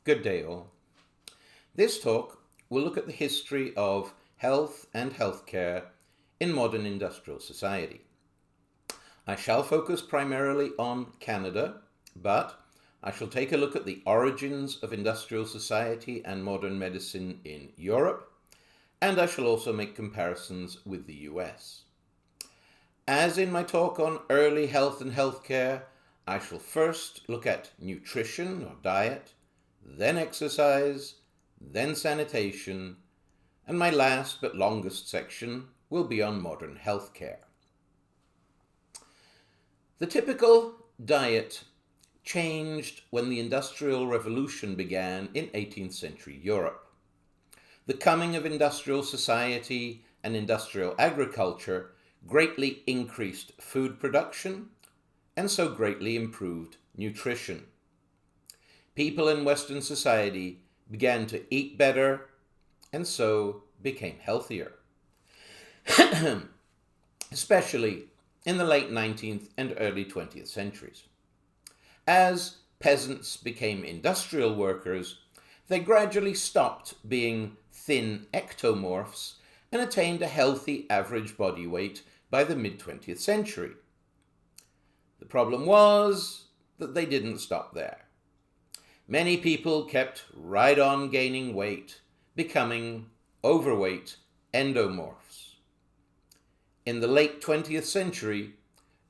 Good day all. This talk will look at the history of health and healthcare in modern industrial society. I shall focus primarily on Canada, but I shall take a look at the origins of industrial society and modern medicine in Europe, and I shall also make comparisons with the US. As in my talk on early health and healthcare, I shall first look at nutrition or diet, then exercise, then sanitation, and my last but longest section will be on modern healthcare. The typical diet changed when the Industrial Revolution began in 18th century Europe. The coming of industrial society and industrial agriculture greatly increased food production and so greatly improved nutrition. People in Western society began to eat better and so became healthier, especially in the late 19th and early 20th centuries. As peasants became industrial workers, they gradually stopped being thin ectomorphs and attained a healthy average body weight by the mid-20th century. The problem was that they didn't stop there. Many people kept right on gaining weight, becoming overweight endomorphs. In the late 20th century,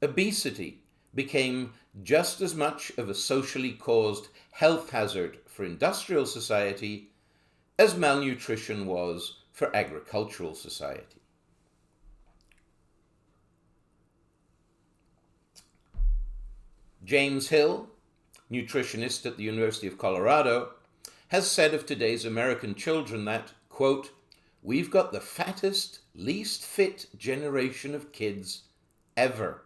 obesity became just as much of a socially caused health hazard for industrial society as malnutrition was for agricultural society. James Hill, nutritionist at the University of Colorado, has said of today's American children that, quote, "We've got the fattest, least fit generation of kids ever."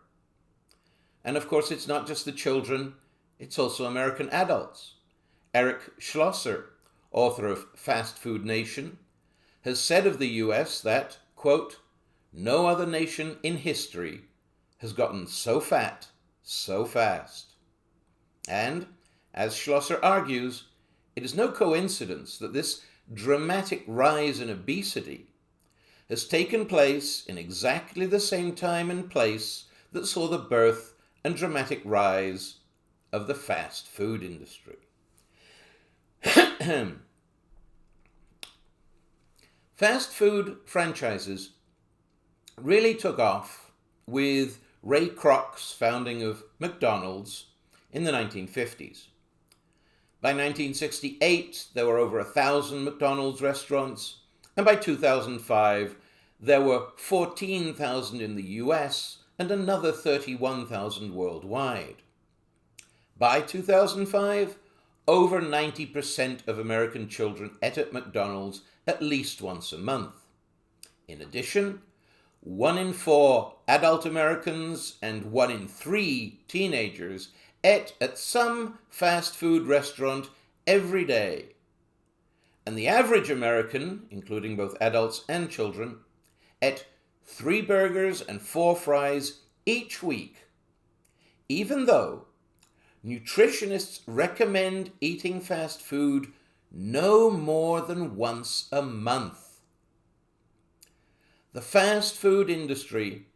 And of course, it's not just the children, it's also American adults. Eric Schlosser, author of Fast Food Nation, has said of the US that, quote, "No other nation in history has gotten so fat so fast." And, as Schlosser argues, it is no coincidence that this dramatic rise in obesity has taken place in exactly the same time and place that saw the birth and dramatic rise of the fast food industry. Fast food franchises really took off with Ray Kroc's founding of McDonald's in the 1950s. By 1968, there were over 1,000 McDonald's restaurants, and by 2005, there were 14,000 in the US and another 31,000 worldwide. By 2005, over 90% of American children ate at McDonald's at least once a month. In addition, 1 in 4 adult Americans and 1 in 3 teenagers ate at some fast food restaurant every day. And the average American, including both adults and children, ate 3 burgers and 4 fries each week, even though nutritionists recommend eating fast food no more than once a month. The fast food industry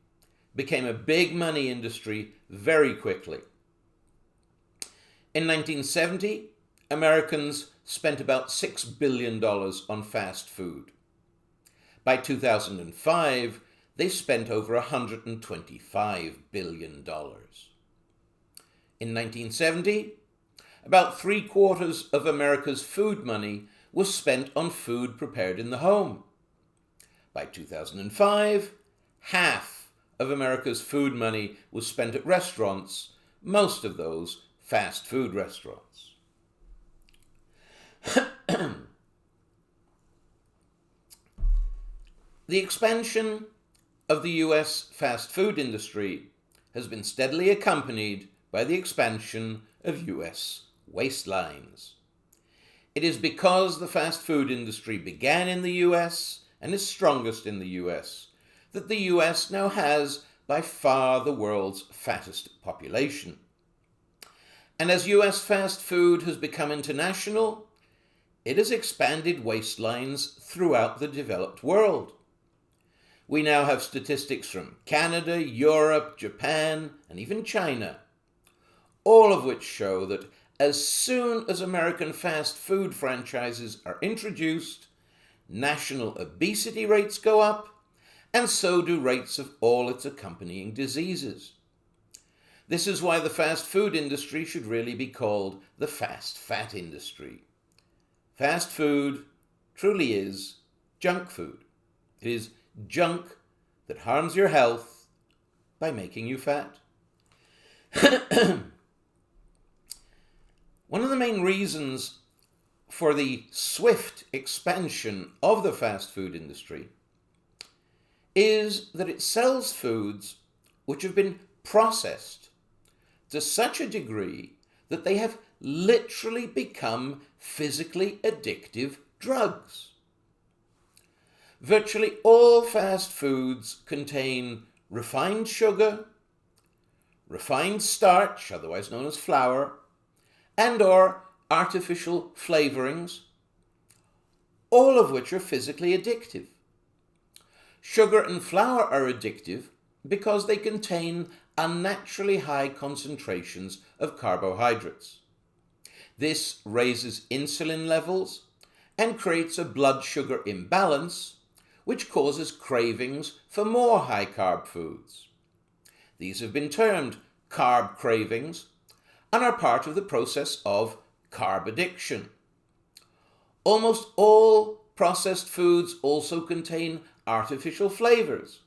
became a big money industry very quickly. In 1970, Americans spent about $6 billion on fast food. By 2005, they spent over $125 billion. In 1970, about 3/4 of America's food money was spent on food prepared in the home. By 2005, half of America's food money was spent at restaurants, most of those fast food restaurants. The expansion of the US fast food industry has been steadily accompanied by the expansion of US waistlines. It is because the fast food industry began in the US and is strongest in the US that the US now has by far the world's fattest population. And as US fast food has become international, it has expanded waistlines throughout the developed world. We now have statistics from Canada, Europe, Japan, and even China, all of which show that as soon as American fast food franchises are introduced, national obesity rates go up, and so do rates of all its accompanying diseases. This is why the fast food industry should really be called the fast fat industry. Fast food truly is junk food. It is junk that harms your health by making you fat. One of the main reasons for the swift expansion of the fast food industry is that it sells foods which have been processed to such a degree that they have literally become physically addictive drugs. Virtually all fast foods contain refined sugar, refined starch, otherwise known as flour, and/or artificial flavorings, all of which are physically addictive. Sugar and flour are addictive because they contain unnaturally high concentrations of carbohydrates. This raises insulin levels and creates a blood sugar imbalance, which causes cravings for more high-carb foods. These have been termed carb cravings and are part of the process of carb addiction. Almost all processed foods also contain artificial flavors,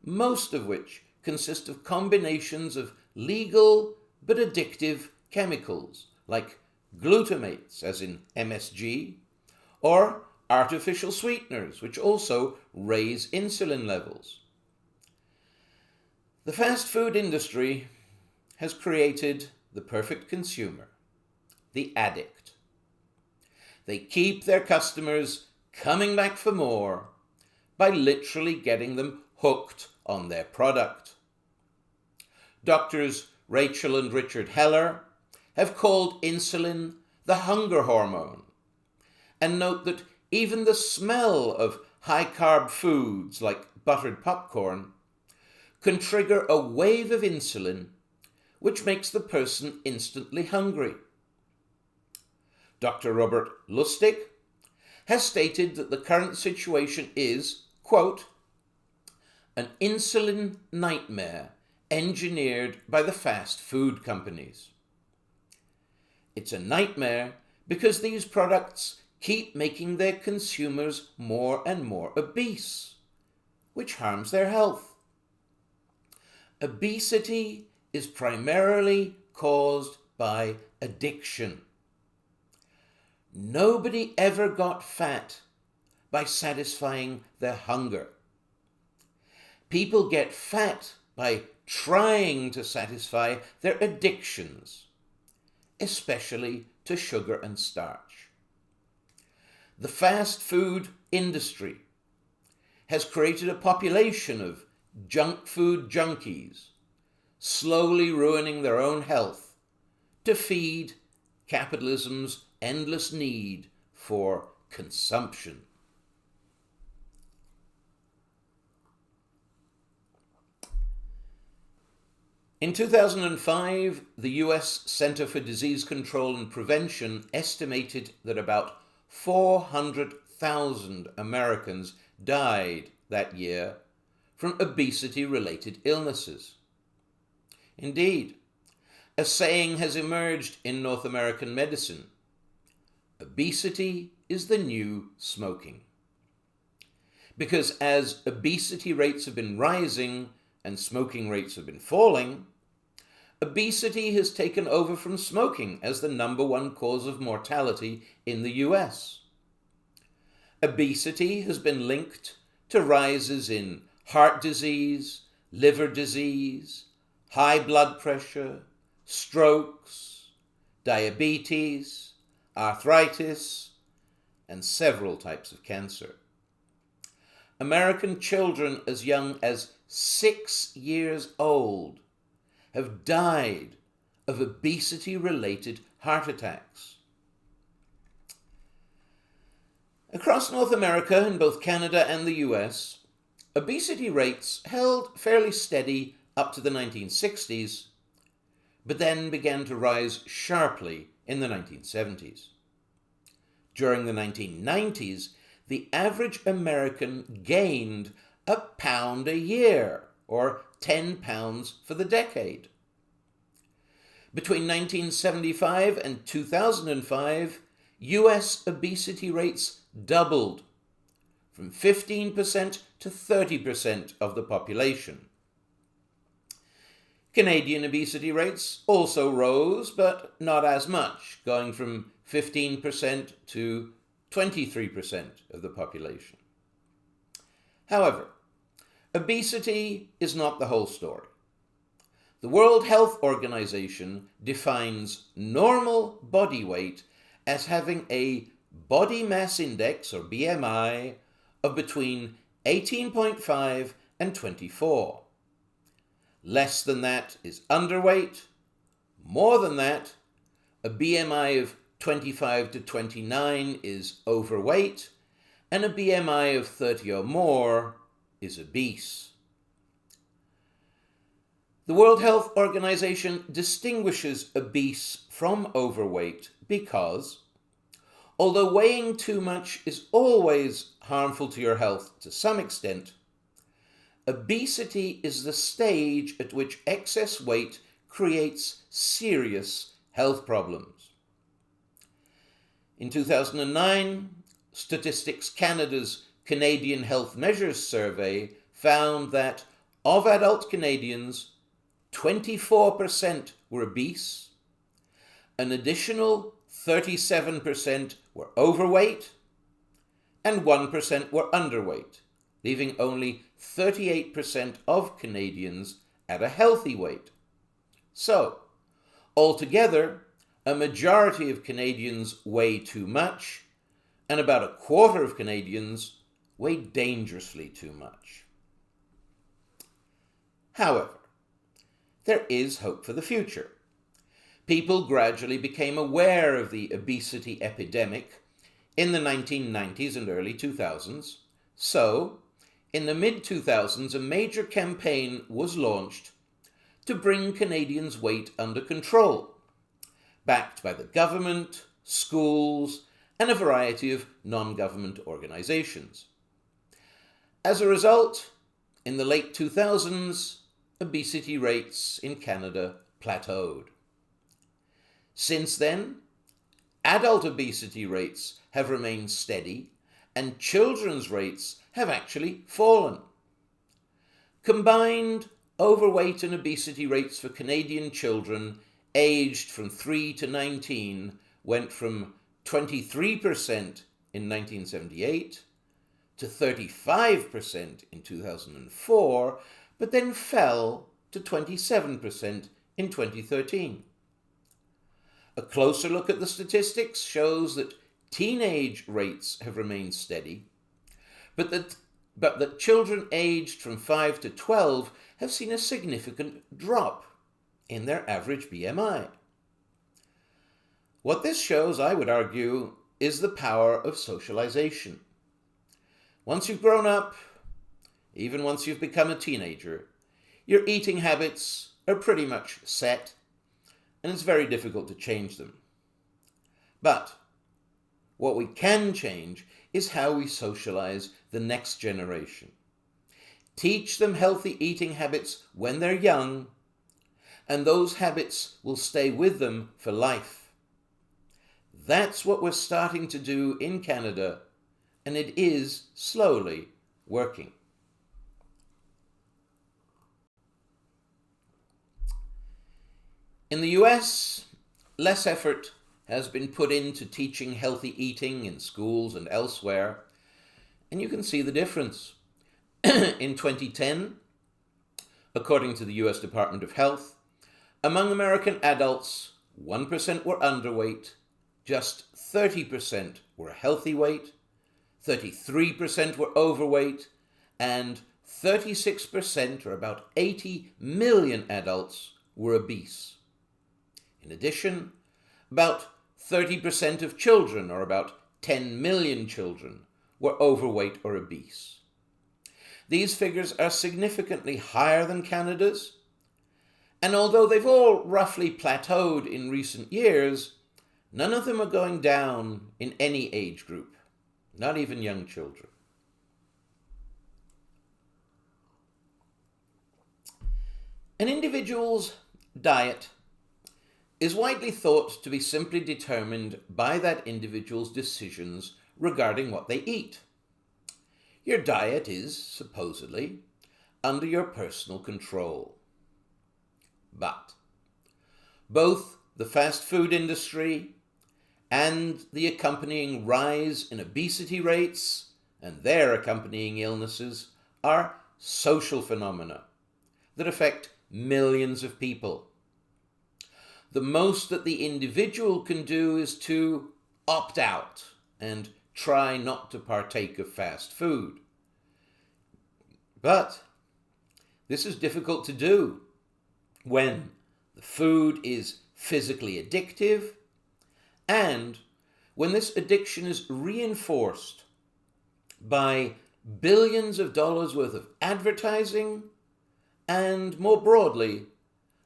most of which consist of combinations of legal but addictive chemicals like glutamates, as in MSG, or artificial sweeteners, which also raise insulin levels. The fast food industry has created the perfect consumer, the addict. They keep their customers coming back for more by literally getting them hooked on their product. Doctors Rachel and Richard Heller have called insulin the hunger hormone, and note that even the smell of high-carb foods like buttered popcorn can trigger a wave of insulin which makes the person instantly hungry. Dr. Robert Lustig has stated that the current situation is, quote, an insulin nightmare engineered by the fast food companies. It's a nightmare because these products keep making their consumers more and more obese, which harms their health. Obesity is primarily caused by addiction. Nobody ever got fat by satisfying their hunger. People get fat by trying to satisfy their addictions, especially to sugar and starch. The fast food industry has created a population of junk food junkies, slowly ruining their own health to feed capitalism's endless need for consumption. In 2005, the US Center for Disease Control and Prevention estimated that about 400,000 Americans died that year from obesity-related illnesses. Indeed, a saying has emerged in North American medicine: obesity is the new smoking. Because as obesity rates have been rising and smoking rates have been falling, obesity has taken over from smoking as the number one cause of mortality in the US. Obesity has been linked to rises in heart disease, liver disease, high blood pressure, strokes, diabetes, arthritis, and several types of cancer. American children as young as 6 years old have died of obesity-related heart attacks. Across North America, in both Canada and the US, obesity rates held fairly steady up to the 1960s, but then began to rise sharply in the 1970s. During the 1990s, the average American gained a pound a year, or 10 pounds for the decade. Between 1975 and 2005, US obesity rates doubled, from 15% to 30% of the population. Canadian obesity rates also rose, but not as much, going from 15% to 23% of the population. However, obesity is not the whole story. The World Health Organization defines normal body weight as having a body mass index, or BMI, of between 18.5 and 24. Less than that is underweight. More than that, a BMI of 25 to 29 is overweight, and a BMI of 30 or more is obese. The World Health Organization distinguishes obese from overweight because, although weighing too much is always harmful to your health to some extent, obesity is the stage at which excess weight creates serious health problems. In 2009, Statistics Canada's Canadian Health Measures Survey found that of adult Canadians, 24% were obese, an additional 37% were overweight, and 1% were underweight, leaving only 38% of Canadians at a healthy weight. So, altogether, a majority of Canadians weigh too much, and about a quarter of Canadians weigh dangerously too much. However, there is hope for the future. People gradually became aware of the obesity epidemic in the 1990s and early 2000s, so in the mid-2000s a major campaign was launched to bring Canadians' weight under control, backed by the government, schools, and a variety of non-government organizations. As a result, in the late 2000s, obesity rates in Canada plateaued. Since then, adult obesity rates have remained steady, and children's rates have actually fallen. Combined overweight and obesity rates for Canadian children aged from 3 to 19 went from 23% in 1978 to 35% in 2004, but then fell to 27% in 2013. A closer look at the statistics shows that teenage rates have remained steady, but that children aged from 5 to 12 have seen a significant drop in their average BMI. What this shows, I would argue, is the power of socialization. Once you've grown up, even once you've become a teenager, your eating habits are pretty much set, and it's very difficult to change them. But what we can change is how we socialize the next generation. Teach them healthy eating habits when they're young, and those habits will stay with them for life. That's what we're starting to do in Canada, and it is slowly working. In the US, less effort has been put into teaching healthy eating in schools and elsewhere, and you can see the difference. In 2010, according to the US Department of Health, among American adults, 1% were underweight, just 30% were healthy weight, 33% were overweight, and 36%, or about 80 million adults, were obese. In addition, about 30% of children, or about 10 million children were overweight or obese. These figures are significantly higher than Canada's, and although they've all roughly plateaued in recent years, none of them are going down in any age group, not even young children. An individual's diet is widely thought to be simply determined by that individual's decisions regarding what they eat. Your diet is, supposedly, under your personal control. But both the fast food industry and the accompanying rise in obesity rates and their accompanying illnesses are social phenomena that affect millions of people. The most that the individual can do is to opt out and try not to partake of fast food. But this is difficult to do when the food is physically addictive and when this addiction is reinforced by billions of dollars worth of advertising and, more broadly,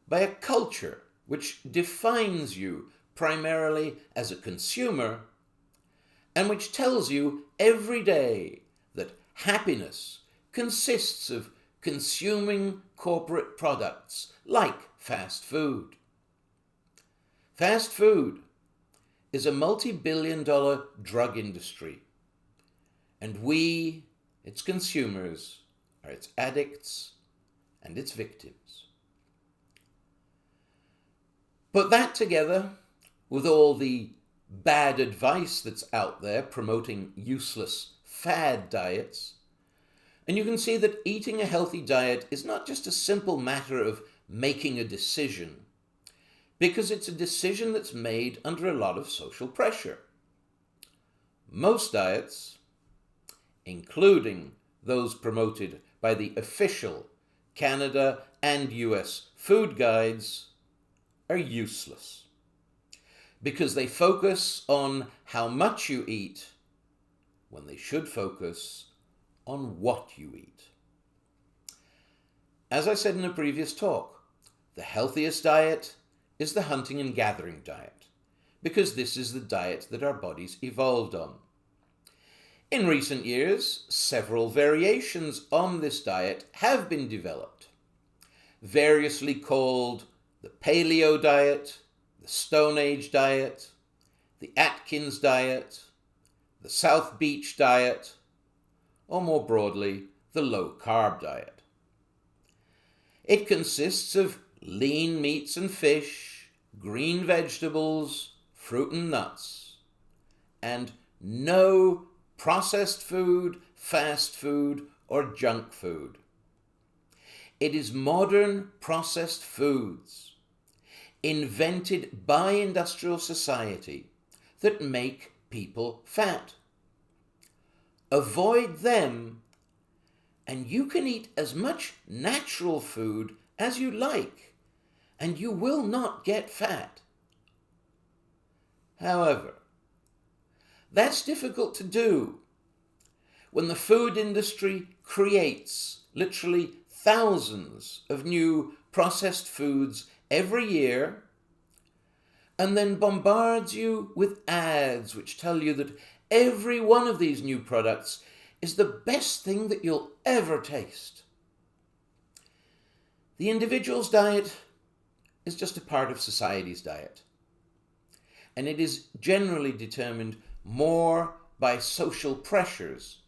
by a culture which defines you primarily as a consumer and which tells you every day that happiness consists of consuming corporate products like fast food. Fast food is a multi-billion-dollar drug industry, and we, its consumers, are its addicts and its victims. Put that together with all the bad advice that's out there promoting useless fad diets, and you can see that eating a healthy diet is not just a simple matter of making a decision, because it's a decision that's made under a lot of social pressure. Most diets, including those promoted by the official Canada and US food guides, are useless because they focus on how much you eat when they should focus on what you eat. As I said in a previous talk, the healthiest diet is the hunting and gathering diet, because this is the diet that our bodies evolved on. In recent years, several variations on this diet have been developed, variously called the Paleo diet, the Stone Age diet, the Atkins diet, the South Beach diet, or more broadly, the low-carb diet. It consists of lean meats and fish, green vegetables, fruit and nuts, and no processed food, fast food, or junk food. It is modern processed foods, invented by industrial society, that make people fat. Avoid them, and you can eat as much natural food as you like, and you will not get fat. However, that's difficult to do when the food industry creates literally thousands of new processed foods every year and then bombards you with ads which tell you that every one of these new products is the best thing that you'll ever taste. The individual's diet is just a part of society's diet, and it is generally determined more by social pressures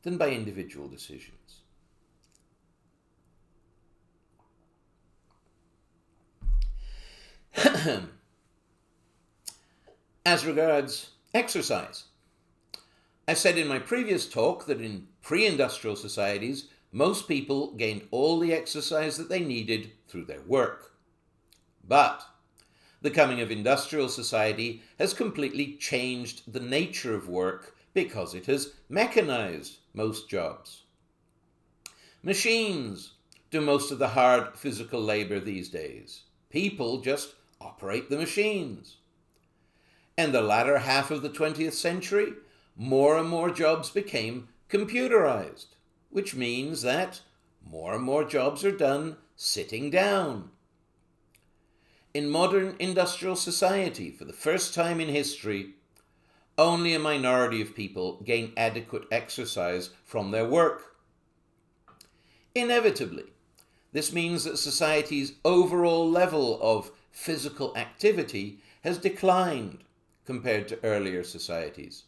than by individual decisions. As regards exercise, I said in my previous talk that in pre-industrial societies, most people gained all the exercise that they needed through their work. But the coming of industrial society has completely changed the nature of work because it has mechanized most jobs. Machines do most of the hard physical labor these days. People just operate the machines. In the latter half of the 20th century, more and more jobs became computerized, which means that more and more jobs are done sitting down. In modern industrial society, for the first time in history, only a minority of people gain adequate exercise from their work. Inevitably, this means that society's overall level of physical activity has declined compared to earlier societies.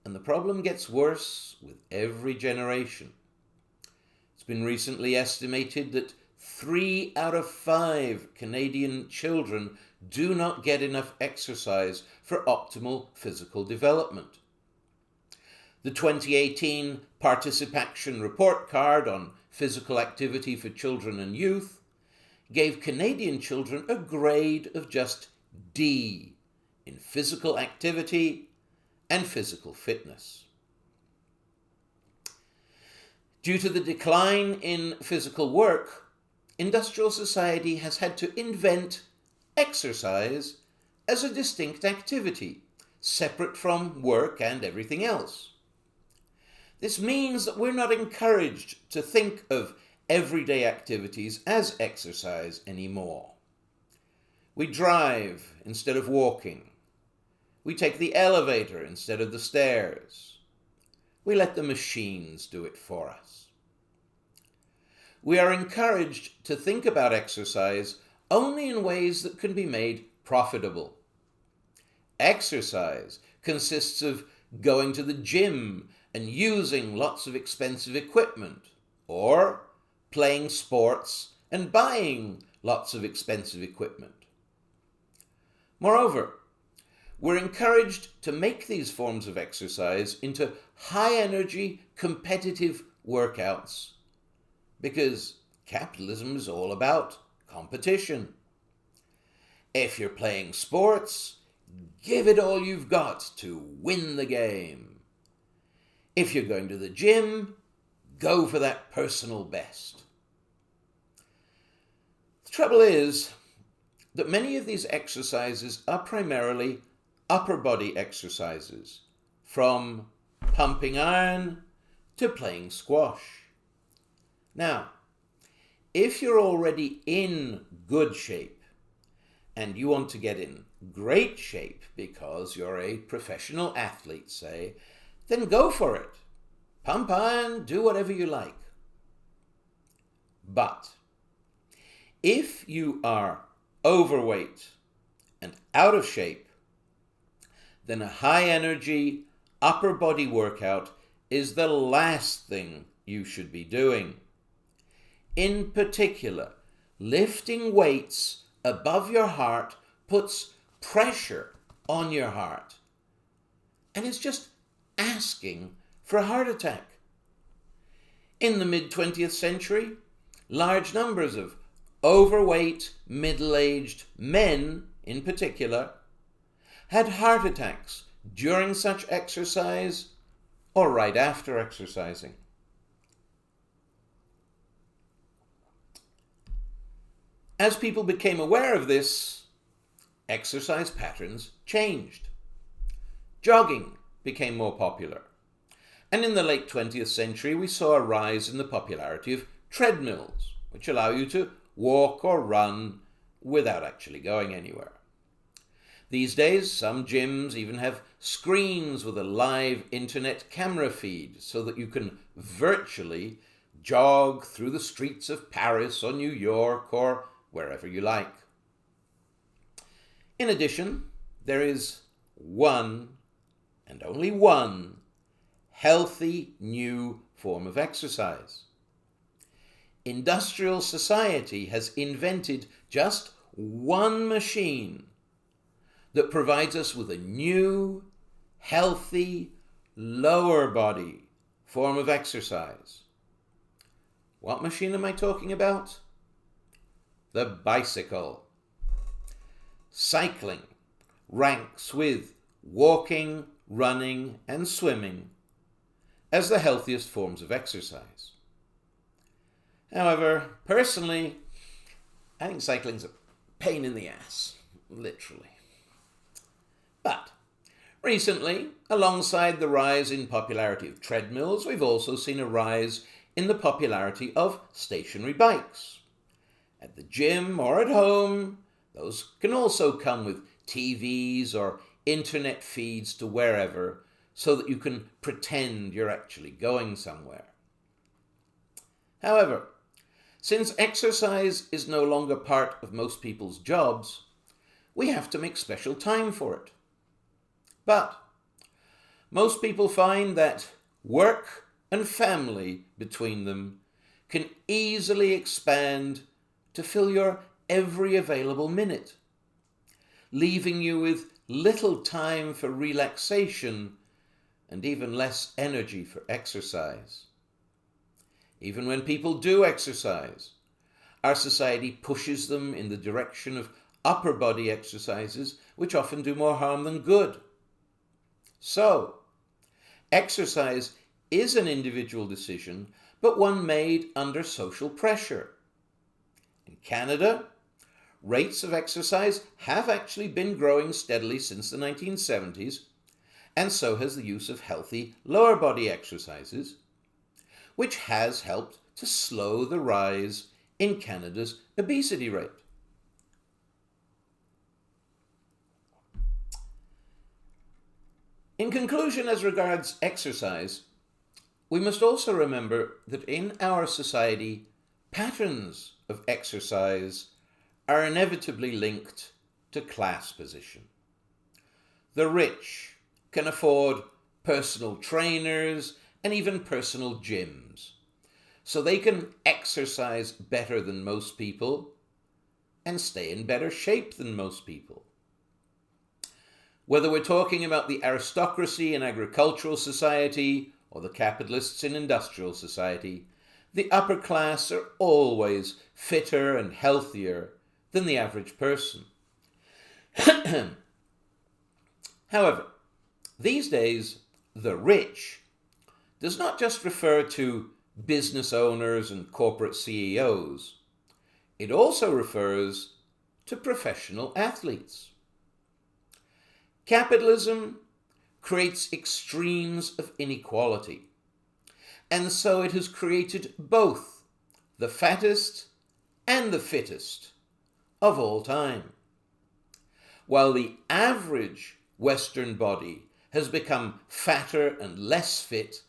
And the problem gets worse with every generation. It's been recently estimated that 3 out of 5 Canadian children do not get enough exercise for optimal physical development. The 2018 Participation Report Card on Physical Activity for Children and Youth gave Canadian children a grade of just D in physical activity and physical fitness. Due to the decline in physical work, industrial society has had to invent exercise as a distinct activity, separate from work and everything else. This means that we're not encouraged to think of everyday activities as exercise anymore. We drive instead of walking. We take the elevator instead of the stairs. We let the machines do it for us. We are encouraged to think about exercise only in ways that can be made profitable. Exercise consists of going to the gym and using lots of expensive equipment, or playing sports and buying lots of expensive equipment. Moreover, we're encouraged to make these forms of exercise into high-energy, competitive workouts, because capitalism is all about competition. If you're playing sports, give it all you've got to win the game. If you're going to the gym, go for that personal best. The trouble is that many of these exercises are primarily upper body exercises, from pumping iron to playing squash. Now, if you're already in good shape and you want to get in great shape because you're a professional athlete, say, then go for it. Pump iron, do whatever you like. But if you are overweight and out of shape, then a high-energy upper body workout is the last thing you should be doing. In particular, lifting weights above your heart puts pressure on your heart, and it's just asking for a heart attack. In the mid-20th century, large numbers of overweight, middle-aged men, in particular, had heart attacks during such exercise or right after exercising. As people became aware of this, exercise patterns changed. Jogging became more popular. And in the late 20th century, we saw a rise in the popularity of treadmills, which allow you to walk or run without actually going anywhere. These days, some gyms even have screens with a live internet camera feed so that you can virtually jog through the streets of Paris or New York or wherever you like. In addition, there is one, and only one, healthy new form of exercise. Industrial society has invented just one machine that provides us with a new, healthy, lower body form of exercise. What machine am I talking about? The bicycle. Cycling ranks with walking, running, and swimming as the healthiest forms of exercise. However, personally, I think cycling's a pain in the ass, literally. Recently, alongside the rise in popularity of treadmills, we've also seen a rise in the popularity of stationary bikes. At the gym or at home, those can also come with TVs or internet feeds to wherever, so that you can pretend you're actually going somewhere. However, since exercise is no longer part of most people's jobs, we have to make special time for it. But most people find that work and family between them can easily expand to fill your every available minute, leaving you with little time for relaxation and even less energy for exercise. Even when people do exercise, our society pushes them in the direction of upper body exercises, which often do more harm than good. So, exercise is an individual decision, but one made under social pressure. In Canada, rates of exercise have actually been growing steadily since the 1970s, and so has the use of healthy lower body exercises, which has helped to slow the rise in Canada's obesity rate. In conclusion, as regards exercise, we must also remember that in our society, patterns of exercise are inevitably linked to class position. The rich can afford personal trainers and even personal gyms, so they can exercise better than most people and stay in better shape than most people. Whether we're talking about the aristocracy in agricultural society or the capitalists in industrial society, the upper class are always fitter and healthier than the average person. However, these days, the rich does not just refer to business owners and corporate CEOs. It also refers to professional athletes. Capitalism creates extremes of inequality, and so it has created both the fattest and the fittest of all time. While the average Western body has become fatter and less fit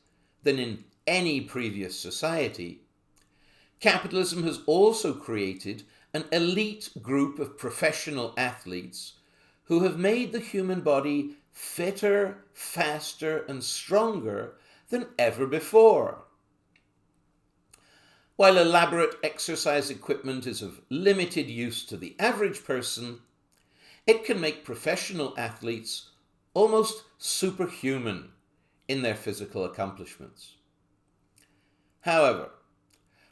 than in any previous society, capitalism has also created an elite group of professional athletes who have made the human body fitter, faster, and stronger than ever before. While elaborate exercise equipment is of limited use to the average person, it can make professional athletes almost superhuman in their physical accomplishments. However,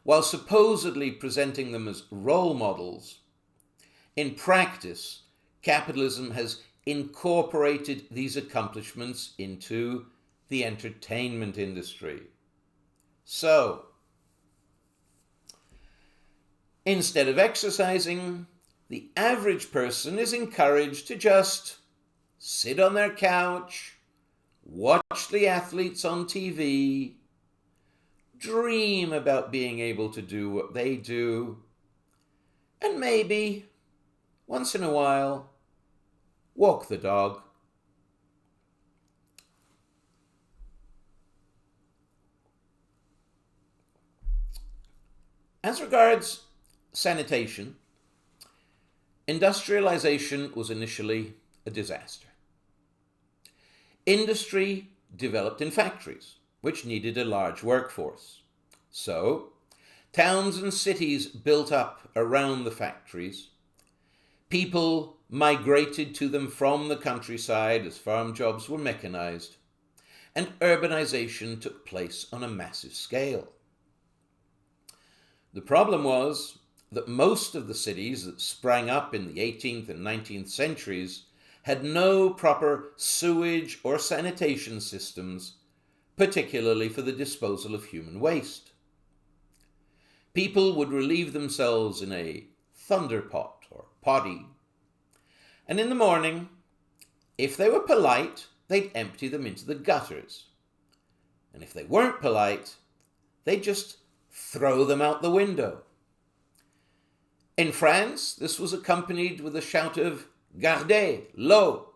while supposedly presenting them as role models, in practice, capitalism has incorporated these accomplishments into the entertainment industry. So, instead of exercising, the average person is encouraged to just sit on their couch, watch the athletes on TV, dream about being able to do what they do, and maybe, once in a while, walk the dog. As regards sanitation, industrialization was initially a disaster. Industry developed in factories, which needed a large workforce. So, towns and cities built up around the factories. People migrated to them from the countryside as farm jobs were mechanized, and urbanization took place on a massive scale. The problem was that most of the cities that sprang up in the 18th and 19th centuries had no proper sewage or sanitation systems, particularly for the disposal of human waste. People would relieve themselves in a thunderpot or potty, and in the morning, if they were polite, they'd empty them into the gutters. And if they weren't polite, they'd just throw them out the window. In France, this was accompanied with a shout of "Gardez, l'eau,"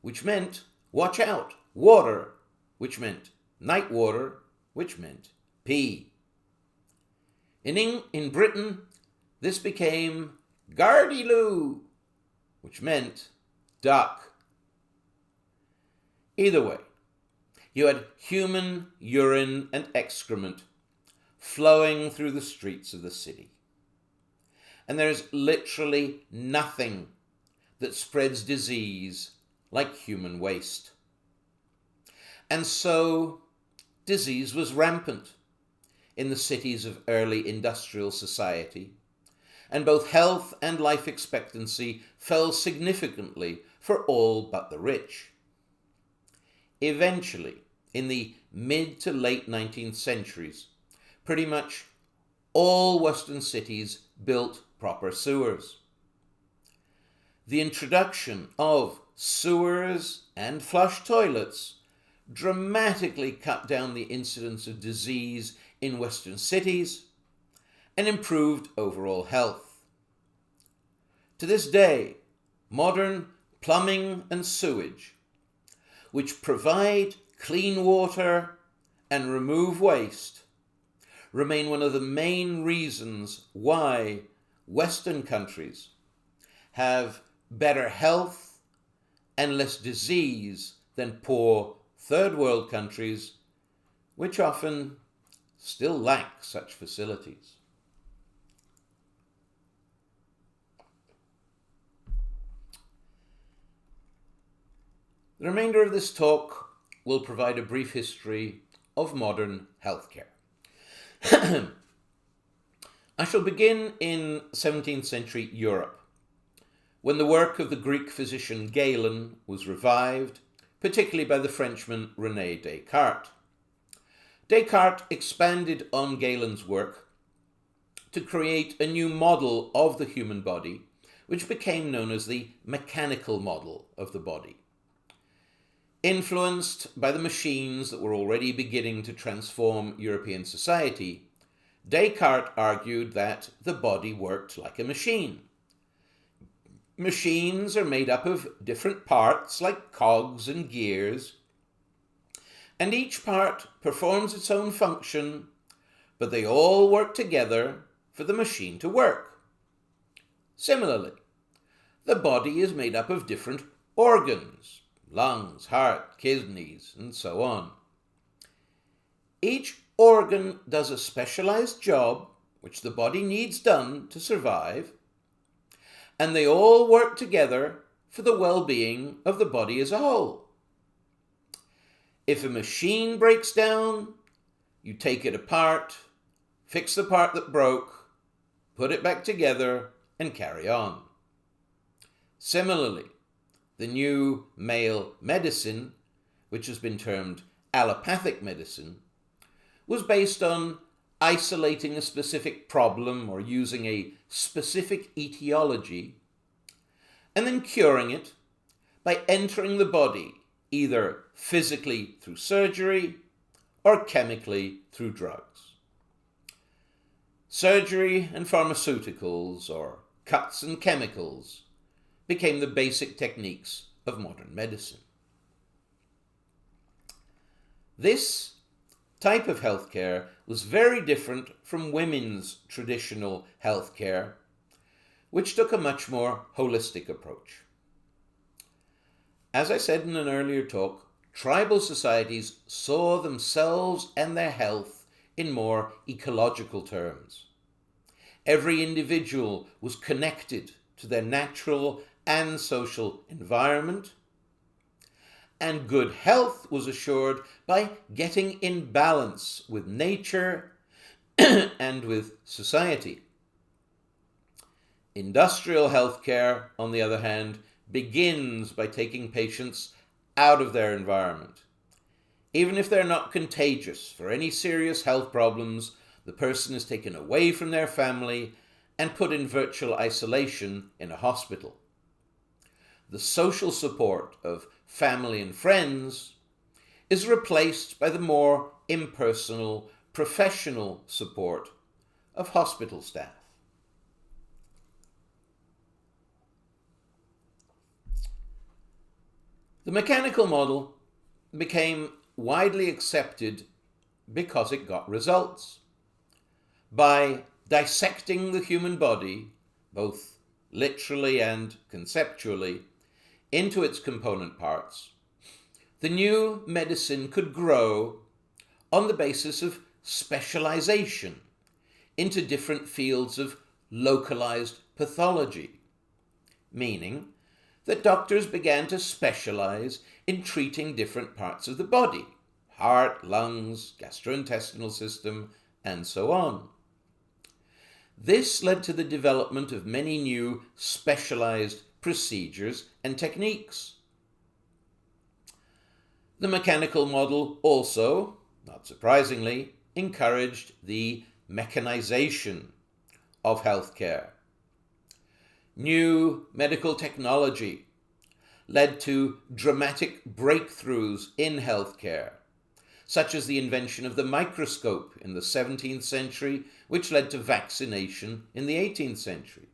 which meant watch out, water, which meant night water, which meant pee. In Britain, this became "Gardez-loo," which meant duck. Either way, you had human urine and excrement flowing through the streets of the city. And there's literally nothing that spreads disease like human waste. And so disease was rampant in the cities of early industrial society, and both health and life expectancy fell significantly for all but the rich. Eventually, in the mid to late 19th centuries, pretty much all Western cities built proper sewers. The introduction of sewers and flush toilets dramatically cut down the incidence of disease in Western cities and improved overall health. To this day, modern plumbing and sewage, which provide clean water and remove waste, remain one of the main reasons why Western countries have better health and less disease than poor third world countries, which often still lack such facilities. The remainder of this talk will provide a brief history of modern healthcare. I shall begin in 17th century Europe, when the work of the Greek physician Galen was revived, particularly by the Frenchman René Descartes. Descartes expanded on Galen's work to create a new model of the human body, which became known as the mechanical model of the body. Influenced by the machines that were already beginning to transform European society, Descartes argued that the body worked like a machine. Machines are made up of different parts like cogs and gears, and each part performs its own function, but they all work together for the machine to work. Similarly, the body is made up of different organs, lungs, heart, kidneys, and so on. Each organ does a specialized job which the body needs done to survive, and they all work together for the well-being of the body as a whole. If a machine breaks down, you take it apart, fix the part that broke, put it back together, and carry on. Similarly, the new male medicine, which has been termed allopathic medicine, was based on isolating a specific problem or using a specific etiology, and then curing it by entering the body either physically through surgery or chemically through drugs. Surgery and pharmaceuticals, or cuts and chemicals, became the basic techniques of modern medicine. This type of healthcare was very different from women's traditional healthcare, which took a much more holistic approach. As I said in an earlier talk, tribal societies saw themselves and their health in more ecological terms. Every individual was connected to their natural and social environment, and good health was assured by getting in balance with nature and with society. Industrial healthcare, on the other hand, begins by taking patients out of their environment. Even if they're not contagious for any serious health problems, the person is taken away from their family and put in virtual isolation in a hospital. the social support of family and friends is replaced by the more impersonal, professional support of hospital staff. The mechanical model became widely accepted because it got results. By dissecting the human body, both literally and conceptually, into its component parts, the new medicine could grow on the basis of specialization into different fields of localized pathology, meaning that doctors began to specialize in treating different parts of the body, heart, lungs, gastrointestinal system, and so on. This led to the development of many new specialized procedures and techniques. The mechanical model also, not surprisingly, encouraged the mechanization of healthcare. New medical technology led to dramatic breakthroughs in healthcare, such as the invention of the microscope in the 17th century, which led to vaccination in the 18th century.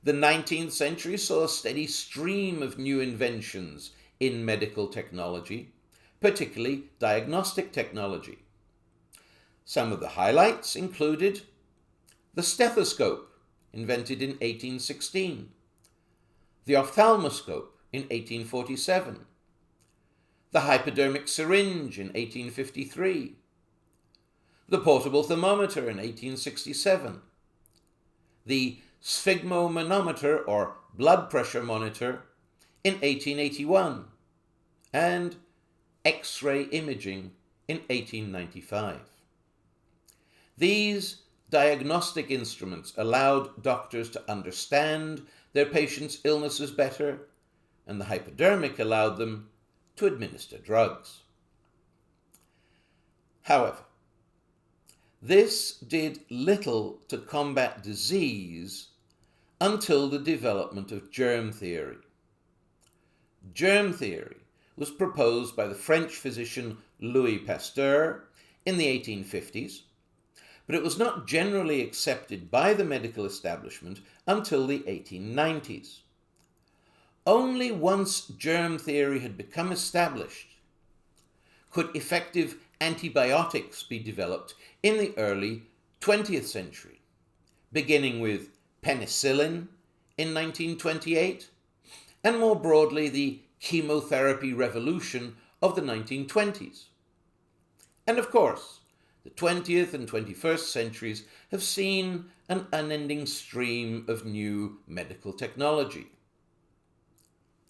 The 19th century saw a steady stream of new inventions in medical technology, particularly diagnostic technology. Some of the highlights included the stethoscope, invented in 1816, the ophthalmoscope in 1847, the hypodermic syringe in 1853, the portable thermometer in 1867, the sphygmomanometer or blood pressure monitor in 1881, and X-ray imaging in 1895. These diagnostic instruments allowed doctors to understand their patients' illnesses better, and the hypodermic allowed them to administer drugs. However, this did little to combat disease until the development of germ theory. Germ theory was proposed by the French physician Louis Pasteur in the 1850s, but it was not generally accepted by the medical establishment until the 1890s. Only once germ theory had become established could effective antibiotics be developed in the early 20th century, beginning with penicillin in 1928, and more broadly the chemotherapy revolution of the 1920s. And of course, the 20th and 21st centuries have seen an unending stream of new medical technology.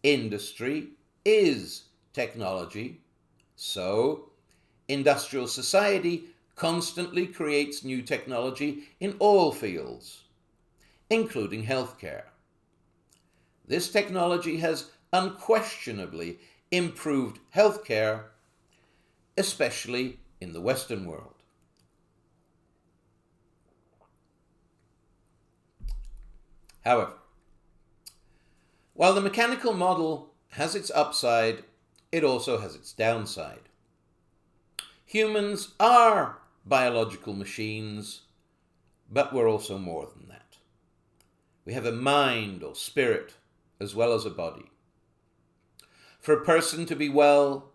Industry is technology, so industrial society constantly creates new technology in all fields, including healthcare. This technology has unquestionably improved healthcare, especially in the Western world. However, while the mechanical model has its upside, it also has its downside. Humans are biological machines, but we're also more than that. We have a mind or spirit as well as a body. For a person to be well,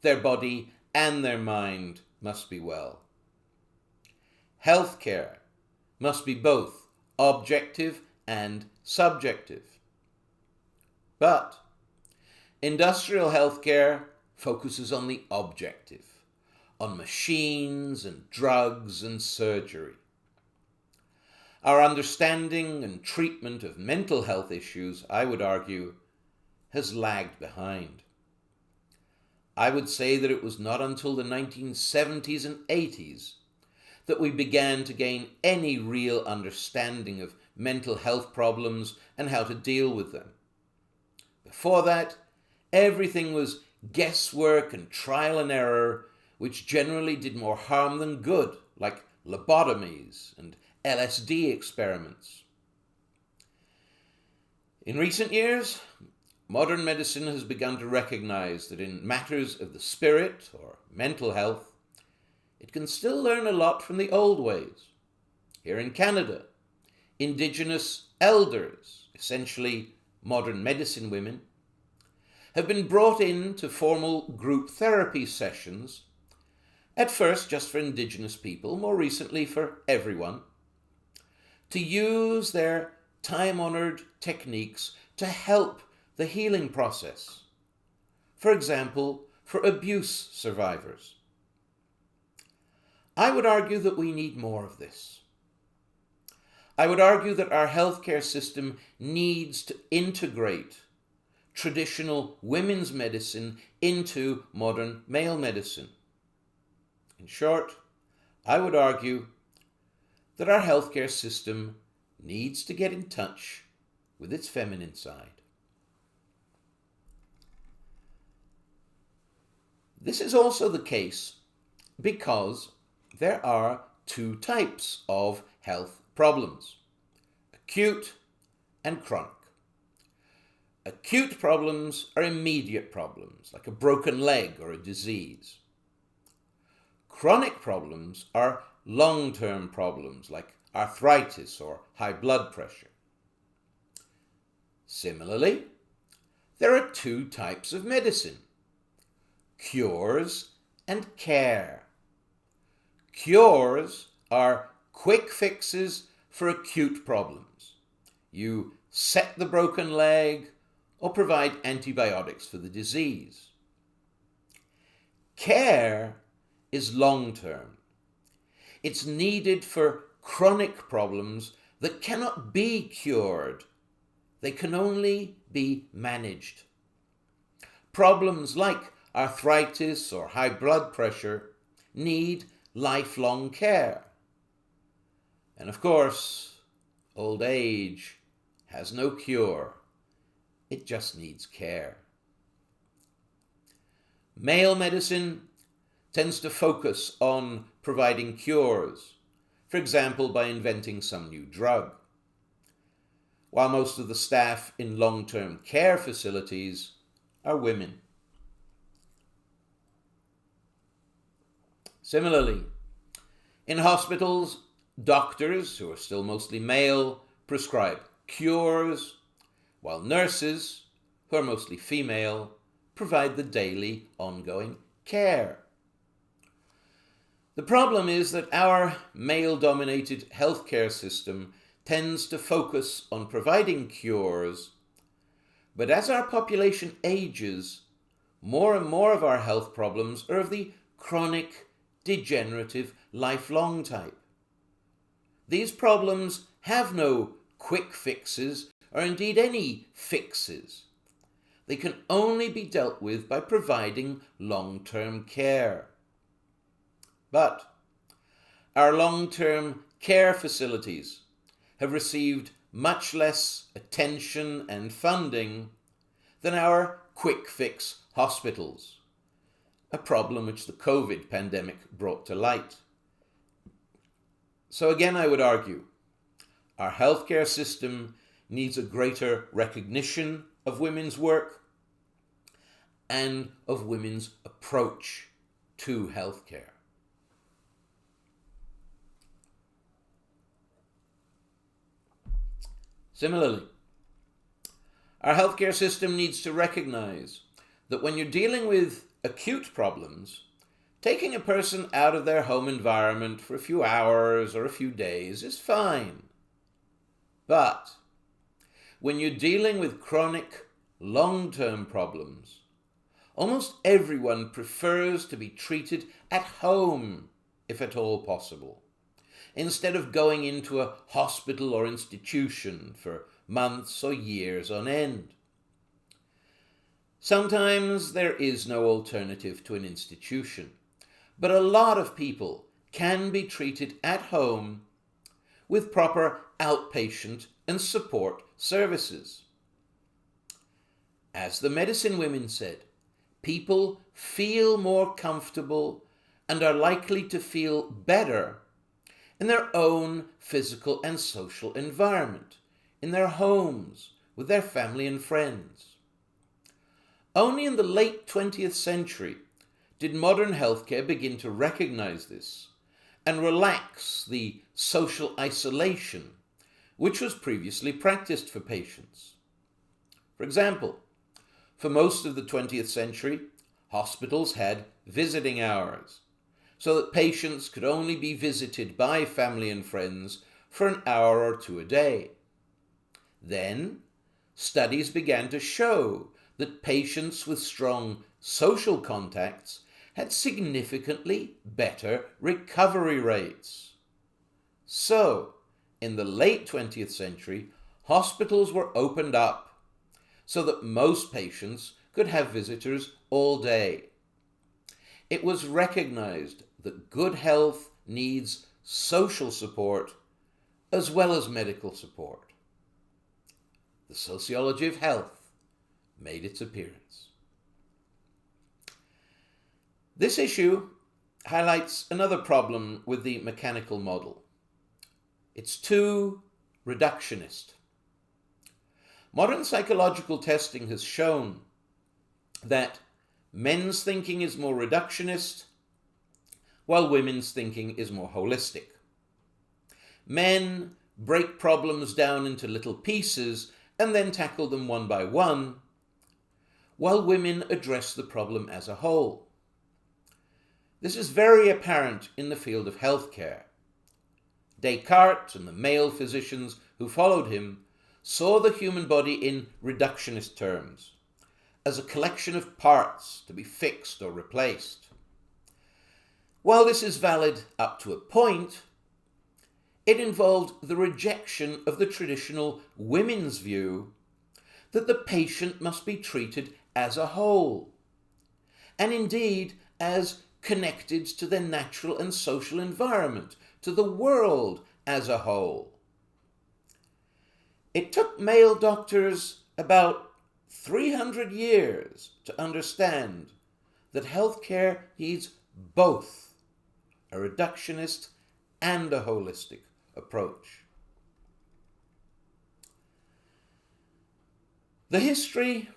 their body and their mind must be well. Healthcare must be both objective and subjective. But industrial healthcare focuses on the objective, on machines and drugs and surgery. Our understanding and treatment of mental health issues, I would argue, has lagged behind. I would say that it was not until the 1970s and 80s that we began to gain any real understanding of mental health problems and how to deal with them. Before that, everything was guesswork and trial and error, which generally did more harm than good, like lobotomies and LSD experiments. In recent years, modern medicine has begun to recognize that in matters of the spirit or mental health, it can still learn a lot from the old ways. Here in Canada, Indigenous elders, essentially modern medicine women, have been brought in to formal group therapy sessions, at first just for Indigenous people, more recently for everyone, to use their time-honored techniques to help the healing process. For example, for abuse survivors. I would argue that we need more of this. I would argue that our healthcare system needs to integrate traditional women's medicine into modern male medicine. In short, I would argue that our healthcare system needs to get in touch with its feminine side. This is also the case because there are two types of health problems: acute and chronic. Acute problems are immediate problems, like a broken leg or a disease. Chronic problems are long-term problems, like arthritis or high blood pressure. Similarly, there are two types of medicine: cures and care. Cures are quick fixes for acute problems. You set the broken leg or provide antibiotics for the disease. Care is long-term. It's needed for chronic problems that cannot be cured. They can only be managed. Problems like arthritis or high blood pressure need lifelong care. And of course, old age has no cure. It just needs care. Male medicine tends to focus on providing cures, for example, by inventing some new drug, while most of the staff in long-term care facilities are women. Similarly, in hospitals, doctors, who are still mostly male, prescribe cures, while nurses, who are mostly female, provide the daily, ongoing care. The problem is that our male-dominated healthcare system tends to focus on providing cures, but as our population ages, more and more of our health problems are of the chronic, degenerative, lifelong type. These problems have no quick fixes, or indeed any fixes. They can only be dealt with by providing long-term care. But our long-term care facilities have received much less attention and funding than our quick-fix hospitals, a problem which the COVID pandemic brought to light. So again, I would argue, our healthcare system needs a greater recognition of women's work and of women's approach to healthcare. Similarly, our healthcare system needs to recognize that when you're dealing with acute problems, taking a person out of their home environment for a few hours or a few days is fine. But when you're dealing with chronic, long-term problems, almost everyone prefers to be treated at home, if at all possible, instead of going into a hospital or institution for months or years on end. Sometimes there is no alternative to an institution, but a lot of people can be treated at home with proper outpatient and support services. As the medicine women said, people feel more comfortable and are likely to feel better in their own physical and social environment, in their homes, with their family and friends. Only in the late 20th century did modern healthcare begin to recognize this and relax the social isolation which was previously practiced for patients. For example, for most of the 20th century, hospitals had visiting hours, so that patients could only be visited by family and friends for an hour or two a day. Then, studies began to show that patients with strong social contacts had significantly better recovery rates. So, in the late 20th century, hospitals were opened up so that most patients could have visitors all day. It was recognized that good health needs social support as well as medical support. The sociology of health made its appearance. This issue highlights another problem with the mechanical model. It's too reductionist. Modern psychological testing has shown that men's thinking is more reductionist, while women's thinking is more holistic. Men break problems down into little pieces and then tackle them one by one, while women address the problem as a whole. This is very apparent in the field of healthcare. Descartes and the male physicians who followed him saw the human body in reductionist terms, as a collection of parts to be fixed or replaced. While this is valid up to a point, it involved the rejection of the traditional women's view that the patient must be treated as a whole, and indeed as connected to their natural and social environment, to the world as a whole. It took male doctors about 300 years to understand that healthcare needs both a reductionist and a holistic approach. The history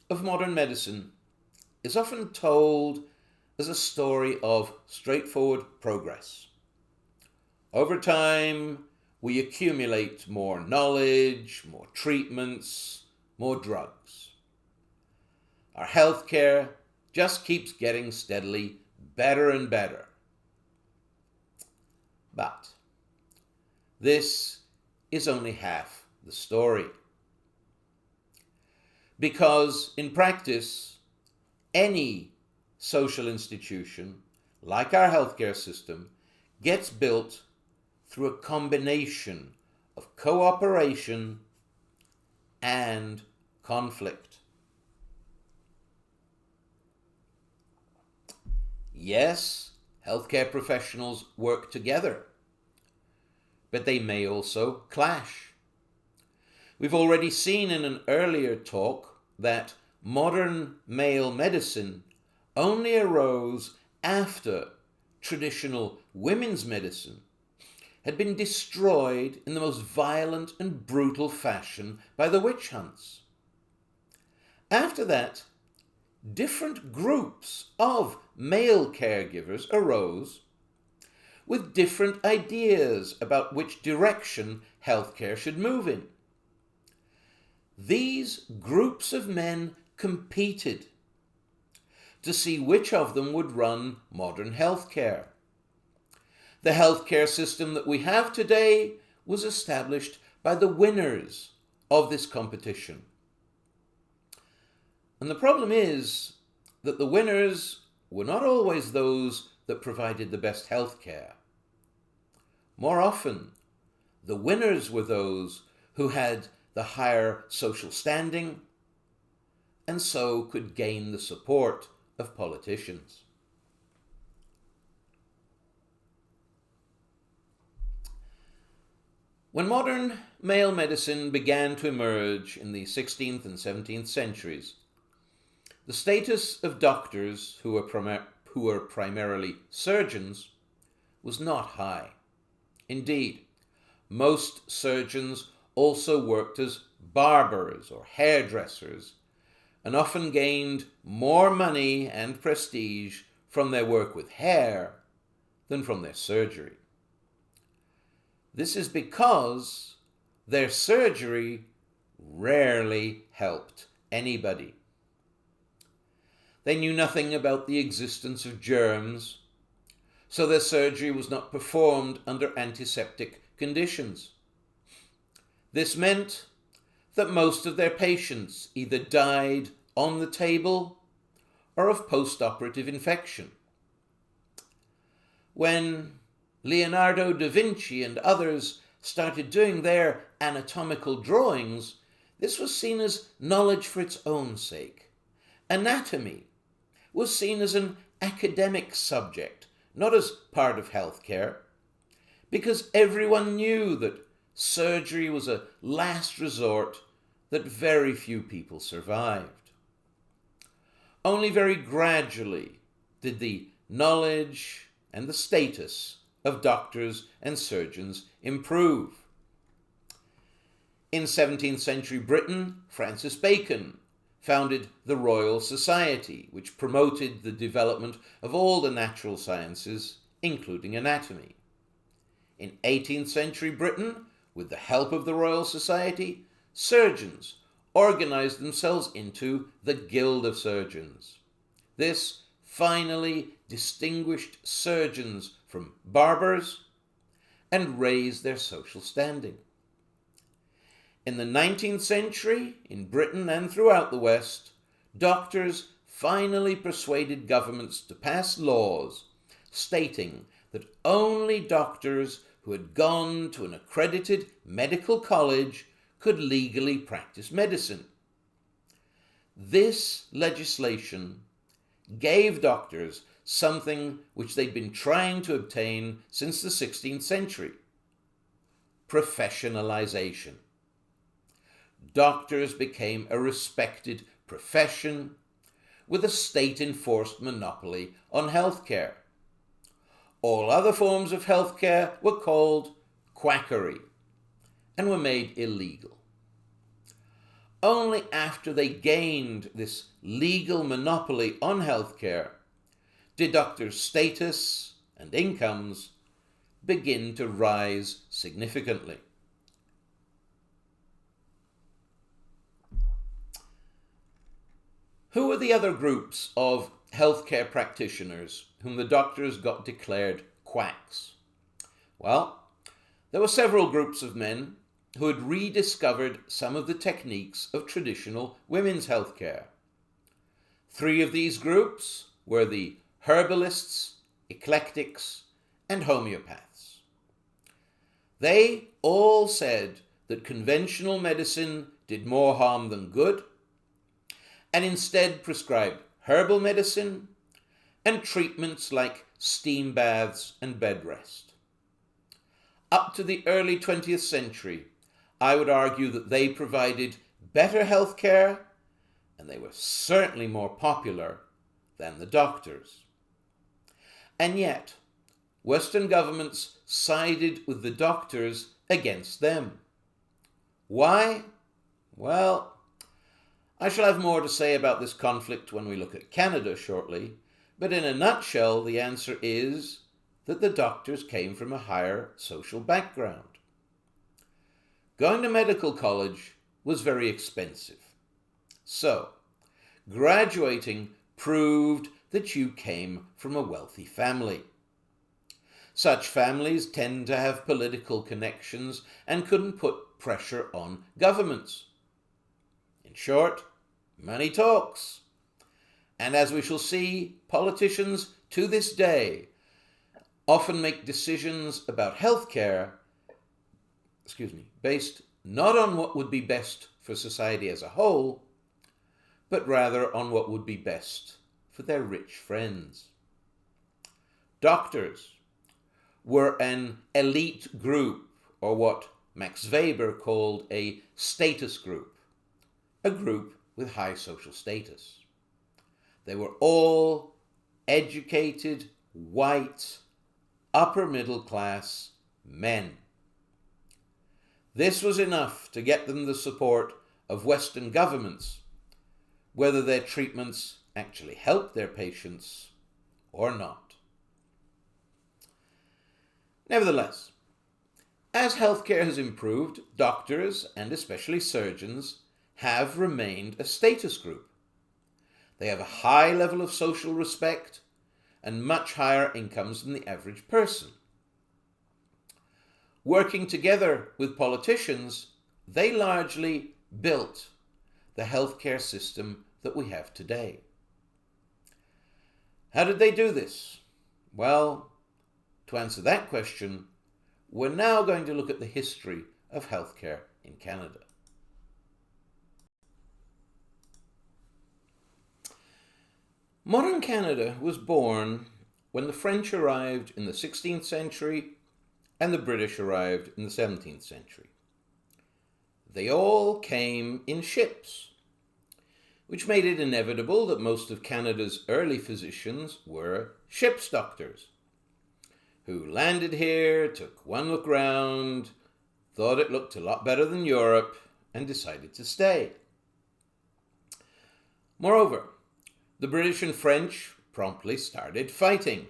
of modern medicine is often told as a story of straightforward progress. Over time, we accumulate more knowledge, more treatments, more drugs. Our healthcare just keeps getting steadily better and better. But this is only half the story. Because in practice, any social institution, like our healthcare system, gets built through a combination of cooperation and conflict. Yes, healthcare professionals work together, but they may also clash. We've already seen in an earlier talk that modern male medicine only arose after traditional women's medicine had been destroyed in the most violent and brutal fashion by the witch hunts. After that, different groups of male caregivers arose with different ideas about which direction healthcare should move in. These groups of men competed to see which of them would run modern healthcare. The healthcare system that we have today was established by the winners of this competition. And the problem is that the winners were not always those that provided the best healthcare. More often, the winners were those who had the higher social standing and so could gain the support of politicians. When modern male medicine began to emerge in the 16th and 17th centuries, the status of doctors who were primarily surgeons was not high. Indeed, most surgeons also worked as barbers or hairdressers, and often gained more money and prestige from their work with hair than from their surgery. This is because their surgery rarely helped anybody. They knew nothing about the existence of germs, so their surgery was not performed under antiseptic conditions. This meant that most of their patients either died on the table or of post-operative infection. When Leonardo da Vinci and others started doing their anatomical drawings, this was seen as knowledge for its own sake. Anatomy was seen as an academic subject, not as part of healthcare, because everyone knew that surgery was a last resort that very few people survived. Only very gradually did the knowledge and the status of doctors and surgeons improve. In 17th century Britain, Francis Bacon founded the Royal Society, which promoted the development of all the natural sciences, including anatomy. In 18th century Britain, with the help of the Royal Society, surgeons organized themselves into the Guild of Surgeons. This finally distinguished surgeons from barbers and raised their social standing. In the 19th century, in Britain and throughout the West, doctors finally persuaded governments to pass laws stating that only doctors who had gone to an accredited medical college could legally practice medicine. This legislation gave doctors something which they'd been trying to obtain since the 16th century: professionalization. Doctors became a respected profession with a state-enforced monopoly on healthcare. All other forms of healthcare were called quackery and were made illegal. Only after they gained this legal monopoly on healthcare did doctors' status and incomes begin to rise significantly. Who were the other groups of healthcare practitioners whom the doctors got declared quacks? Well, there were several groups of men who had rediscovered some of the techniques of traditional women's healthcare. Three of these groups were the herbalists, eclectics, and homeopaths. They all said that conventional medicine did more harm than good, and instead prescribed herbal medicine and treatments like steam baths and bed rest. Up to the early 20th century, I would argue that they provided better health care, and they were certainly more popular than the doctors. And yet, Western governments sided with the doctors against them. Why? Well, I shall have more to say about this conflict when we look at Canada shortly, but in a nutshell, the answer is that the doctors came from a higher social background. Going to medical college was very expensive. So, graduating proved that you came from a wealthy family. Such families tend to have political connections and couldn't put pressure on governments. In short, money talks. And as we shall see, politicians to this day often make decisions about healthcare, based not on what would be best for society as a whole, but rather on what would be best for their rich friends. Doctors were an elite group, or what Max Weber called a status group, a group with high social status. They were all educated, white, upper middle class men. This was enough to get them the support of Western governments, whether their treatments actually help their patients or not. Nevertheless, as healthcare has improved, doctors, and especially surgeons, have remained a status group. They have a high level of social respect and much higher incomes than the average person. Working together with politicians, they largely built the healthcare system that we have today. How did they do this? Well, to answer that question, we're now going to look at the history of healthcare in Canada. Modern Canada was born when the French arrived in the 16th century and the British arrived in the 17th century. They all came in ships, which made it inevitable that most of Canada's early physicians were ship's doctors, who landed here, took one look round, thought it looked a lot better than Europe, and decided to stay. Moreover, the British and French promptly started fighting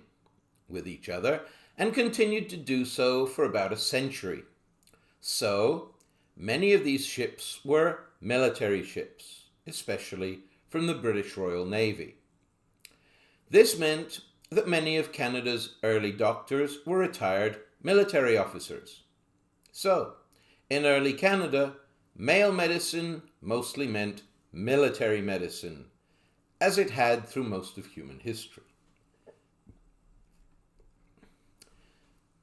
with each other and continued to do so for about a century. So, many of these ships were military ships, especially from the British Royal Navy. This meant that many of Canada's early doctors were retired military officers. So, in early Canada, male medicine mostly meant military medicine, as it had through most of human history.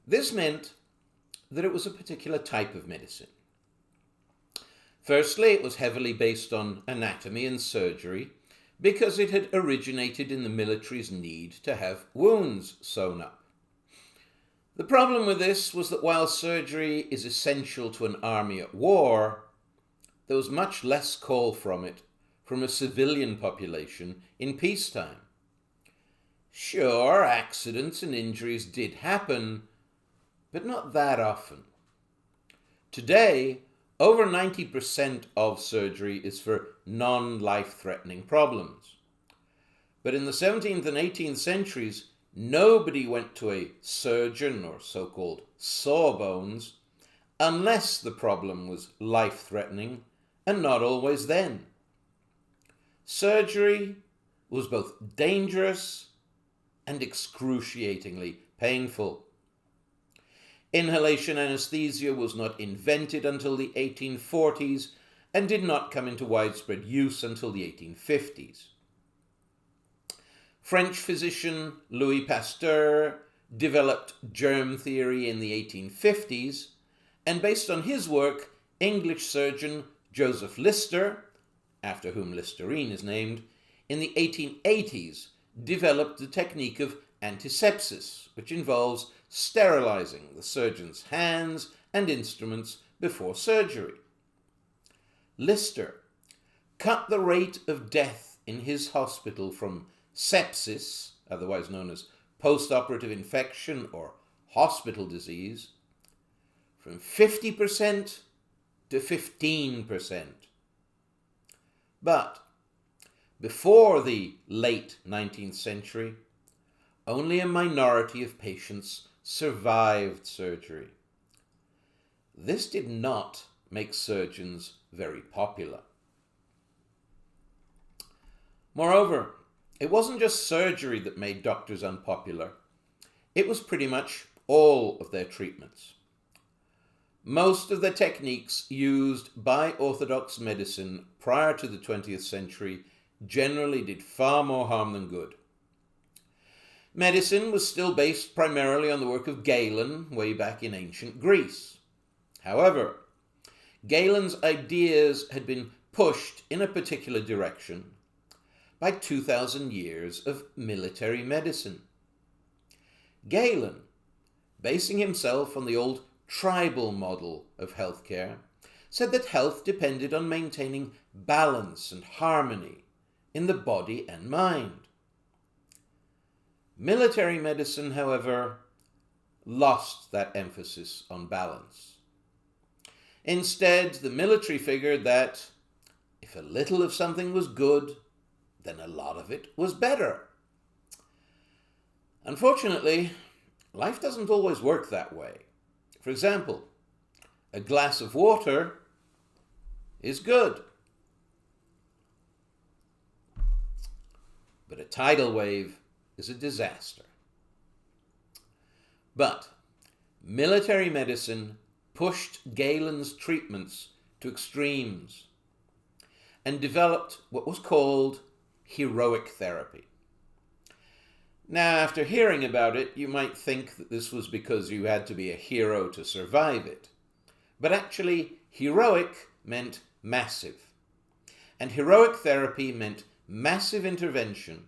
This meant that it was a particular type of medicine. Firstly, it was heavily based on anatomy and surgery because it had originated in the military's need to have wounds sewn up. The problem with this was that while surgery is essential to an army at war, there was much less call from it from a civilian population in peacetime. Sure, accidents and injuries did happen, but not that often. Today, over 90% of surgery is for non-life-threatening problems. But in the 17th and 18th centuries, nobody went to a surgeon or so-called sawbones unless the problem was life-threatening, and not always then. Surgery was both dangerous and excruciatingly painful. Inhalation anesthesia was not invented until the 1840s and did not come into widespread use until the 1850s. French physician Louis Pasteur developed germ theory in the 1850s, and based on his work, English surgeon Joseph Lister, after whom Listerine is named, in the 1880s developed the technique of antisepsis, which involves sterilizing the surgeon's hands and instruments before surgery. Lister cut the rate of death in his hospital from sepsis, otherwise known as post-operative infection or hospital disease, from 50% to 15%. But before the late 19th century, only a minority of patients survived surgery. This did not make surgeons very popular. Moreover, it wasn't just surgery that made doctors unpopular. It was pretty much all of their treatments. Most of the techniques used by orthodox medicine prior to the 20th century generally did far more harm than good. Medicine was still based primarily on the work of Galen way back in ancient Greece. However, Galen's ideas had been pushed in a particular direction by 2,000 years of military medicine. Galen, basing himself on the old tribal model of healthcare, said that health depended on maintaining balance and harmony in the body and mind. Military medicine, however, lost that emphasis on balance. Instead, the military figured that if a little of something was good, then a lot of it was better. Unfortunately, life doesn't always work that way. For example, a glass of water is good, but a tidal wave is a disaster. But military medicine pushed Galen's treatments to extremes and developed what was called heroic therapy. Now, after hearing about it, you might think that this was because you had to be a hero to survive it. But actually, heroic meant massive. And heroic therapy meant massive intervention,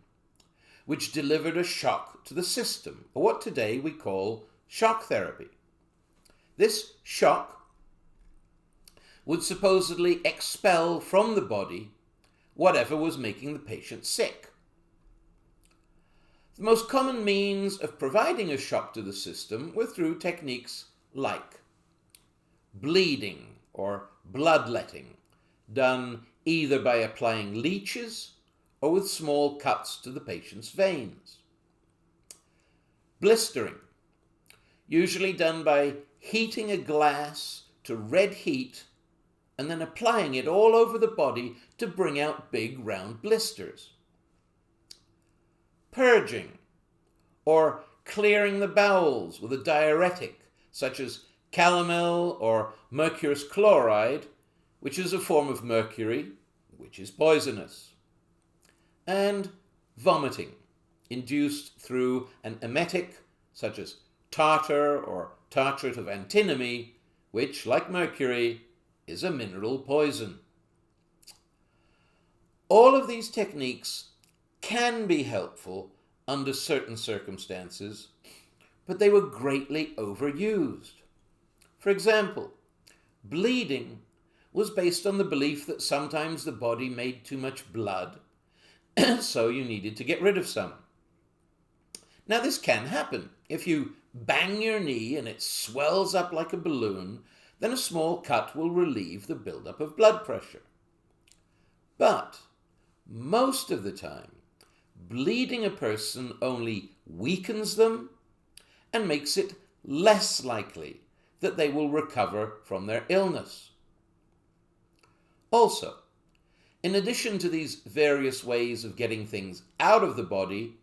which delivered a shock to the system, or what today we call shock therapy. This shock would supposedly expel from the body whatever was making the patient sick. The most common means of providing a shock to the system were through techniques like bleeding or bloodletting, done either by applying leeches or with small cuts to the patient's veins. Blistering, usually done by heating a glass to red heat and then applying it all over the body to bring out big round blisters. Purging, or clearing the bowels with a diuretic such as calomel or mercurous chloride, which is a form of mercury, which is poisonous. And vomiting, induced through an emetic such as tartar or tartrate of antimony, which, like mercury, is a mineral poison. All of these techniques can be helpful under certain circumstances, but they were greatly overused. For example, bleeding was based on the belief that sometimes the body made too much blood, so you needed to get rid of some. Now, this can happen. If you bang your knee and it swells up like a balloon, then a small cut will relieve the buildup of blood pressure. But most of the time, bleeding a person only weakens them and makes it less likely that they will recover from their illness. Also, in addition to these various ways of getting things out of the body,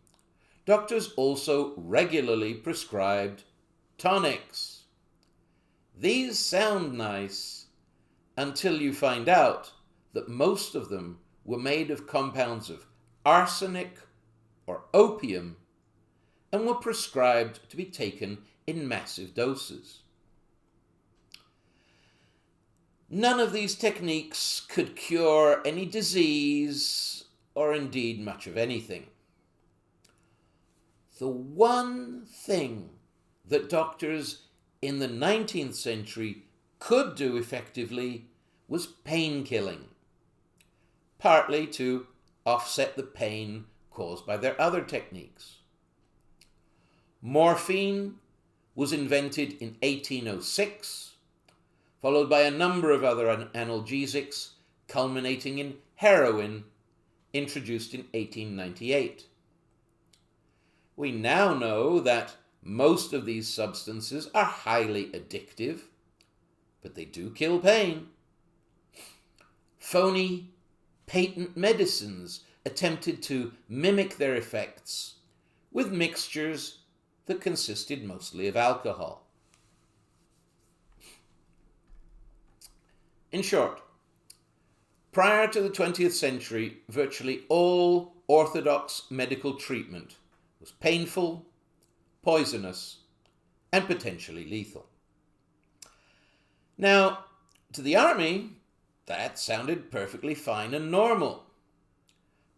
doctors also regularly prescribed tonics. These sound nice until you find out that most of them were made of compounds of arsenic or opium and were prescribed to be taken in massive doses. None of these techniques could cure any disease or indeed much of anything. The one thing that doctors in the 19th century could do effectively was pain-killing, partly to offset the pain caused by their other techniques. Morphine was invented in 1806, followed by a number of other analgesics, culminating in heroin, introduced in 1898. We now know that most of these substances are highly addictive, but they do kill pain. Phony patent medicines attempted to mimic their effects with mixtures that consisted mostly of alcohol. In short, prior to the 20th century, virtually all orthodox medical treatment was painful, poisonous, and potentially lethal. Now, to the army, that sounded perfectly fine and normal,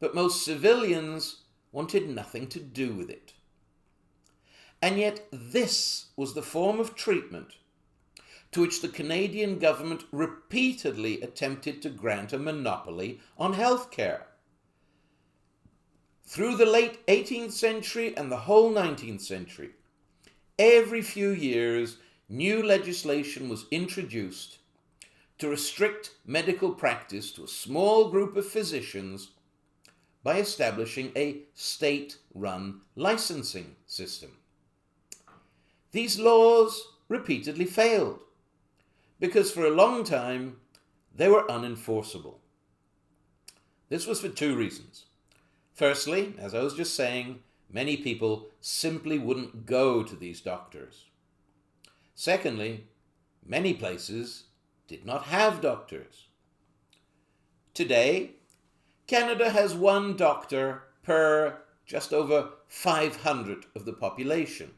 but most civilians wanted nothing to do with it. And yet this was the form of treatment to which the Canadian government repeatedly attempted to grant a monopoly on healthcare. Through the late 18th century and the whole 19th century, every few years, new legislation was introduced to restrict medical practice to a small group of physicians by establishing a state-run licensing system. These laws repeatedly failed because for a long time they were unenforceable. This was for two reasons. Firstly, as I was just saying, many people simply wouldn't go to these doctors. Secondly, many places did not have doctors. Today, Canada has one doctor per just over 500 of the population.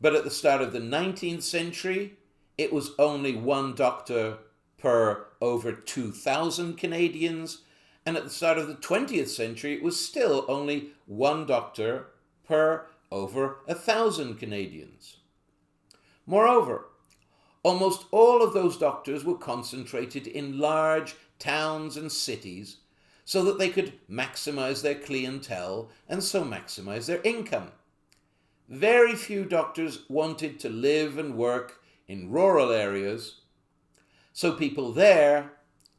But at the start of the 19th century, it was only one doctor per over 2,000 Canadians, and at the start of the 20th century, it was still only one doctor per over 1,000 Canadians. Moreover, almost all of those doctors were concentrated in large towns and cities so that they could maximize their clientele and so maximize their income. Very few doctors wanted to live and work in rural areas, so people there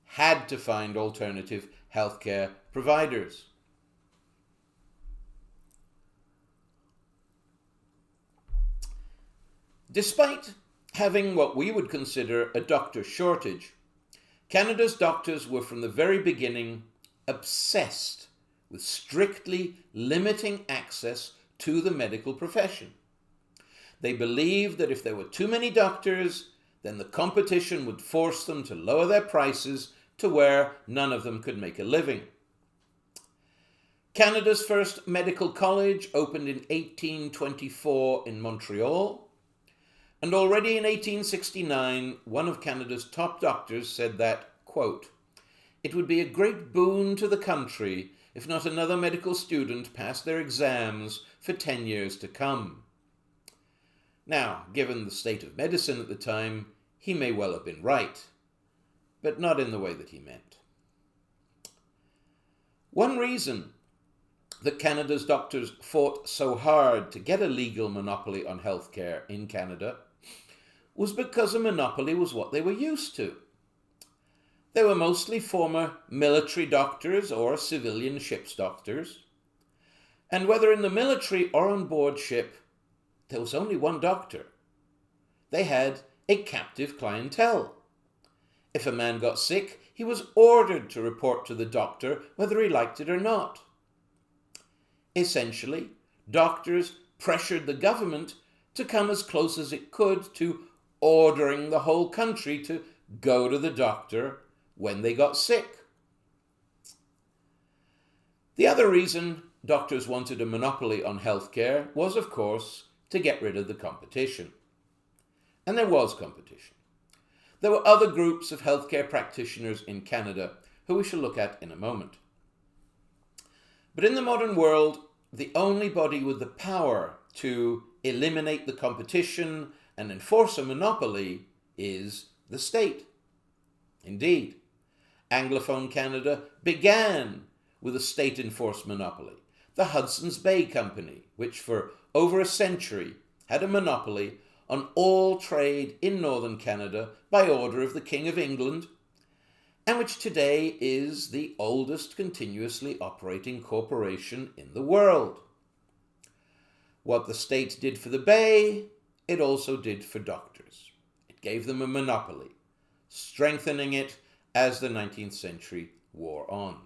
had to find alternative healthcare providers. Despite having what we would consider a doctor shortage, Canada's doctors were from the very beginning obsessed with strictly limiting access to the medical profession. They believed that if there were too many doctors, then the competition would force them to lower their prices to where none of them could make a living. Canada's first medical college opened in 1824 in Montreal, and already in 1869, one of Canada's top doctors said that, quote, "It would be a great boon to the country if not another medical student passed their exams for 10 years to come." Now, given the state of medicine at the time, he may well have been right, but not in the way that he meant. One reason that Canada's doctors fought so hard to get a legal monopoly on healthcare in Canada was because a monopoly was what they were used to. They were mostly former military doctors or civilian ship's doctors, and whether in the military or on board ship, there was only one doctor. They had a captive clientele. If a man got sick, he was ordered to report to the doctor whether he liked it or not. Essentially, doctors pressured the government to come as close as it could to ordering the whole country to go to the doctor when they got sick. The other reason doctors wanted a monopoly on healthcare was, of course, to get rid of the competition. And there was competition. There were other groups of healthcare practitioners in Canada who we shall look at in a moment. But in the modern world, the only body with the power to eliminate the competition and enforce a monopoly is the state. Indeed, Anglophone Canada began with a state-enforced monopoly, the Hudson's Bay Company, which for over a century had a monopoly on all trade in northern Canada by order of the King of England, and which today is the oldest continuously operating corporation in the world. What the state did for the Bay, it also did for doctors. It gave them a monopoly, strengthening it as the 19th century wore on.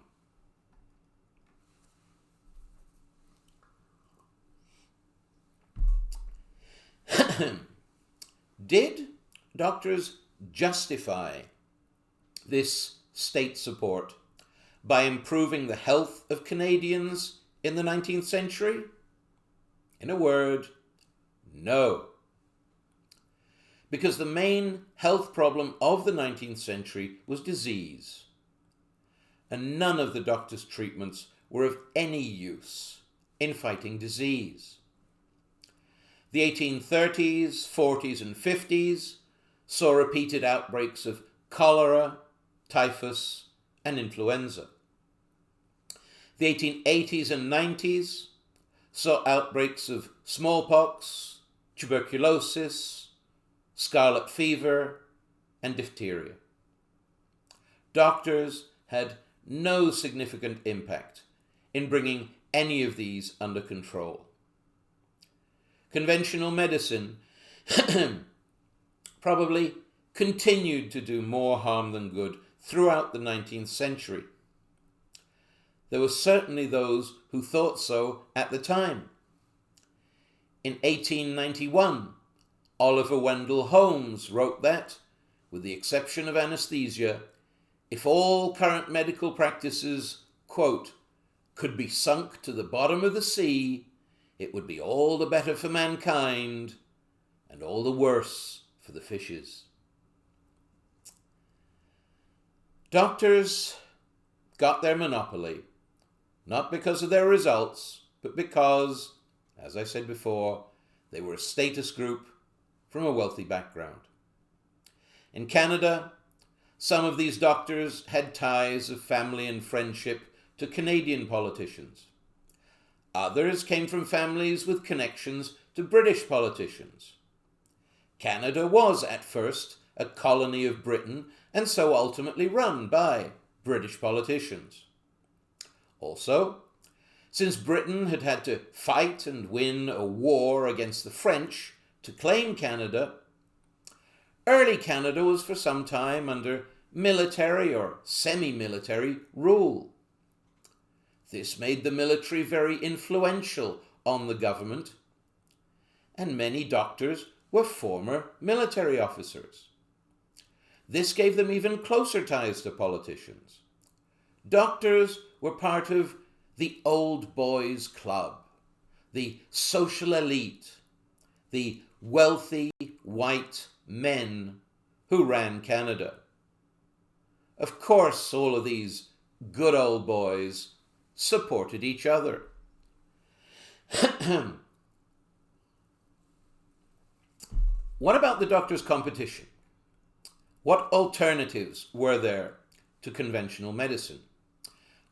Did doctors justify this state support by improving the health of Canadians in the 19th century? In a word, no. Because the main health problem of the 19th century was disease, and none of the doctor's treatments were of any use in fighting disease. The 1830s, 40s, and 50s saw repeated outbreaks of cholera, typhus, and influenza. The 1880s and 90s saw outbreaks of smallpox, tuberculosis, scarlet fever, and diphtheria. Doctors had no significant impact in bringing any of these under control. Conventional medicine probably continued to do more harm than good throughout the 19th century. There were certainly those who thought so at the time. In 1891, Oliver Wendell Holmes wrote that, with the exception of anesthesia, if all current medical practices, quote, could be sunk to the bottom of the sea, it would be all the better for mankind and all the worse for the fishes. Doctors got their monopoly, not because of their results, but because, as I said before, they were a status group from a wealthy background. In Canada, some of these doctors had ties of family and friendship to Canadian politicians. Others came from families with connections to British politicians. Canada was, at first, a colony of Britain and so ultimately run by British politicians. Also, since Britain had had to fight and win a war against the French to claim Canada, early Canada was for some time under military or semi-military rule. This made the military very influential on the government, and many doctors were former military officers. This gave them even closer ties to politicians. Doctors were part of the old boys club, the social elite, the wealthy white men who ran Canada. Of course, all of these good old boys supported each other. What about the doctors' competition? What alternatives were there to conventional medicine?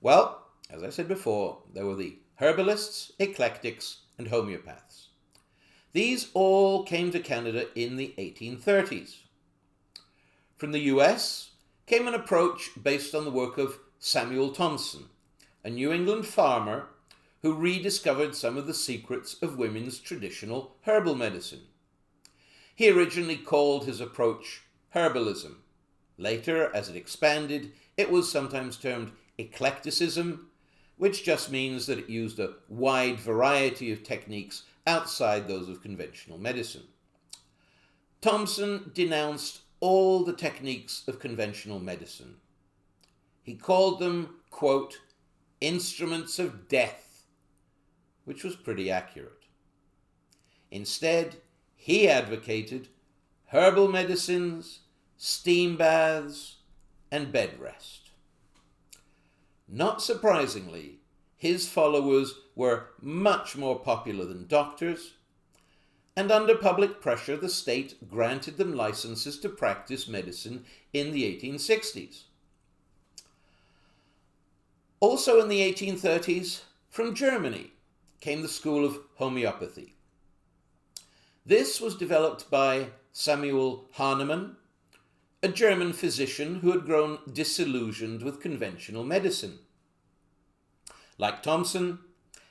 Well, as I said before, there were the herbalists, eclectics, and homeopaths. These all came to Canada in the 1830s. From the US came an approach based on the work of Samuel Thomson, a New England farmer who rediscovered some of the secrets of women's traditional herbal medicine. He originally called his approach herbalism. Later, as it expanded, it was sometimes termed eclecticism, which just means that it used a wide variety of techniques outside those of conventional medicine. Thomson denounced all the techniques of conventional medicine. He called them, quote, instruments of death, which was pretty accurate. Instead, he advocated herbal medicines, steam baths, and bed rest. Not surprisingly, his followers were much more popular than doctors, and under public pressure, the state granted them licenses to practice medicine in the 1860s. Also in the 1830s, from Germany, came the school of homeopathy. This was developed by Samuel Hahnemann, a German physician who had grown disillusioned with conventional medicine. Like Thomson,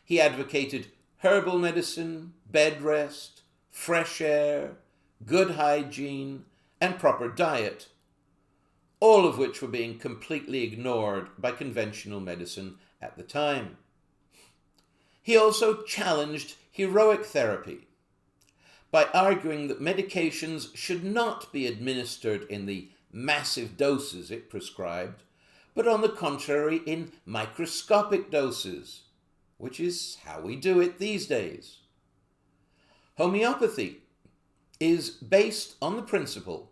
he advocated herbal medicine, bed rest, fresh air, good hygiene, and proper diet, all of which were being completely ignored by conventional medicine at the time. He also challenged heroic therapy by arguing that medications should not be administered in the massive doses it prescribed, but on the contrary in microscopic doses, which is how we do it these days. Homeopathy is based on the principle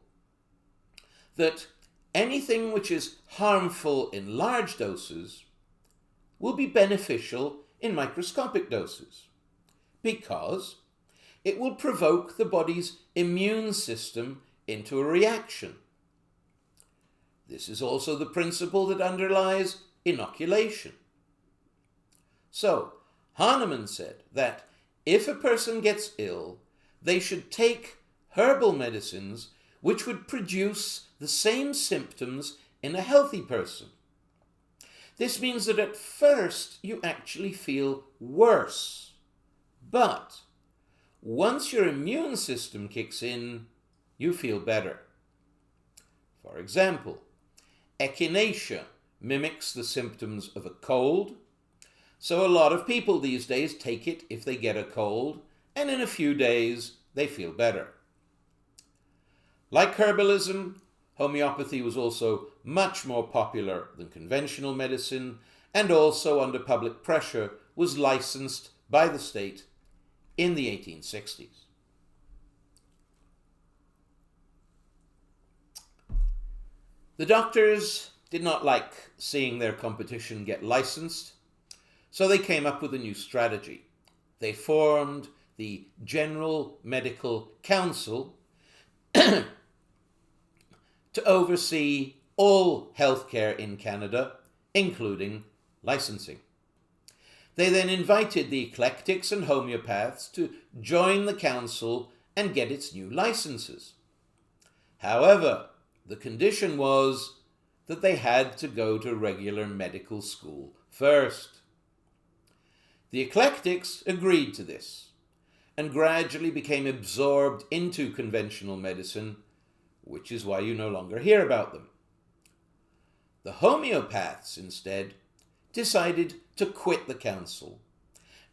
that anything which is harmful in large doses will be beneficial in microscopic doses, because it will provoke the body's immune system into a reaction. This is also the principle that underlies inoculation. So, Hahnemann said that if a person gets ill, they should take herbal medicines which would produce the same symptoms in a healthy person. This means that at first you actually feel worse. But once your immune system kicks in, you feel better. For example, echinacea mimics the symptoms of a cold, so a lot of people these days take it if they get a cold, and in a few days they feel better. Like herbalism, homeopathy was also much more popular than conventional medicine, and also under public pressure was licensed by the state in the 1860s. The doctors did not like seeing their competition get licensed, so they came up with a new strategy. They formed the General Medical Council to oversee all healthcare in Canada, including licensing. They then invited the eclectics and homeopaths to join the council and get its new licenses. However, the condition was that they had to go to regular medical school first. The eclectics agreed to this and gradually became absorbed into conventional medicine, which is why you no longer hear about them. The homeopaths, instead, decided to quit the council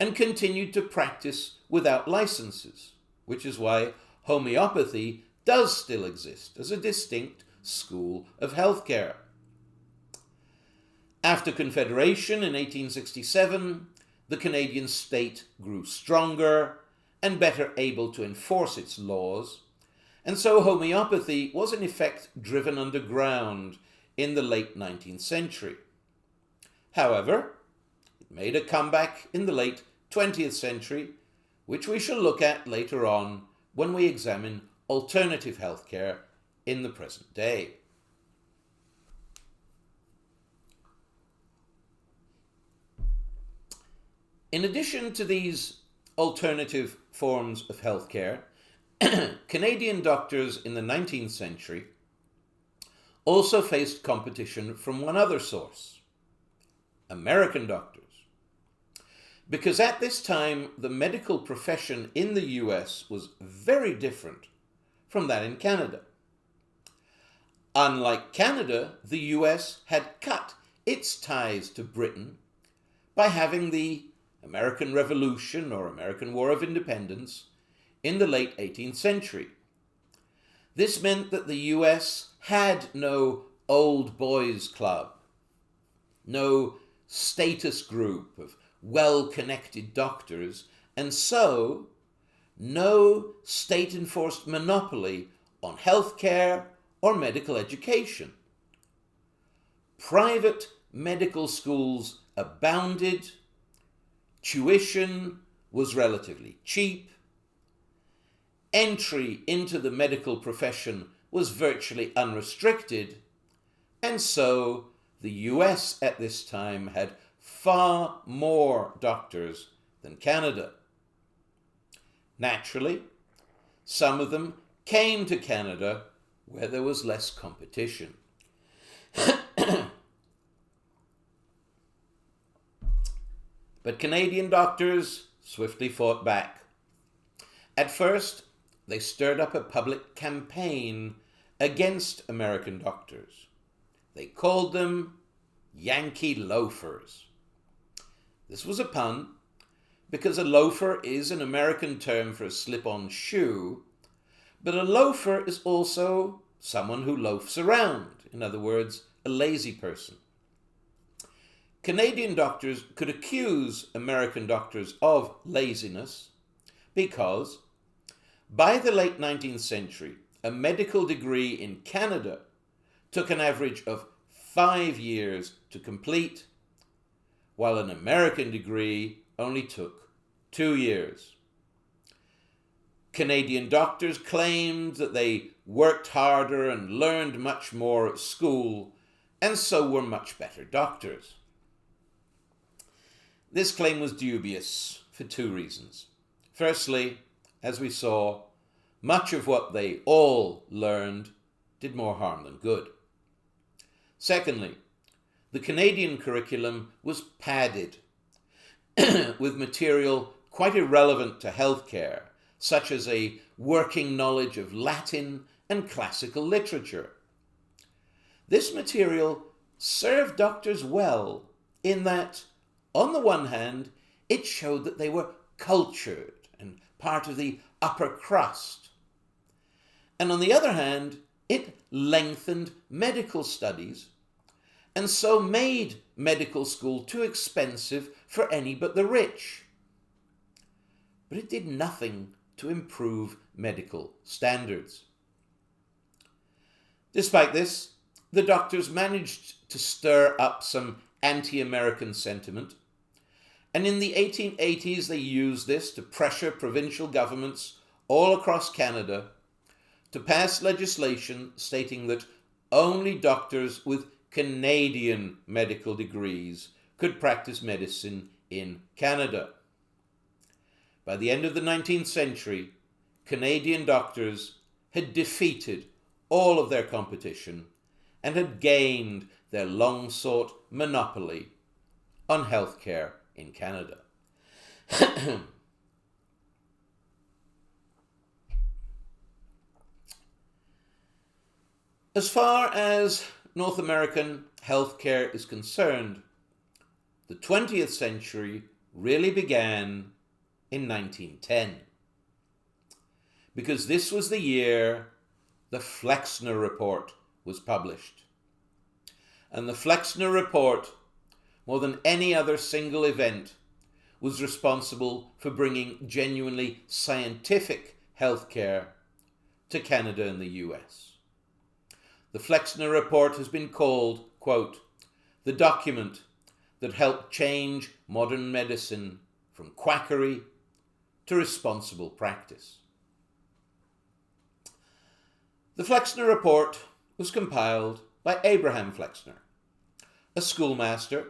and continued to practice without licenses, which is why homeopathy does still exist as a distinct school of healthcare. After Confederation in 1867, the Canadian state grew stronger and better able to enforce its laws, and so homeopathy was in effect driven underground in the late 19th century. However, it made a comeback in the late 20th century, which we shall look at later on when we examine alternative healthcare in the present day. In addition to these alternative forms of healthcare, Canadian doctors in the 19th century also faced competition from one other source: American doctors. Because at this time, the medical profession in the US was very different from that in Canada. Unlike Canada, the US had cut its ties to Britain by having the American Revolution or American War of Independence in the late 18th century. This meant that the US had no old boys club, no status group of well-connected doctors, and so no state-enforced monopoly on healthcare or medical education. Private medical schools abounded, tuition was relatively cheap, entry into the medical profession was virtually unrestricted, and so the US at this time had far more doctors than Canada. Naturally, some of them came to Canada where there was less competition. But Canadian doctors swiftly fought back. At first, they stirred up a public campaign against American doctors. They called them Yankee loafers. This was a pun, because a loafer is an American term for a slip-on shoe, but a loafer is also someone who loafs around, in other words, a lazy person. Canadian doctors could accuse American doctors of laziness because by the late 19th century, a medical degree in Canada took an average of 5 years to complete, while an American degree only took 2 years. Canadian doctors claimed that they worked harder and learned much more at school, and so were much better doctors. This claim was dubious for 2 reasons. Firstly, as we saw, much of what they all learned did more harm than good. Secondly, the Canadian curriculum was padded with material quite irrelevant to healthcare, such as a working knowledge of Latin and classical literature. This material served doctors well in that, on the one hand, it showed that they were cultured and part of the upper crust. And on the other hand, it lengthened medical studies and so made medical school too expensive for any but the rich. But it did nothing to improve medical standards. Despite this, the doctors managed to stir up some anti-American sentiment, and in the 1880s they used this to pressure provincial governments all across Canada to pass legislation stating that only doctors with Canadian medical degrees could practice medicine in Canada. By the end of the 19th century, Canadian doctors had defeated all of their competition and had gained their long-sought monopoly on healthcare in Canada. As far as North American healthcare is concerned, the 20th century really began in 1910, because this was the year the Flexner Report was published. And the Flexner Report, more than any other single event, was responsible for bringing genuinely scientific healthcare to Canada and the US. The Flexner Report has been called, quote, the document that helped change modern medicine from quackery to responsible practice. The Flexner Report was compiled by Abraham Flexner, a schoolmaster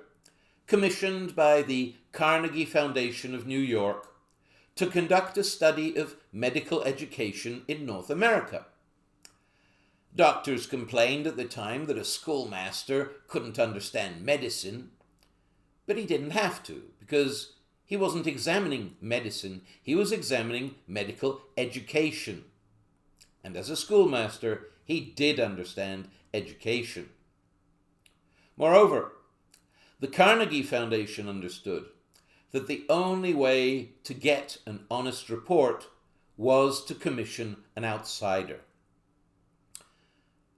commissioned by the Carnegie Foundation of New York to conduct a study of medical education in North America. Doctors complained at the time that a schoolmaster couldn't understand medicine, but he didn't have to, because he wasn't examining medicine, he was examining medical education. And as a schoolmaster, he did understand education. Moreover, the Carnegie Foundation understood that the only way to get an honest report was to commission an outsider.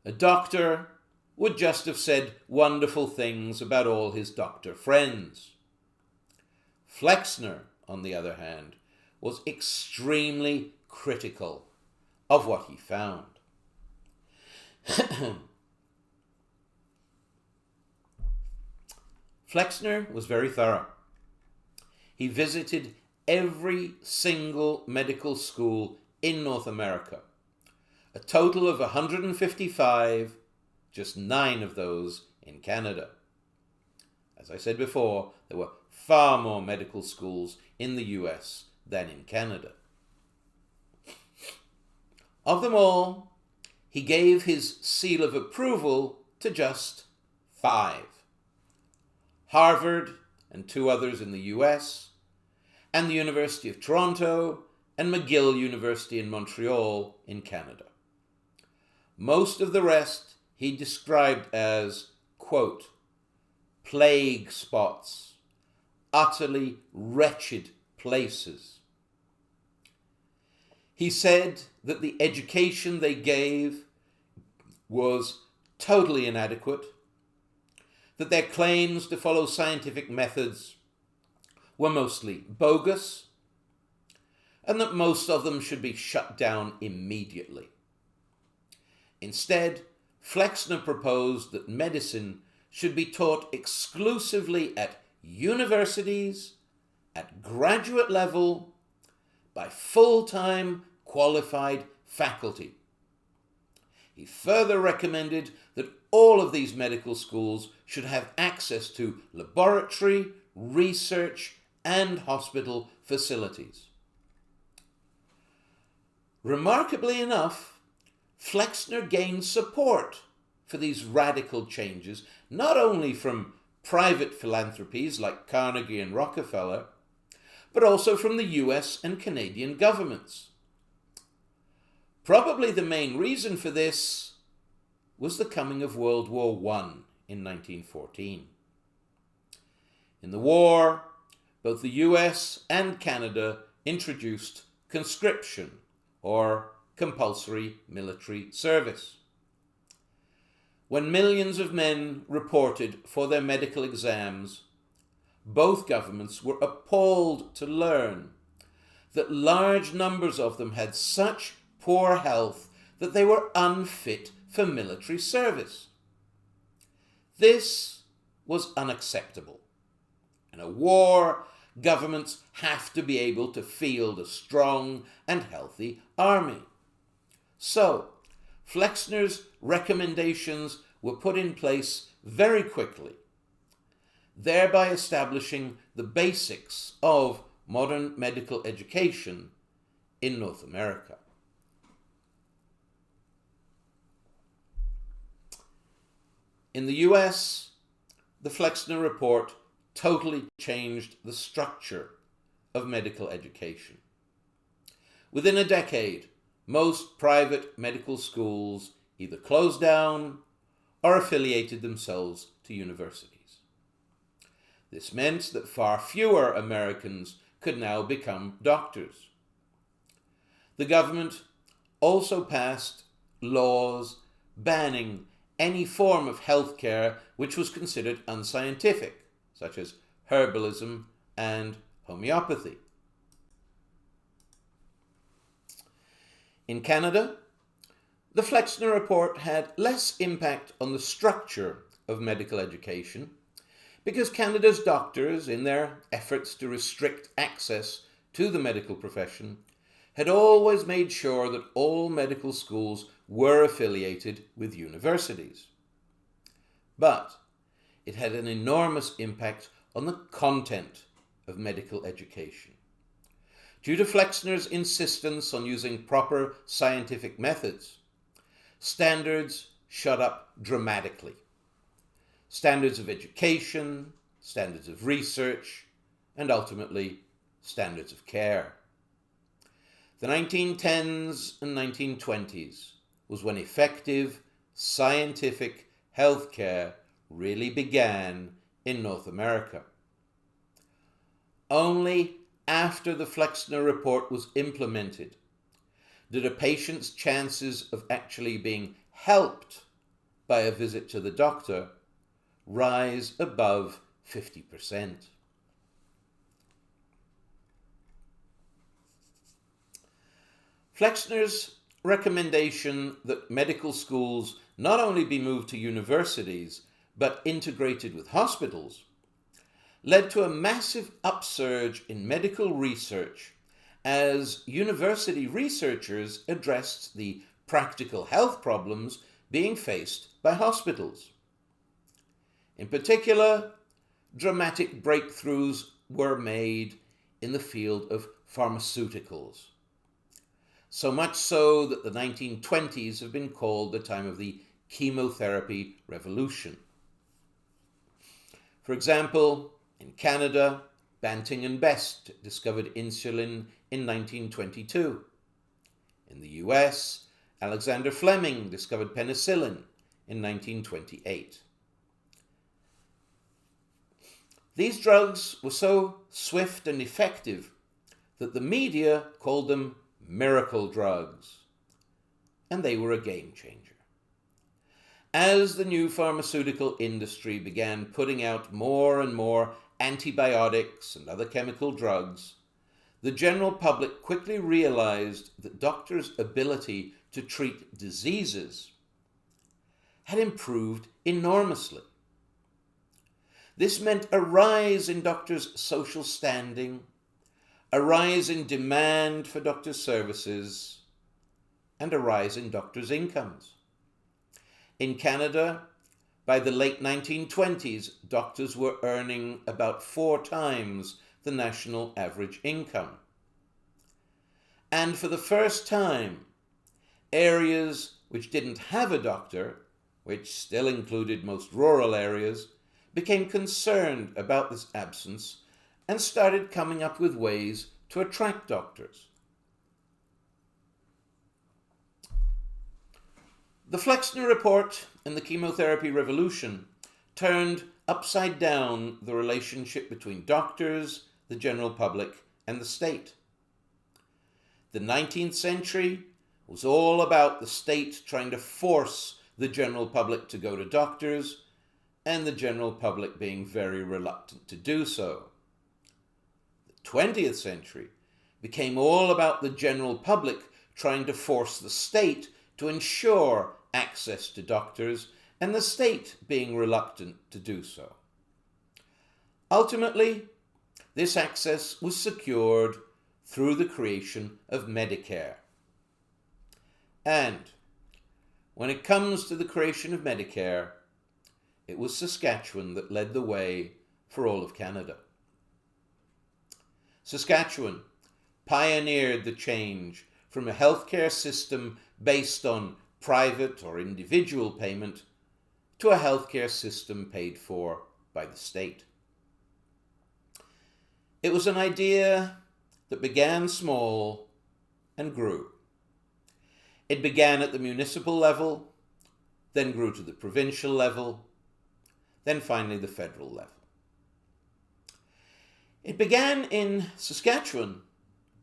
A doctor would just have said wonderful things about all his doctor friends. Flexner, on the other hand, was extremely critical of what he found. Flexner was very thorough. He visited every single medical school in North America. A total of 155, just 9 of those in Canada. As I said before, there were far more medical schools in the US than in Canada. Of them all, he gave his seal of approval to just 5. Harvard and 2 others in the US, and the University of Toronto and McGill University in Montreal in Canada. Most of the rest he described as, quote, plague spots, utterly wretched places. He said that the education they gave was totally inadequate, that their claims to follow scientific methods were mostly bogus, and that most of them should be shut down immediately. Instead, Flexner proposed that medicine should be taught exclusively at universities, at graduate level, by full-time qualified faculty. He further recommended that all of these medical schools should have access to laboratory, research, and hospital facilities. Remarkably enough, Flexner gained support for these radical changes, not only from private philanthropies like Carnegie and Rockefeller, but also from the US and Canadian governments. Probably the main reason for this was the coming of World War I in 1914. In the war, both the US and Canada introduced conscription, or compulsory military service. When millions of men reported for their medical exams, both governments were appalled to learn that large numbers of them had such poor health that they were unfit for military service. This was unacceptable. In a war, governments have to be able to field a strong and healthy army. So, Flexner's recommendations were put in place very quickly, thereby establishing the basics of modern medical education in North America. In the US, the Flexner Report totally changed the structure of medical education. Within a decade, most private medical schools either closed down or affiliated themselves to universities. This meant that far fewer Americans could now become doctors. The government also passed laws banning any form of healthcare which was considered unscientific, such as herbalism and homeopathy. In Canada, the Flexner Report had less impact on the structure of medical education because Canada's doctors, in their efforts to restrict access to the medical profession, had always made sure that all medical schools were affiliated with universities. But it had an enormous impact on the content of medical education. Due to Flexner's insistence on using proper scientific methods, standards shot up dramatically. Standards of education, standards of research, and ultimately standards of care. The 1910s and 1920s was when effective scientific healthcare really began in North America. Only after the Flexner Report was implemented did a patient's chances of actually being helped by a visit to the doctor rise above 50%. Flexner's recommendation that medical schools not only be moved to universities but integrated with hospitals led to a massive upsurge in medical research as university researchers addressed the practical health problems being faced by hospitals. In particular, dramatic breakthroughs were made in the field of pharmaceuticals. So much so that the 1920s have been called the time of the chemotherapy revolution. For example, in Canada, Banting and Best discovered insulin in 1922. In the US, Alexander Fleming discovered penicillin in 1928. These drugs were so swift and effective that the media called them miracle drugs, and they were a game changer. As the new pharmaceutical industry began putting out more and more antibiotics and other chemical drugs, the general public quickly realized that doctors' ability to treat diseases had improved enormously. This meant a rise in doctors' social standing, a rise in demand for doctors' services, and a rise in doctors' incomes. In Canada, by the late 1920s, doctors were earning about 4 times the national average income. And for the first time, areas which didn't have a doctor, which still included most rural areas, became concerned about this absence and started coming up with ways to attract doctors. The Flexner Report and the chemotherapy revolution turned upside down the relationship between doctors, the general public, and the state. The 19th century was all about the state trying to force the general public to go to doctors, and the general public being very reluctant to do so. The 20th century became all about the general public trying to force the state to ensure access to doctors, and the state being reluctant to do so. Ultimately, this access was secured through the creation of Medicare. And when it comes to the creation of Medicare, it was Saskatchewan that led the way for all of Canada. Saskatchewan pioneered the change from a healthcare system based on private or individual payment to a healthcare system paid for by the state. It was an idea that began small and grew. It began at the municipal level, then grew to the provincial level, then finally the federal level. It began in Saskatchewan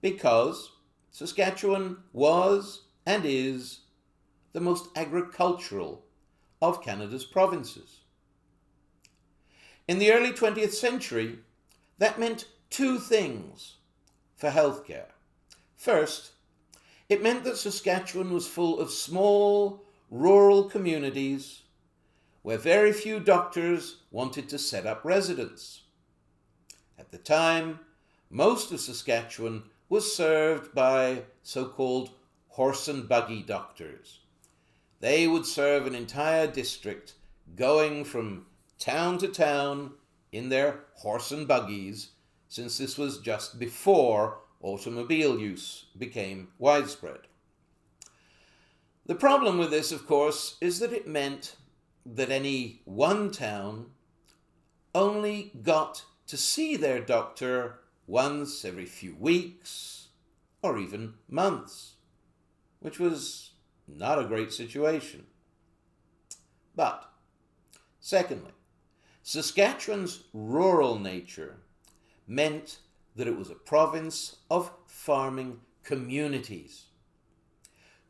because Saskatchewan was and is the most agricultural of Canada's provinces. In the early 20th century, that meant two things for healthcare. First, it meant that Saskatchewan was full of small, rural communities where very few doctors wanted to set up residence. At the time, most of Saskatchewan was served by so-called horse and buggy doctors. They would serve an entire district, going from town to town in their horse and buggies, since this was just before automobile use became widespread. The problem with this, of course, is that it meant that any one town only got to see their doctor once every few weeks or even months, which was not a great situation. But, secondly, Saskatchewan's rural nature meant that it was a province of farming communities.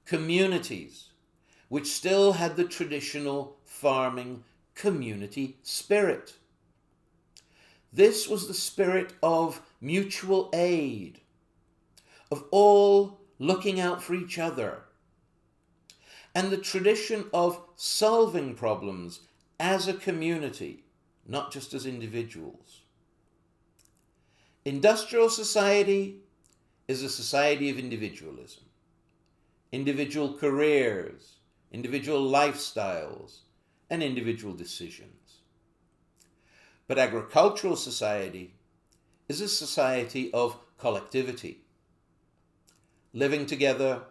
Communities which still had the traditional farming community spirit. This was the spirit of mutual aid, of all looking out for each other, and the tradition of solving problems as a community, not just as individuals. Industrial society is a society of individualism, individual careers, individual lifestyles, and individual decisions. But agricultural society is a society of collectivity, living together,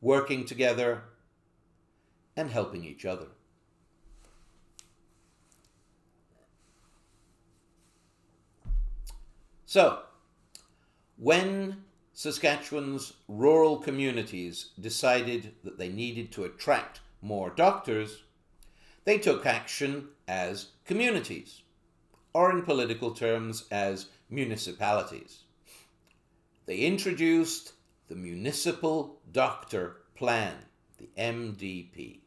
working together, and helping each other. So, when Saskatchewan's rural communities decided that they needed to attract more doctors, they took action as communities, or in political terms as municipalities. They introduced the Municipal Doctor Plan, the MDP.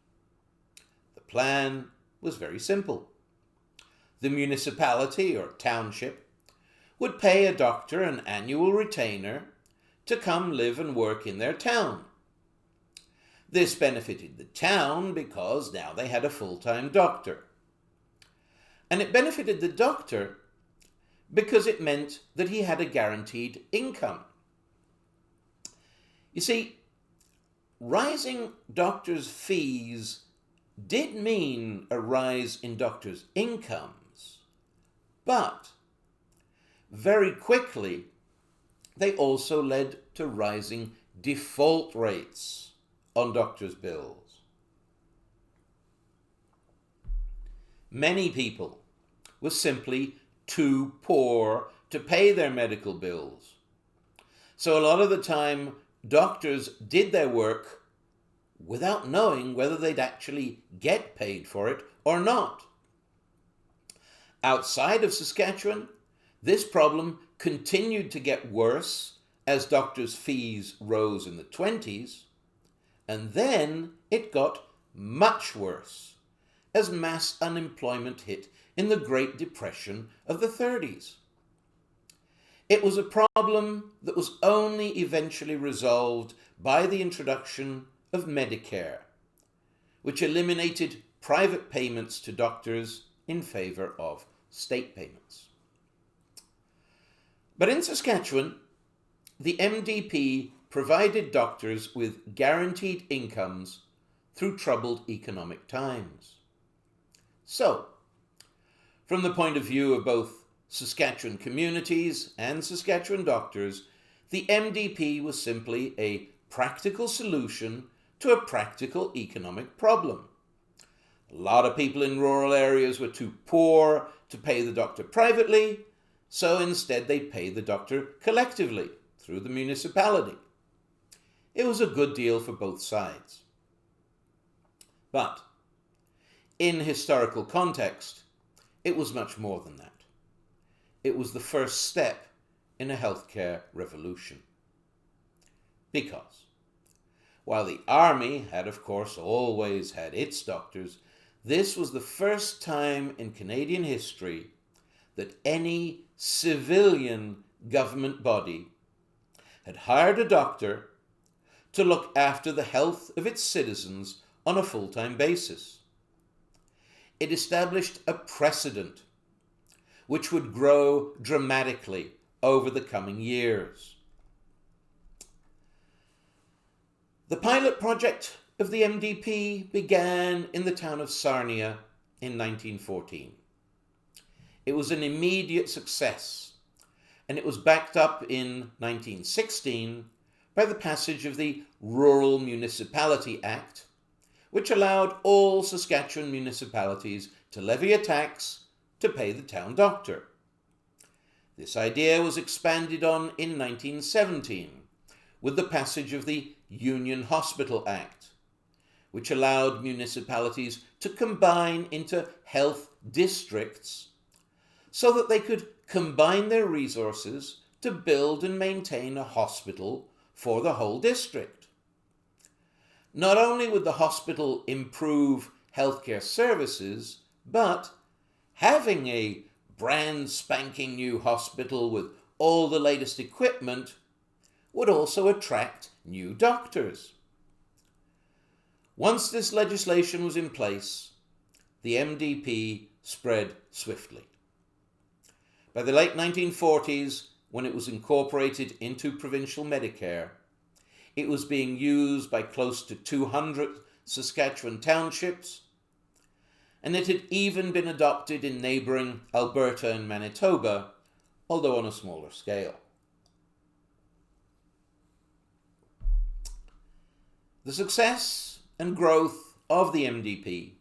The plan was very simple. The municipality or township would pay a doctor an annual retainer to come live and work in their town. This benefited the town because now they had a full-time doctor. And it benefited the doctor because it meant that he had a guaranteed income. You see, rising doctors' fees did mean a rise in doctors' incomes, but very quickly they also led to rising default rates on doctors' bills. Many people were simply too poor to pay their medical bills. So a lot of the time, doctors did their work without knowing whether they'd actually get paid for it or not. Outside of Saskatchewan, this problem continued to get worse as doctors' fees rose in the 20s, and then it got much worse as mass unemployment hit in the Great Depression of the 30s. It was a problem that was only eventually resolved by the introduction of Medicare, which eliminated private payments to doctors in favor of state payments. But in Saskatchewan, the MDP provided doctors with guaranteed incomes through troubled economic times. So, from the point of view of both Saskatchewan communities and Saskatchewan doctors, the MDP was simply a practical solution to a practical economic problem. A lot of people in rural areas were too poor to pay the doctor privately, so instead they paid the doctor collectively through the municipality. It was a good deal for both sides. But in historical context, it was much more than that. It was the first step in a healthcare revolution. Because while the army had, of course, always had its doctors, this was the first time in Canadian history that any civilian government body had hired a doctor to look after the health of its citizens on a full-time basis. It established a precedent which would grow dramatically over the coming years. The pilot project of the MDP began in the town of Sarnia in 1914. It was an immediate success, and it was backed up in 1916 by the passage of the Rural Municipality Act, which allowed all Saskatchewan municipalities to levy a tax to pay the town doctor. This idea was expanded on in 1917 with the passage of the Union Hospital Act, which allowed municipalities to combine into health districts so that they could combine their resources to build and maintain a hospital for the whole district. Not only would the hospital improve healthcare services, but having a brand spanking new hospital with all the latest equipment would also attract new doctors. Once this legislation was in place, the MDP spread swiftly. By the late 1940s, when it was incorporated into provincial Medicare, it was being used by close to 200 Saskatchewan townships, and it had even been adopted in neighbouring Alberta and Manitoba, although on a smaller scale. The success and growth of the MDP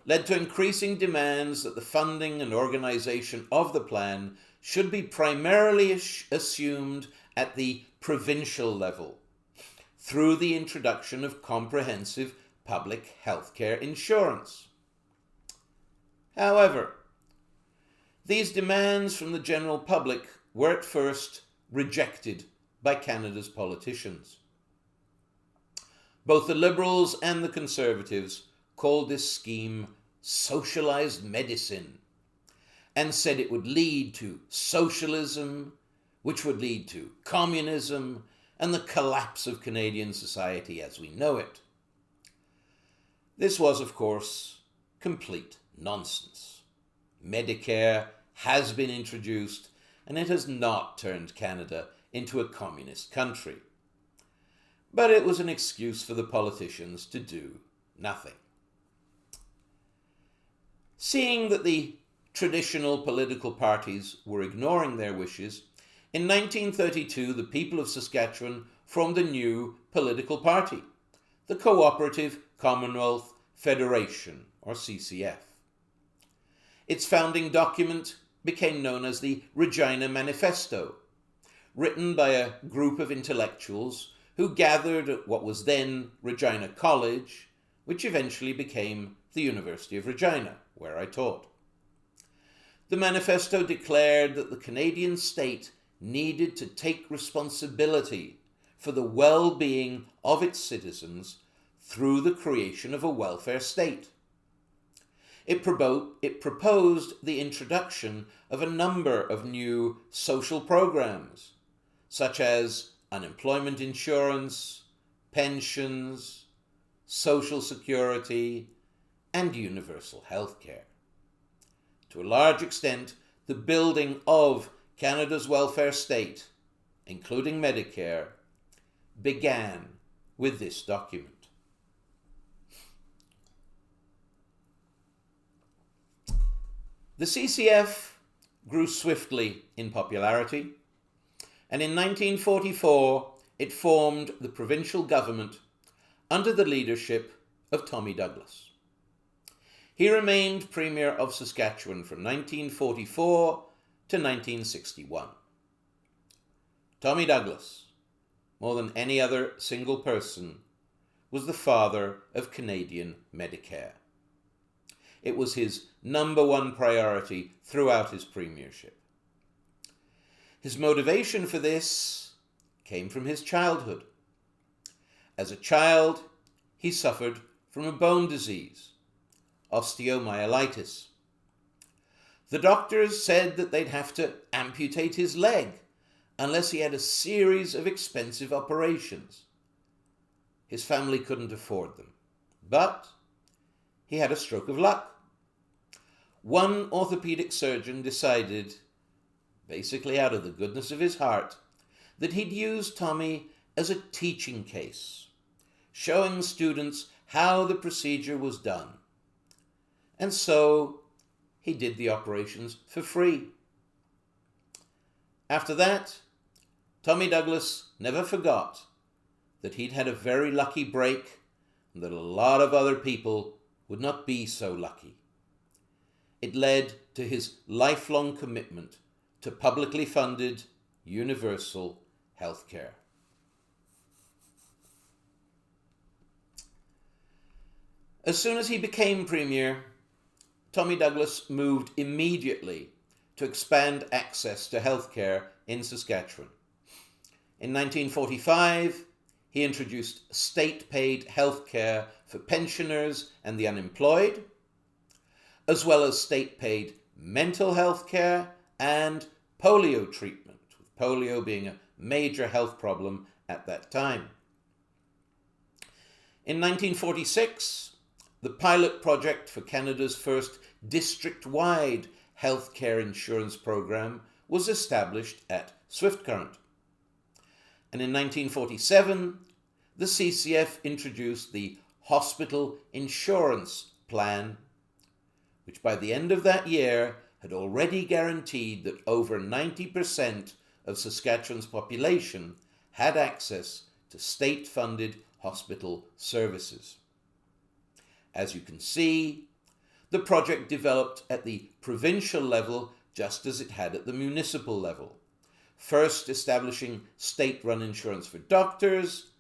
led to increasing demands that the funding and organisation of the plan should be primarily assumed at the provincial level through the introduction of comprehensive public healthcare insurance. However, these demands from the general public were at first rejected by Canada's politicians. Both the Liberals and the Conservatives called this scheme socialised medicine and said it would lead to socialism, which would lead to communism and the collapse of Canadian society as we know it. This was, of course, complete nonsense. Medicare has been introduced and it has not turned Canada into a communist country. But it was an excuse for the politicians to do nothing. Seeing that the traditional political parties were ignoring their wishes, in 1932 the people of Saskatchewan formed a new political party, the Cooperative Commonwealth Federation, or CCF. Its founding document became known as the Regina Manifesto, written by a group of intellectuals who gathered at what was then Regina College, which eventually became the University of Regina, where I taught. The manifesto declared that the Canadian state needed to take responsibility for the well-being of its citizens through the creation of a welfare state. It proposed the introduction of a number of new social programs, such as unemployment insurance, pensions, social security, and universal health care. To a large extent, the building of Canada's welfare state, including Medicare, began with this document. The CCF grew swiftly in popularity, and in 1944 it formed the provincial government under the leadership of Tommy Douglas. He remained Premier of Saskatchewan from 1944 to 1961. Tommy Douglas, more than any other single person, was the father of Canadian Medicare. It was his number one priority throughout his premiership. His motivation for this came from his childhood. As a child, he suffered from a bone disease, osteomyelitis. The doctors said that they'd have to amputate his leg unless he had a series of expensive operations. His family couldn't afford them, but he had a stroke of luck. One orthopedic surgeon decided, basically out of the goodness of his heart, that he'd use Tommy as a teaching case, showing students how the procedure was done. And so he did the operations for free. After that, Tommy Douglas never forgot that he'd had a very lucky break and that a lot of other people would not be so lucky. It led to his lifelong commitment to publicly funded universal health care. As soon as he became Premier, Tommy Douglas moved immediately to expand access to health care in Saskatchewan. In 1945, he introduced state-paid health care for pensioners and the unemployed, as well as state-paid mental health care and polio treatment, with polio being a major health problem at that time. In 1946, the pilot project for Canada's first district-wide health care insurance program was established at Swift Current. And in 1947, the CCF introduced the Hospital Insurance Plan, which by the end of that year had already guaranteed that over 90% of Saskatchewan's population had access to state-funded hospital services. As you can see, the project developed at the provincial level just as it had at the municipal level, first establishing state-run insurance for doctors,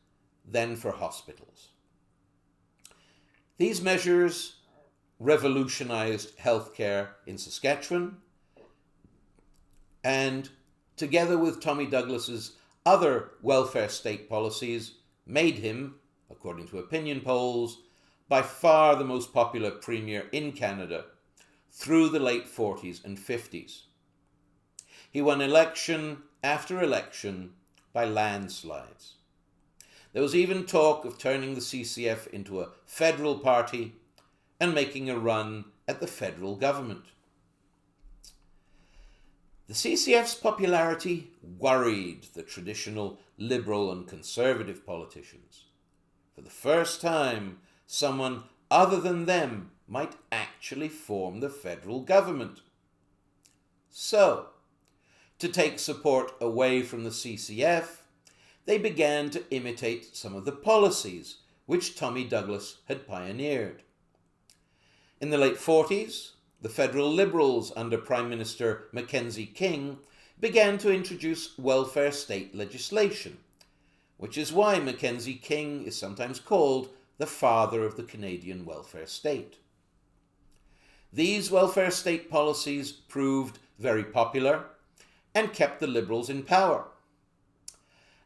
then for hospitals. These measures revolutionized healthcare in Saskatchewan, and together with Tommy Douglas's other welfare state policies, made him, according to opinion polls, by far the most popular premier in Canada through the late 40s and 50s. He won election after election by landslides. There was even talk of turning the CCF into a federal party and making a run at the federal government. The CCF's popularity worried the traditional liberal and conservative politicians. For the first time, someone other than them might actually form the federal government. So, to take support away from the CCF, they began to imitate some of the policies which Tommy Douglas had pioneered. In the late 40s, the federal Liberals under Prime Minister Mackenzie King began to introduce welfare state legislation, which is why Mackenzie King is sometimes called the father of the Canadian welfare state. These welfare state policies proved very popular and kept the Liberals in power.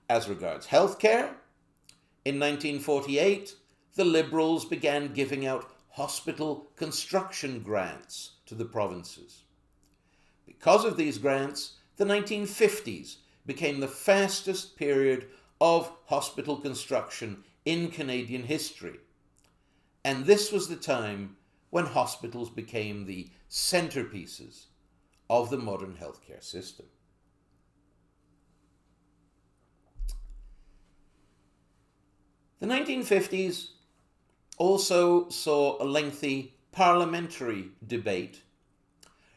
As regards healthcare, in 1948, the Liberals began giving out hospital construction grants to the provinces. Because of these grants, the 1950s became the fastest period of hospital construction in Canadian history. And this was the time when hospitals became the centerpieces of the modern healthcare system. The 1950s also saw a lengthy parliamentary debate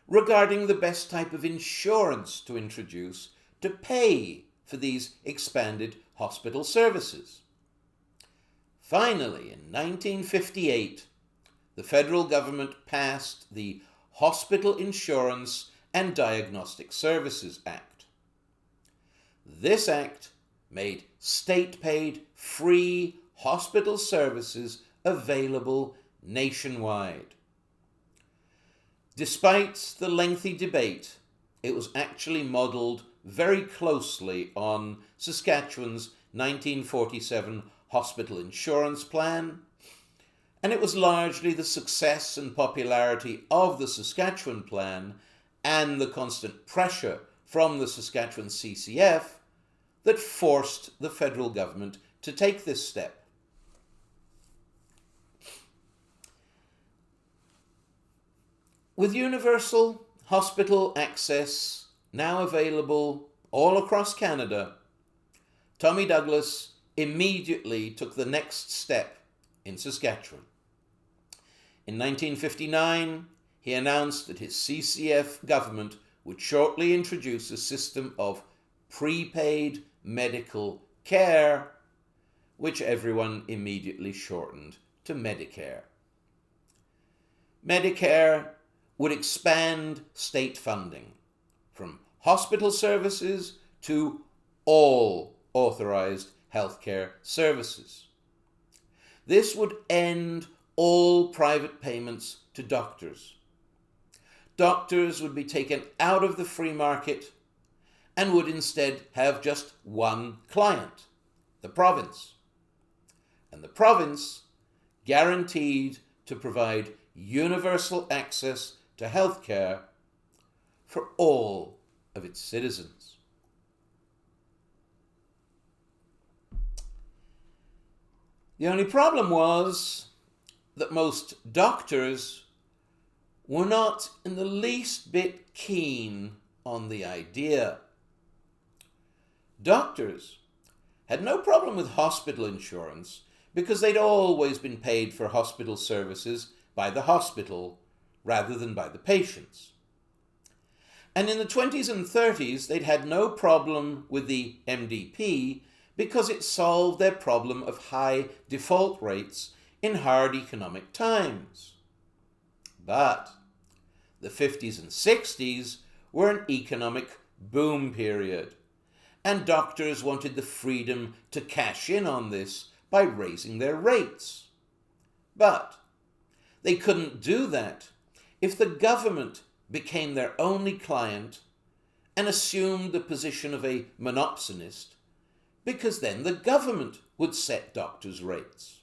regarding the best type of insurance to introduce to pay for these expanded hospital services. Finally, in 1958, the federal government passed the Hospital Insurance and Diagnostic Services Act. This act made state-paid free hospital services available nationwide. Despite the lengthy debate, it was actually modelled very closely on Saskatchewan's 1947 Hospital Insurance Plan, and it was largely the success and popularity of the Saskatchewan Plan and the constant pressure from the Saskatchewan CCF that forced the federal government to take this step. With universal hospital access now available all across Canada, Tommy Douglas immediately took the next step in Saskatchewan. In 1959, he announced that his CCF government would shortly introduce a system of prepaid medical care, which everyone immediately shortened to Medicare. Medicare would expand state funding from hospital services to all authorized healthcare services. This would end all private payments to doctors. Doctors would be taken out of the free market and would instead have just one client, the province. And the province guaranteed to provide universal access to healthcare for all of its citizens. The only problem was that most doctors were not in the least bit keen on the idea. Doctors had no problem with hospital insurance because they'd always been paid for hospital services by the hospital rather than by the patients. And in the 20s and 30s, they'd had no problem with the MDP because it solved their problem of high default rates in hard economic times. But the 50s and 60s were an economic boom period, and doctors wanted the freedom to cash in on this by raising their rates. But they couldn't do that if the government became their only client and assumed the position of a monopsonist, because then the government would set doctors' rates.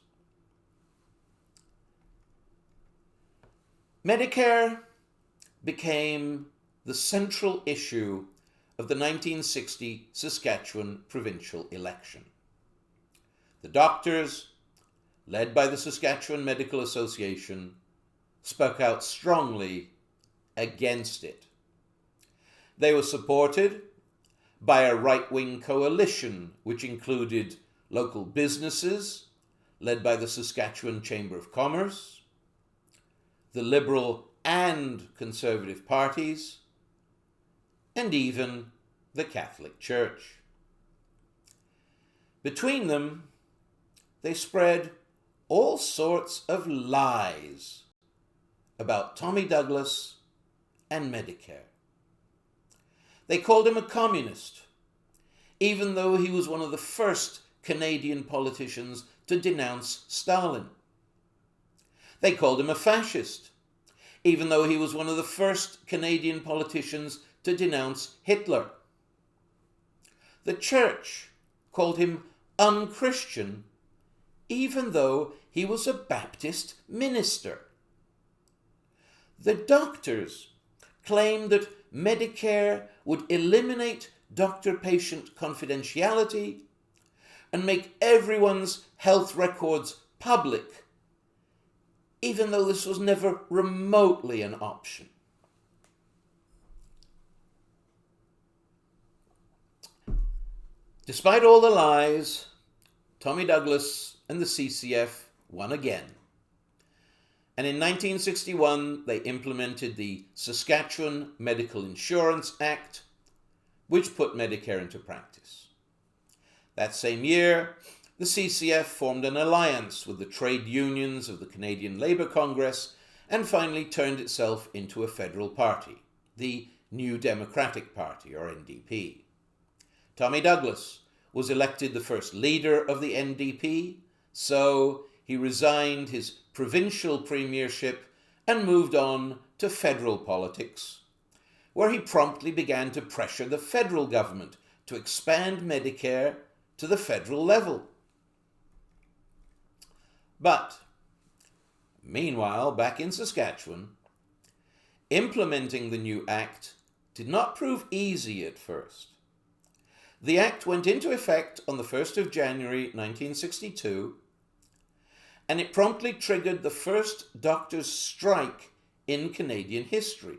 Medicare became the central issue of the 1960 Saskatchewan provincial election. The doctors, led by the Saskatchewan Medical Association, spoke out strongly against it. They were supported by a right-wing coalition which included local businesses, led by the Saskatchewan Chamber of Commerce, the Liberal and Conservative parties, and even the Catholic Church. Between them, they spread all sorts of lies about Tommy Douglas and Medicare. They called him a communist, even though he was one of the first Canadian politicians to denounce Stalin. They called him a fascist, even though he was one of the first Canadian politicians to denounce Hitler. The church called him unchristian, even though he was a Baptist minister. The doctors claimed that Medicare would eliminate doctor-patient confidentiality and make everyone's health records public, even though this was never remotely an option. Despite all the lies, Tommy Douglas and the CCF won again. And in 1961, they implemented the Saskatchewan Medical Insurance Act, which put Medicare into practice. That same year, the CCF formed an alliance with the trade unions of the Canadian Labour Congress and finally turned itself into a federal party, the New Democratic Party, or NDP. Tommy Douglas was elected the first leader of the NDP, so he resigned his provincial premiership and moved on to federal politics, where he promptly began to pressure the federal government to expand Medicare to the federal level. But, meanwhile, back in Saskatchewan, implementing the new act did not prove easy at first. The act went into effect on the 1st of January 1962, and it promptly triggered the first doctors' strike in Canadian history.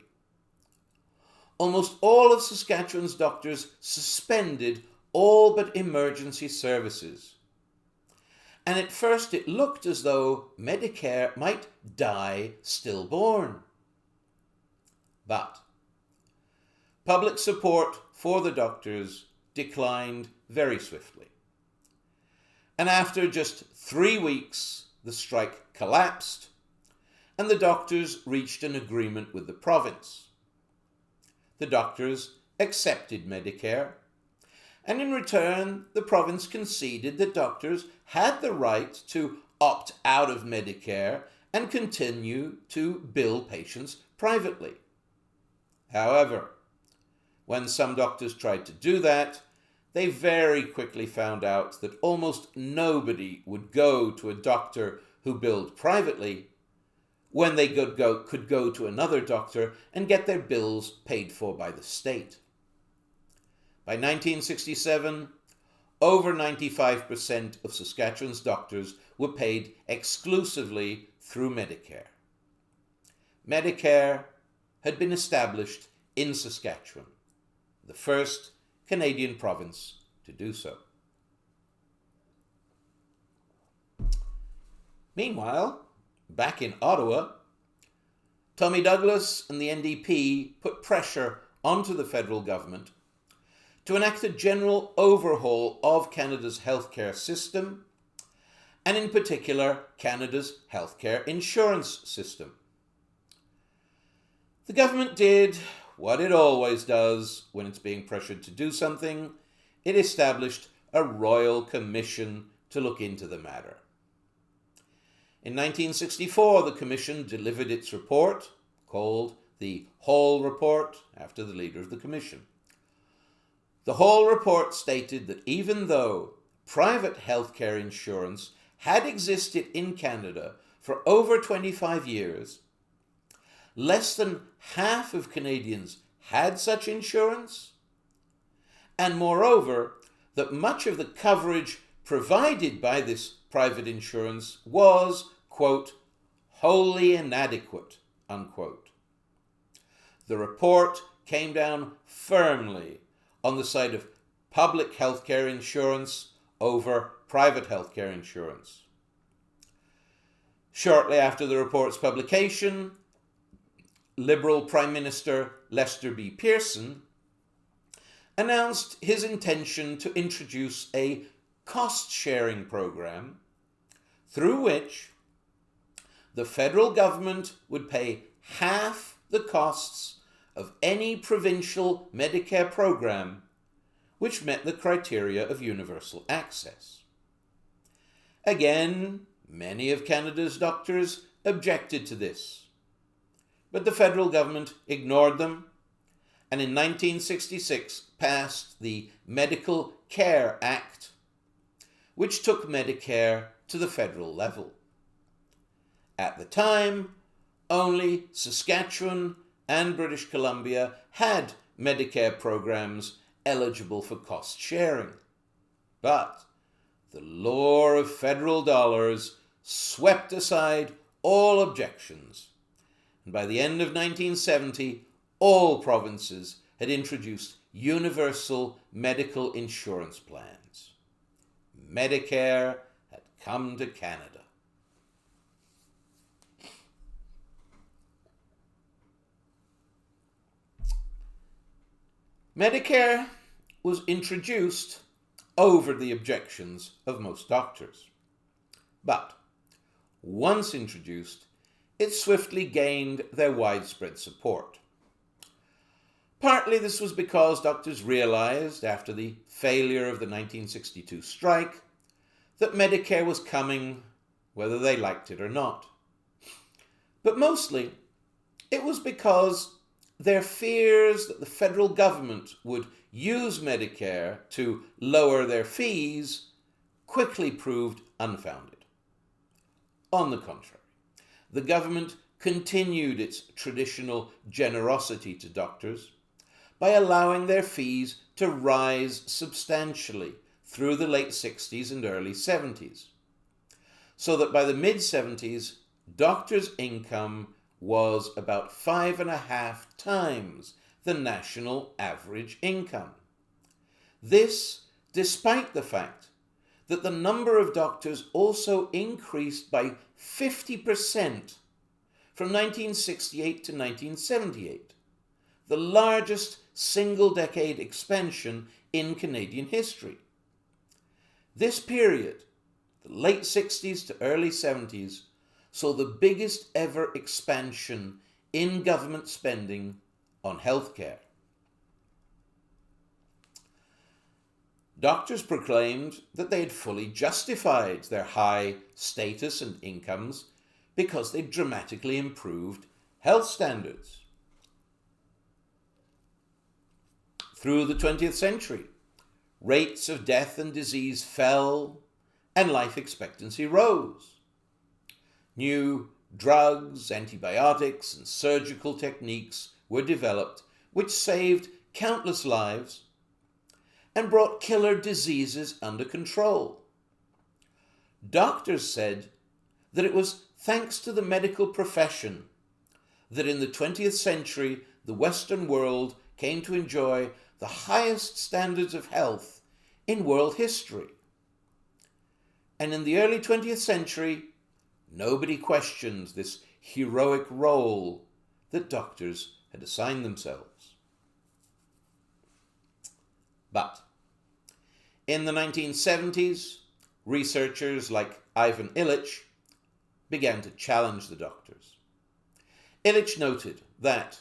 Almost all of Saskatchewan's doctors suspended all but emergency services. And at first it looked as though Medicare might die stillborn. But public support for the doctors declined very swiftly. And after just 3 weeks, the strike collapsed, and the doctors reached an agreement with the province. The doctors accepted Medicare, and in return, the province conceded that doctors had the right to opt out of Medicare and continue to bill patients privately. However, when some doctors tried to do that, they very quickly found out that almost nobody would go to a doctor who billed privately when they could go to another doctor and get their bills paid for by the state. By 1967, over 95% of Saskatchewan's doctors were paid exclusively through Medicare. Medicare had been established in Saskatchewan, the first Canadian province to do so. Meanwhile, back in Ottawa, Tommy Douglas and the NDP put pressure onto the federal government to enact a general overhaul of Canada's healthcare system, and in particular, Canada's healthcare insurance system. The government did what it always does when it's being pressured to do something. It established a royal commission to look into the matter. In 1964, the commission delivered its report, called the Hall Report, after the leader of the commission. The Hall Report stated that even though private healthcare insurance had existed in Canada for over 25 years, less than half of Canadians had such insurance, and moreover, that much of the coverage provided by this private insurance was, quote, wholly inadequate, unquote. The report came down firmly on the side of public healthcare insurance over private healthcare insurance. Shortly after the report's publication, Liberal Prime Minister Lester B. Pearson announced his intention to introduce a cost-sharing program through which the federal government would pay half the costs of any provincial Medicare program which met the criteria of universal access. Again, many of Canada's doctors objected to this, but the federal government ignored them and in 1966 passed the Medical Care Act, which took Medicare to the federal level. At the time, only Saskatchewan and British Columbia had Medicare programs eligible for cost sharing. But the lure of federal dollars swept aside all objections, and by the end of 1970, all provinces had introduced universal medical insurance plans. Medicare had come to Canada. Medicare was introduced over the objections of most doctors. But once introduced, it swiftly gained their widespread support. Partly this was because doctors realized, after the failure of the 1962 strike, that Medicare was coming whether they liked it or not. But mostly, it was because their fears that the federal government would use Medicare to lower their fees quickly proved unfounded. On the contrary, the government continued its traditional generosity to doctors by allowing their fees to rise substantially through the late 60s and early 70s, so that by the mid-70s, doctors' income was about 5.5 times the national average income. This despite the fact that the number of doctors also increased by 50% from 1968 to 1978, the largest single-decade expansion in Canadian history. This period, the late 60s to early 70s, saw the biggest ever expansion in government spending on healthcare. Doctors proclaimed that they had fully justified their high status and incomes because they dramatically improved health standards. Through the 20th century, rates of death and disease fell and life expectancy rose. New drugs, antibiotics, and surgical techniques were developed which saved countless lives and brought killer diseases under control. Doctors said that it was thanks to the medical profession that in the 20th century the Western world came to enjoy the highest standards of health in world history. And in the early 20th century, nobody questioned this heroic role that doctors had assigned themselves. But in the 1970s, researchers like Ivan Illich began to challenge the doctors. Illich noted that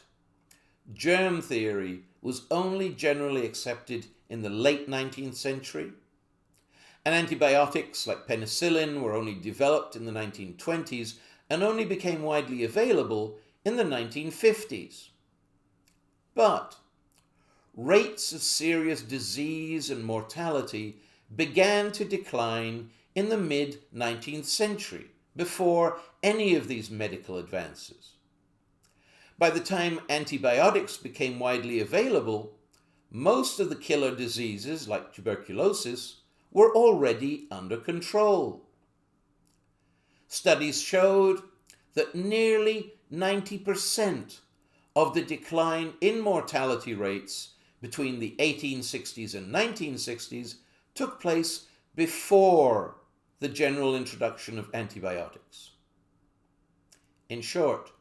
germ theory was only generally accepted in the late 19th century, and antibiotics like penicillin were only developed in the 1920s and only became widely available in the 1950s. But rates of serious disease and mortality began to decline in the mid-19th century, before any of these medical advances. By the time antibiotics became widely available, most of the killer diseases, like tuberculosis, were already under control. Studies showed that nearly 90% of the decline in mortality rates between the 1860s and 1960s took place before the general introduction of antibiotics. In short,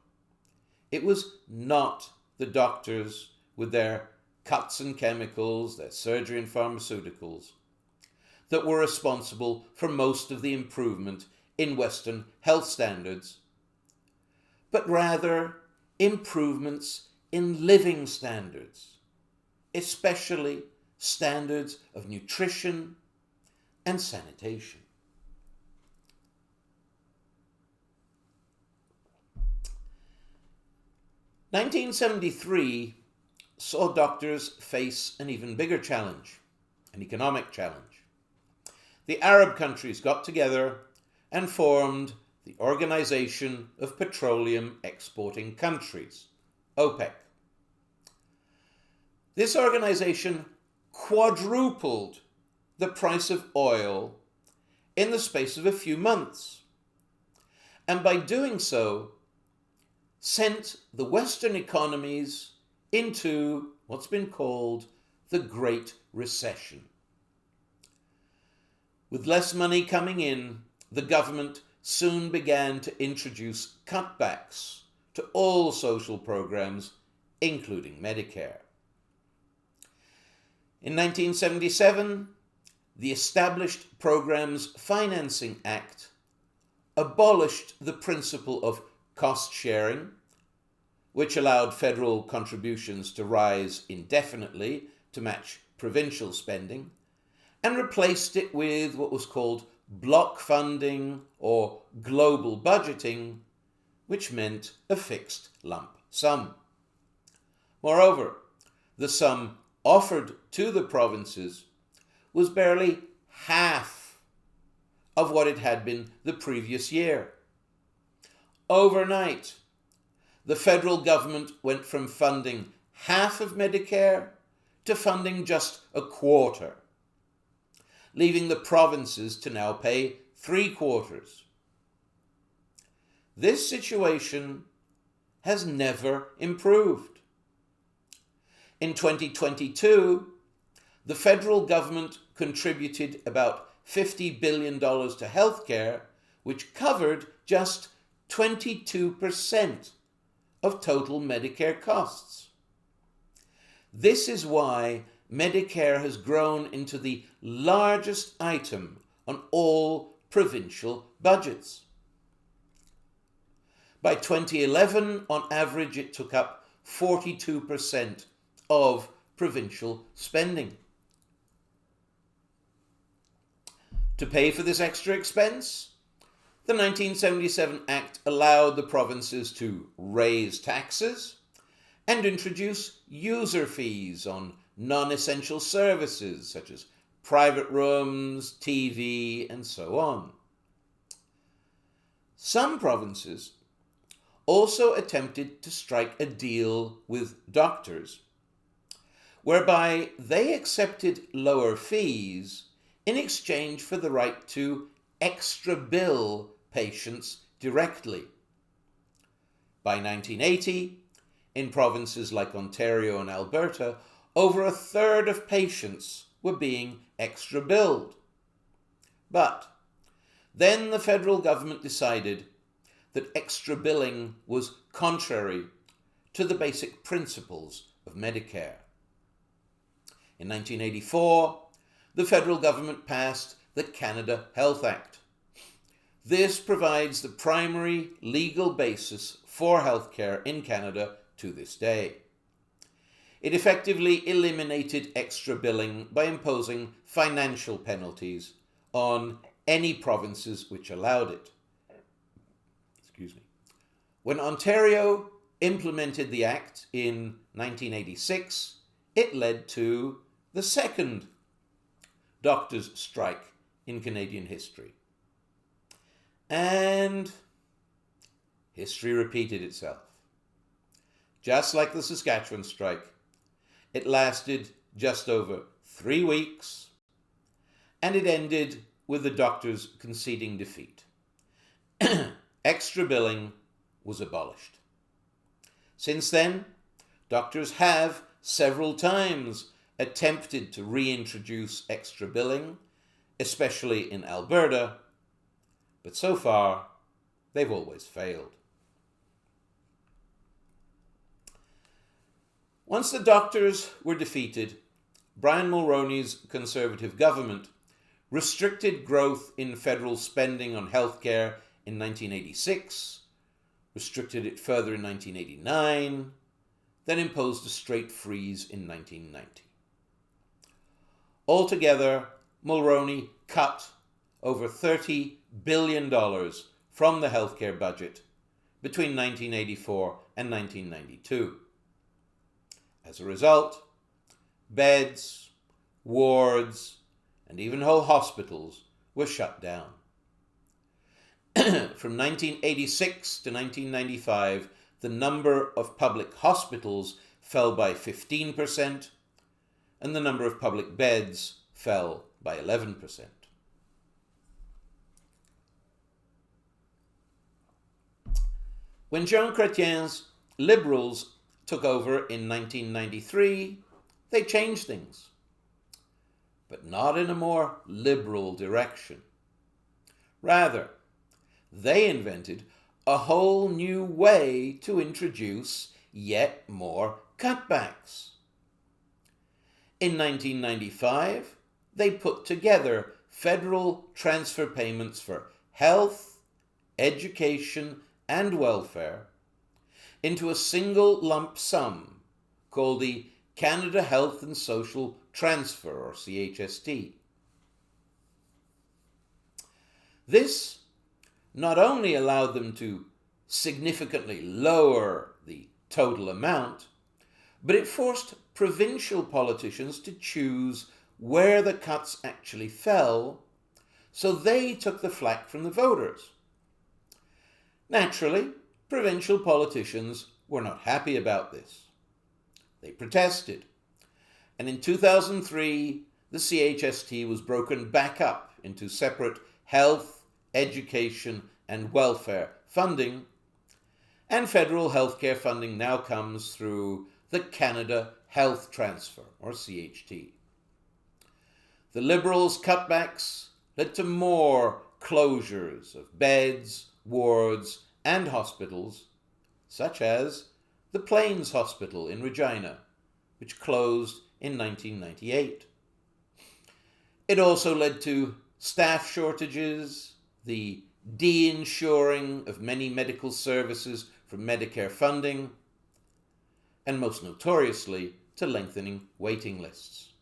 it was not the doctors with their cuts and chemicals, their surgery and pharmaceuticals, that were responsible for most of the improvement in Western health standards, but rather improvements in living standards, especially standards of nutrition and sanitation. In 1973 saw doctors face an even bigger challenge, an economic challenge. The Arab countries got together and formed the Organization of Petroleum Exporting Countries, OPEC. This organization quadrupled the price of oil in the space of a few months, and by doing so, sent the Western economies into what's been called the Great Recession. With less money coming in, the government soon began to introduce cutbacks to all social programs, including Medicare. In 1977, the Established Programs Financing Act abolished the principle of cost sharing, which allowed federal contributions to rise indefinitely to match provincial spending, and replaced it with what was called block funding or global budgeting, which meant a fixed lump sum. Moreover, the sum offered to the provinces was barely half of what it had been the previous year. Overnight, the federal government went from funding half of Medicare to funding just a quarter, leaving the provinces to now pay 3/4. This situation has never improved. In 2022, the federal government contributed about $50 billion to healthcare, which covered just 22% of total Medicare costs. This is why Medicare has grown into the largest item on all provincial budgets. By 2011, on average, it took up 42% of provincial spending. To pay for this extra expense, the 1977 Act allowed the provinces to raise taxes and introduce user fees on non-essential services such as private rooms, TV, and so on. Some provinces also attempted to strike a deal with doctors, whereby they accepted lower fees in exchange for the right to extra bill patients directly. By 1980, in provinces like Ontario and Alberta, over a third of patients were being extra billed. But then the federal government decided that extra billing was contrary to the basic principles of Medicare. In 1984, the federal government passed the Canada Health Act. This provides the primary legal basis for healthcare in Canada to this day. It effectively eliminated extra billing by imposing financial penalties on any provinces which allowed it. When Ontario implemented the Act in 1986, it led to the second doctors' strike in Canadian history. And history repeated itself. Just like the Saskatchewan strike, it lasted just over 3 weeks, and it ended with the doctors conceding defeat. Extra billing was abolished. Since then, doctors have several times attempted to reintroduce extra billing, especially in Alberta, but so far, they've always failed. Once the doctors were defeated, Brian Mulroney's Conservative government restricted growth in federal spending on healthcare in 1986, restricted it further in 1989, then imposed a straight freeze in 1990. Altogether, Mulroney cut over $30 billion from the healthcare budget between 1984 and 1992. As a result, beds, wards, and even whole hospitals were shut down. From 1986 to 1995, the number of public hospitals fell by 15%, and the number of public beds fell by 11%. When Jean Chrétien's Liberals took over in 1993, they changed things, but not in a more liberal direction. Rather, they invented a whole new way to introduce yet more cutbacks. In 1995, they put together federal transfer payments for health, education, and welfare into a single lump sum called the Canada Health and Social Transfer, or CHST. This not only allowed them to significantly lower the total amount, but it forced provincial politicians to choose where the cuts actually fell, so they took the flak from the voters. Naturally, provincial politicians were not happy about this. They protested, and in 2003, the CHST was broken back up into separate health, education, and welfare funding, and federal healthcare funding now comes through the Canada Health Transfer, or CHT. The Liberals' cutbacks led to more closures of beds, wards, and hospitals, such as the Plains Hospital in Regina, which closed in 1998. It also led to staff shortages, the de-insuring of many medical services from Medicare funding, and most notoriously, to lengthening waiting lists.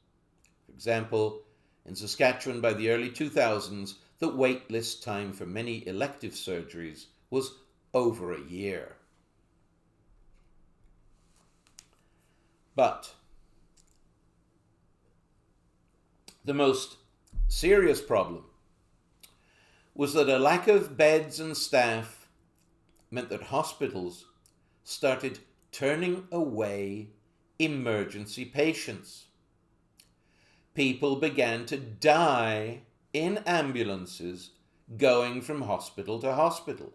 For example, in Saskatchewan by the early 2000s, the wait list time for many elective surgeries was over a year. But the most serious problem was that a lack of beds and staff meant that hospitals started turning away emergency patients. People began to die in ambulances going from hospital to hospital.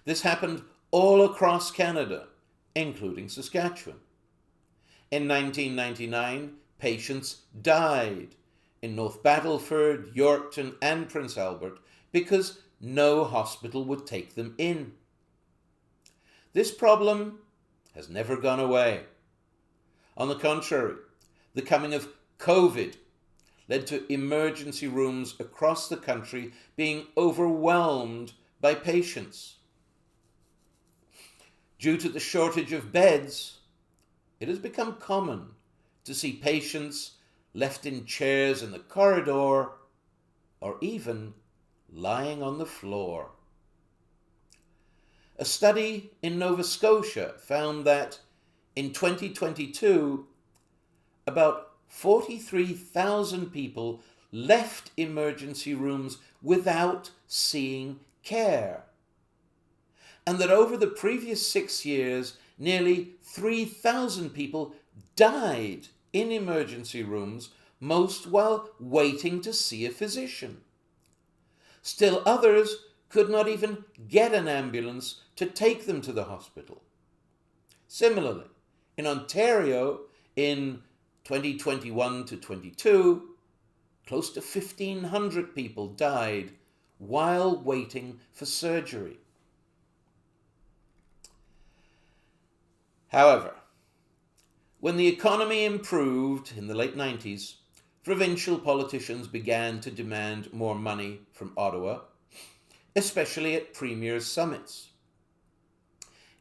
This happened all across Canada, including Saskatchewan. In 1999, patients died in North Battleford, Yorkton, and Prince Albert because no hospital would take them in. This problem has never gone away. On the contrary, the coming of COVID led to emergency rooms across the country being overwhelmed by patients. Due to the shortage of beds, it has become common to see patients left in chairs in the corridor or even lying on the floor. A study in Nova Scotia found that in 2022, about 43,000 people left emergency rooms without seeing care, and that over the previous 6 years, nearly 3,000 people died in emergency rooms, most while waiting to see a physician. Still others could not even get an ambulance to take them to the hospital. Similarly, in Ontario, in 2021 to 22, close to 1,500 people died while waiting for surgery. However, when the economy improved in the late 90s, provincial politicians began to demand more money from Ottawa, especially at premiers' summits.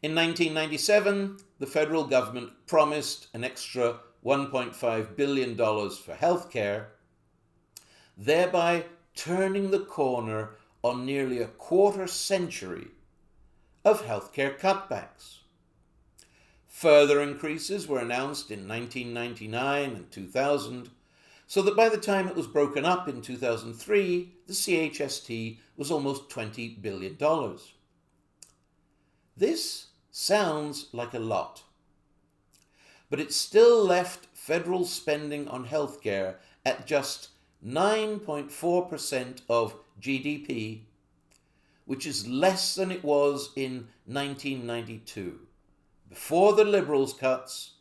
In 1997, the federal government promised an extra $1.5 billion for healthcare, thereby turning the corner on nearly a quarter century of healthcare cutbacks. Further increases were announced in 1999 and 2000, so that by the time it was broken up in 2003, the CHST was almost $20 billion. This sounds like a lot, but it still left federal spending on healthcare at just 9.4% of GDP, which is less than it was in 1992, before the Liberals' cuts,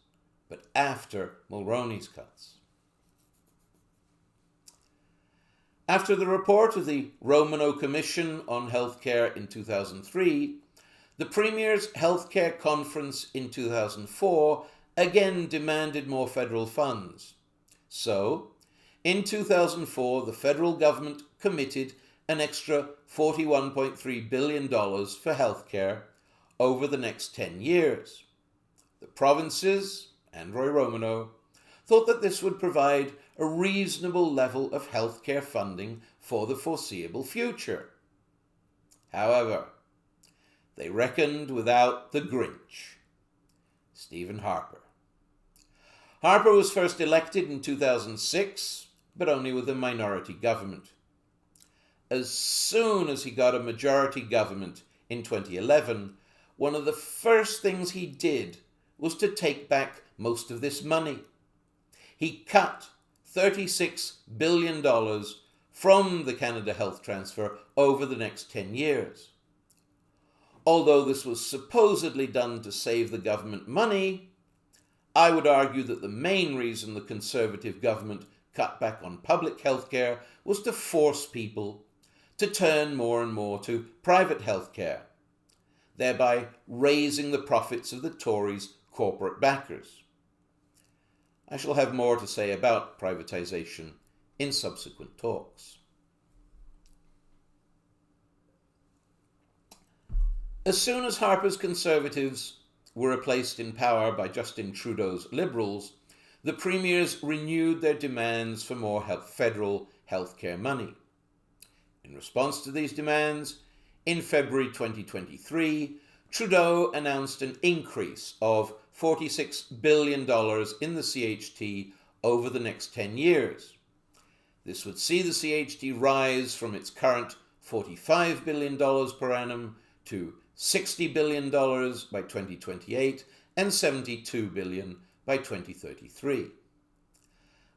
but after Mulroney's cuts. After the report of the Romano Commission on Healthcare in 2003, the Premier's Healthcare Conference in 2004 again demanded more federal funds. So, in 2004, the federal government committed an extra $41.3 billion for healthcare over the next 10 years. The provinces, and Roy Romano, thought that this would provide a reasonable level of healthcare funding for the foreseeable future. However, they reckoned without the Grinch, Stephen Harper. Harper was first elected in 2006, but only with a minority government. As soon as he got a majority government in 2011, one of the first things he did was to take back most of this money. He cut $36 billion from the Canada Health Transfer over the next 10 years. Although this was supposedly done to save the government money, I would argue that the main reason the Conservative government cut back on public health care was to force people to turn more and more to private health care, thereby raising the profits of the Tories' corporate backers. I shall have more to say about privatisation in subsequent talks. As soon as Harper's Conservatives were replaced in power by Justin Trudeau's Liberals, the premiers renewed their demands for more federal healthcare money. In response to these demands, in February 2023, Trudeau announced an increase of $46 billion in the CHT over the next 10 years. This would see the CHT rise from its current $45 billion per annum to $60 billion by 2028 and $72 billion by 2033.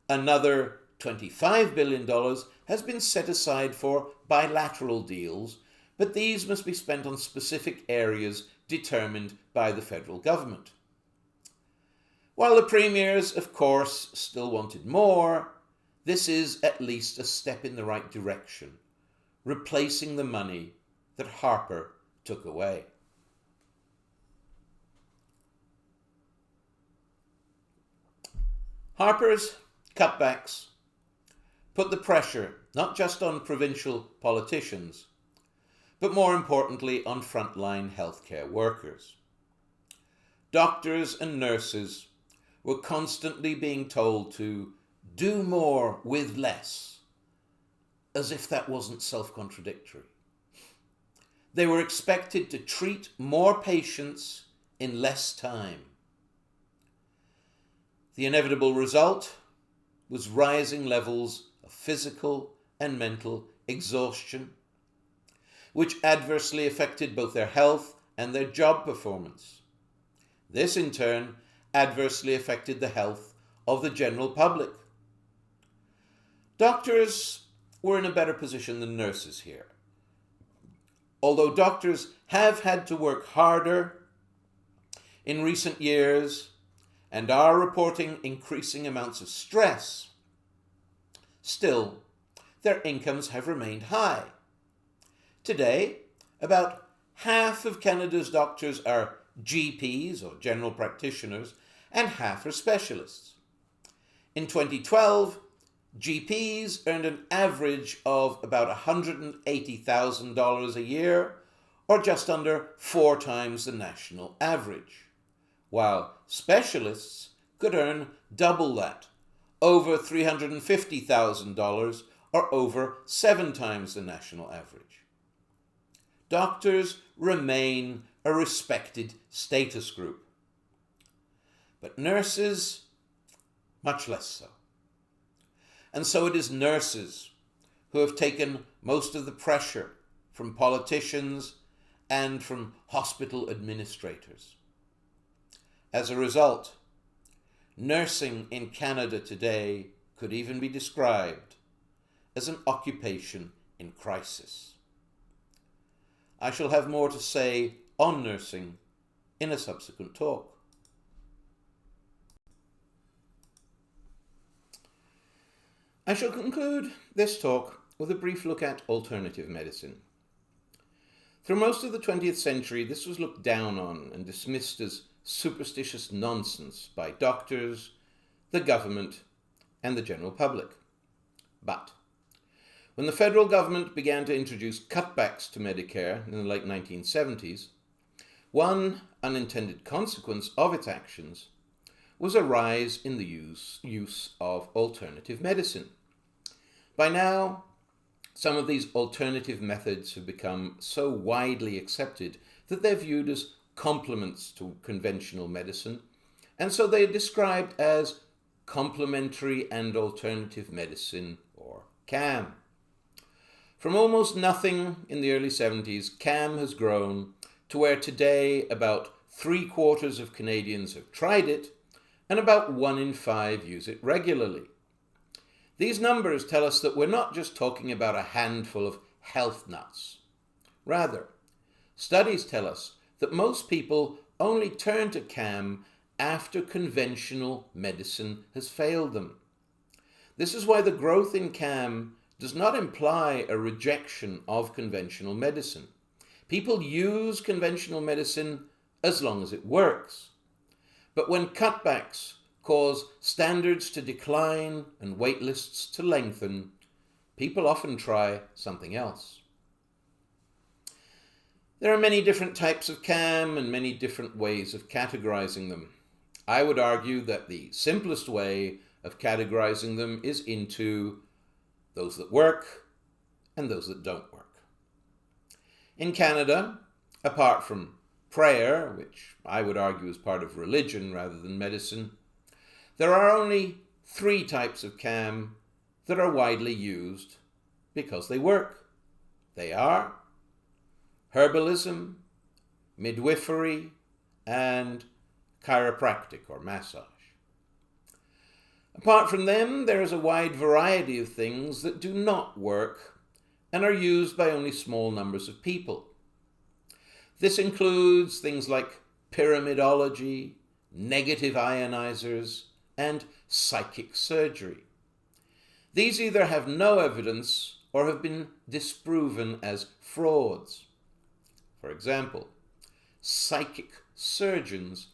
Another $25 billion has been set aside for bilateral deals, but these must be spent on specific areas determined by the federal government. While the premiers, of course, still wanted more, this is at least a step in the right direction, replacing the money that Harper took away. Harper's cutbacks put the pressure not just on provincial politicians, but more importantly on frontline healthcare workers. Doctors and nurses were constantly being told to do more with less, as if that wasn't self-contradictory. They were expected to treat more patients in less time. The inevitable result was rising levels of physical and mental exhaustion, which adversely affected both their health and their job performance. This, in turn, adversely affected the health of the general public. Doctors were in a better position than nurses here. Although doctors have had to work harder in recent years and are reporting increasing amounts of stress, still, their incomes have remained high. Today, about half of Canada's doctors are GPs, or general practitioners, and half are specialists. In 2012, GPs earned an average of about $180,000 a year, or just under 4 times the national average, while specialists could earn double that, over $350,000 or over 7 times the national average. Doctors remain a respected status group, but nurses, much less so. And so it is nurses who have taken most of the pressure from politicians and from hospital administrators. As a result, nursing in Canada today could even be described as an occupation in crisis. I shall have more to say on nursing in a subsequent talk. I shall conclude this talk with a brief look at alternative medicine. Through most of the 20th century, this was looked down on and dismissed as superstitious nonsense by doctors, the government, and the general public. But when the federal government began to introduce cutbacks to Medicare in the late 1970s, one unintended consequence of its actions was a rise in the use of alternative medicine. By now, some of these alternative methods have become so widely accepted that they're viewed as complements to conventional medicine, and so they are described as complementary and alternative medicine, or CAM. From almost nothing in the early 70s, CAM has grown to where today about 3/4 of Canadians have tried it, and about 1 in 5 use it regularly. These numbers tell us that we're not just talking about a handful of health nuts. Rather, studies tell us that most people only turn to CAM after conventional medicine has failed them. This is why the growth in CAM does not imply a rejection of conventional medicine. People use conventional medicine as long as it works. But when cutbacks cause standards to decline and wait lists to lengthen, people often try something else. There are many different types of CAM and many different ways of categorizing them. I would argue that the simplest way of categorizing them is into those that work and those that don't work. In Canada, apart from prayer, which I would argue is part of religion rather than medicine, there are only 3 types of CAM that are widely used because they work. They are herbalism, midwifery, and chiropractic or massage. Apart from them, there is a wide variety of things that do not work and are used by only small numbers of people. This includes things like pyramidology, negative ionizers, and psychic surgery. These either have no evidence or have been disproven as frauds. For example, psychic surgeons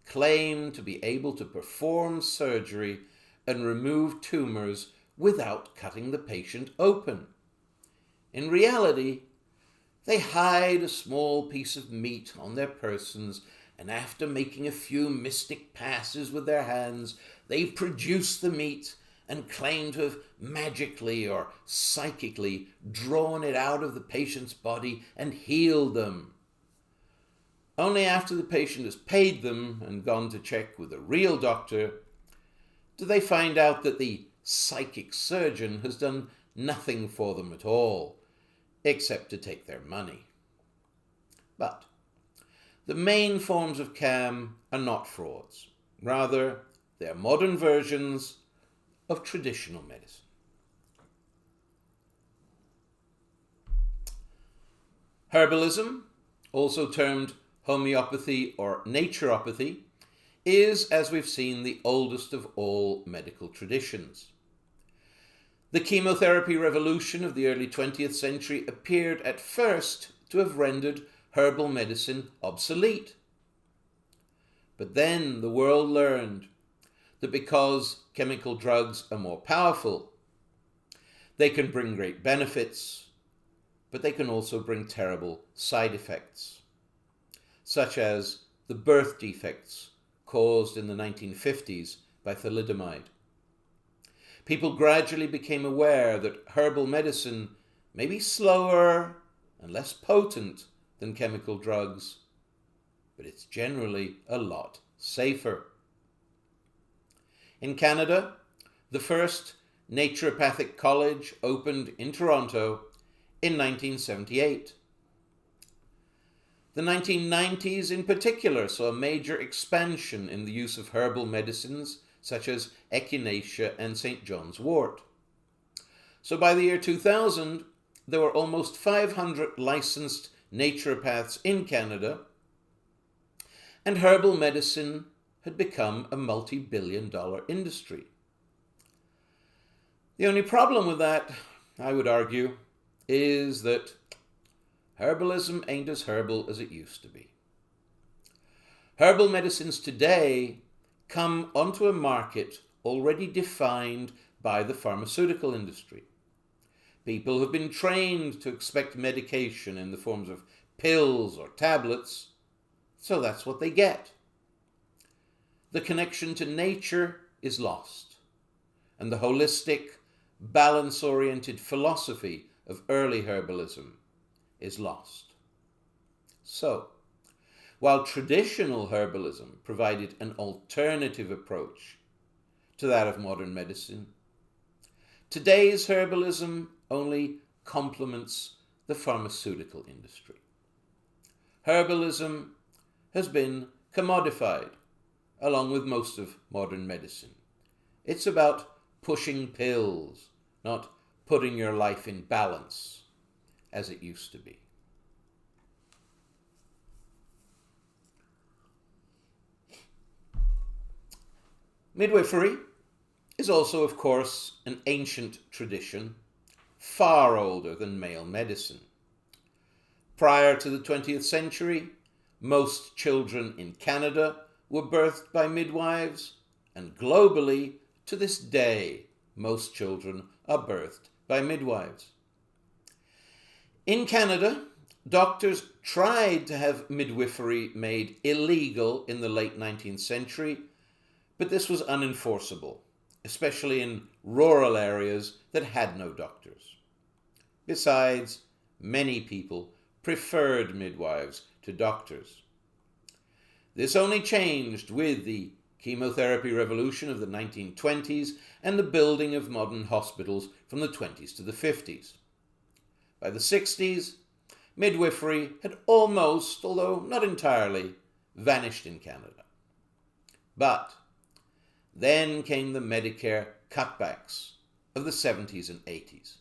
claim to be able to perform surgery and remove tumors without cutting the patient open. In reality, they hide a small piece of meat on their persons, and after making a few mystic passes with their hands, they produce the meat and claim to have magically or psychically drawn it out of the patient's body and healed them. Only after the patient has paid them and gone to check with a real doctor do they find out that the psychic surgeon has done nothing for them at all, except to take their money. But the main forms of CAM are not frauds. Rather, they are modern versions of traditional medicine. Herbalism, also termed homeopathy or naturopathy, is, as we've seen, the oldest of all medical traditions. The chemotherapy revolution of the early 20th century appeared at first to have rendered herbal medicine obsolete. But then the world learned that because chemical drugs are more powerful, they can bring great benefits, but they can also bring terrible side effects, such as the birth defects caused in the 1950s by thalidomide. People gradually became aware that herbal medicine may be slower and less potent than chemical drugs, but it's generally a lot safer. In Canada, the first naturopathic college opened in Toronto in 1978. The 1990s in particular saw a major expansion in the use of herbal medicines such as echinacea and St. John's wort. So by the year 2000, there were almost 500 licensed naturopaths in Canada, and herbal medicine had become a multi-billion-dollar industry. The only problem with that, I would argue, is that herbalism ain't as herbal as it used to be. Herbal medicines today come onto a market already defined by the pharmaceutical industry. People have been trained to expect medication in the forms of pills or tablets, so that's what they get. The connection to nature is lost, and the holistic, balance-oriented philosophy of early herbalism is lost. So, while traditional herbalism provided an alternative approach to that of modern medicine, today's herbalism only complements the pharmaceutical industry. Herbalism has been commodified, along with most of modern medicine. It's about pushing pills, not putting your life in balance, as it used to be. Midwifery is also, of course, an ancient tradition, far older than male medicine. Prior to the 20th century, most children in Canada were birthed by midwives, and globally, to this day, most children are birthed by midwives. In Canada, doctors tried to have midwifery made illegal in the late 19th century, but this was unenforceable, especially in rural areas that had no doctors. Besides, many people preferred midwives to doctors. This only changed with the chemotherapy revolution of the 1920s and the building of modern hospitals from the 20s to the 50s. By the 60s, midwifery had almost, although not entirely, vanished in Canada. But then came the Medicare cutbacks of the 70s and 80s.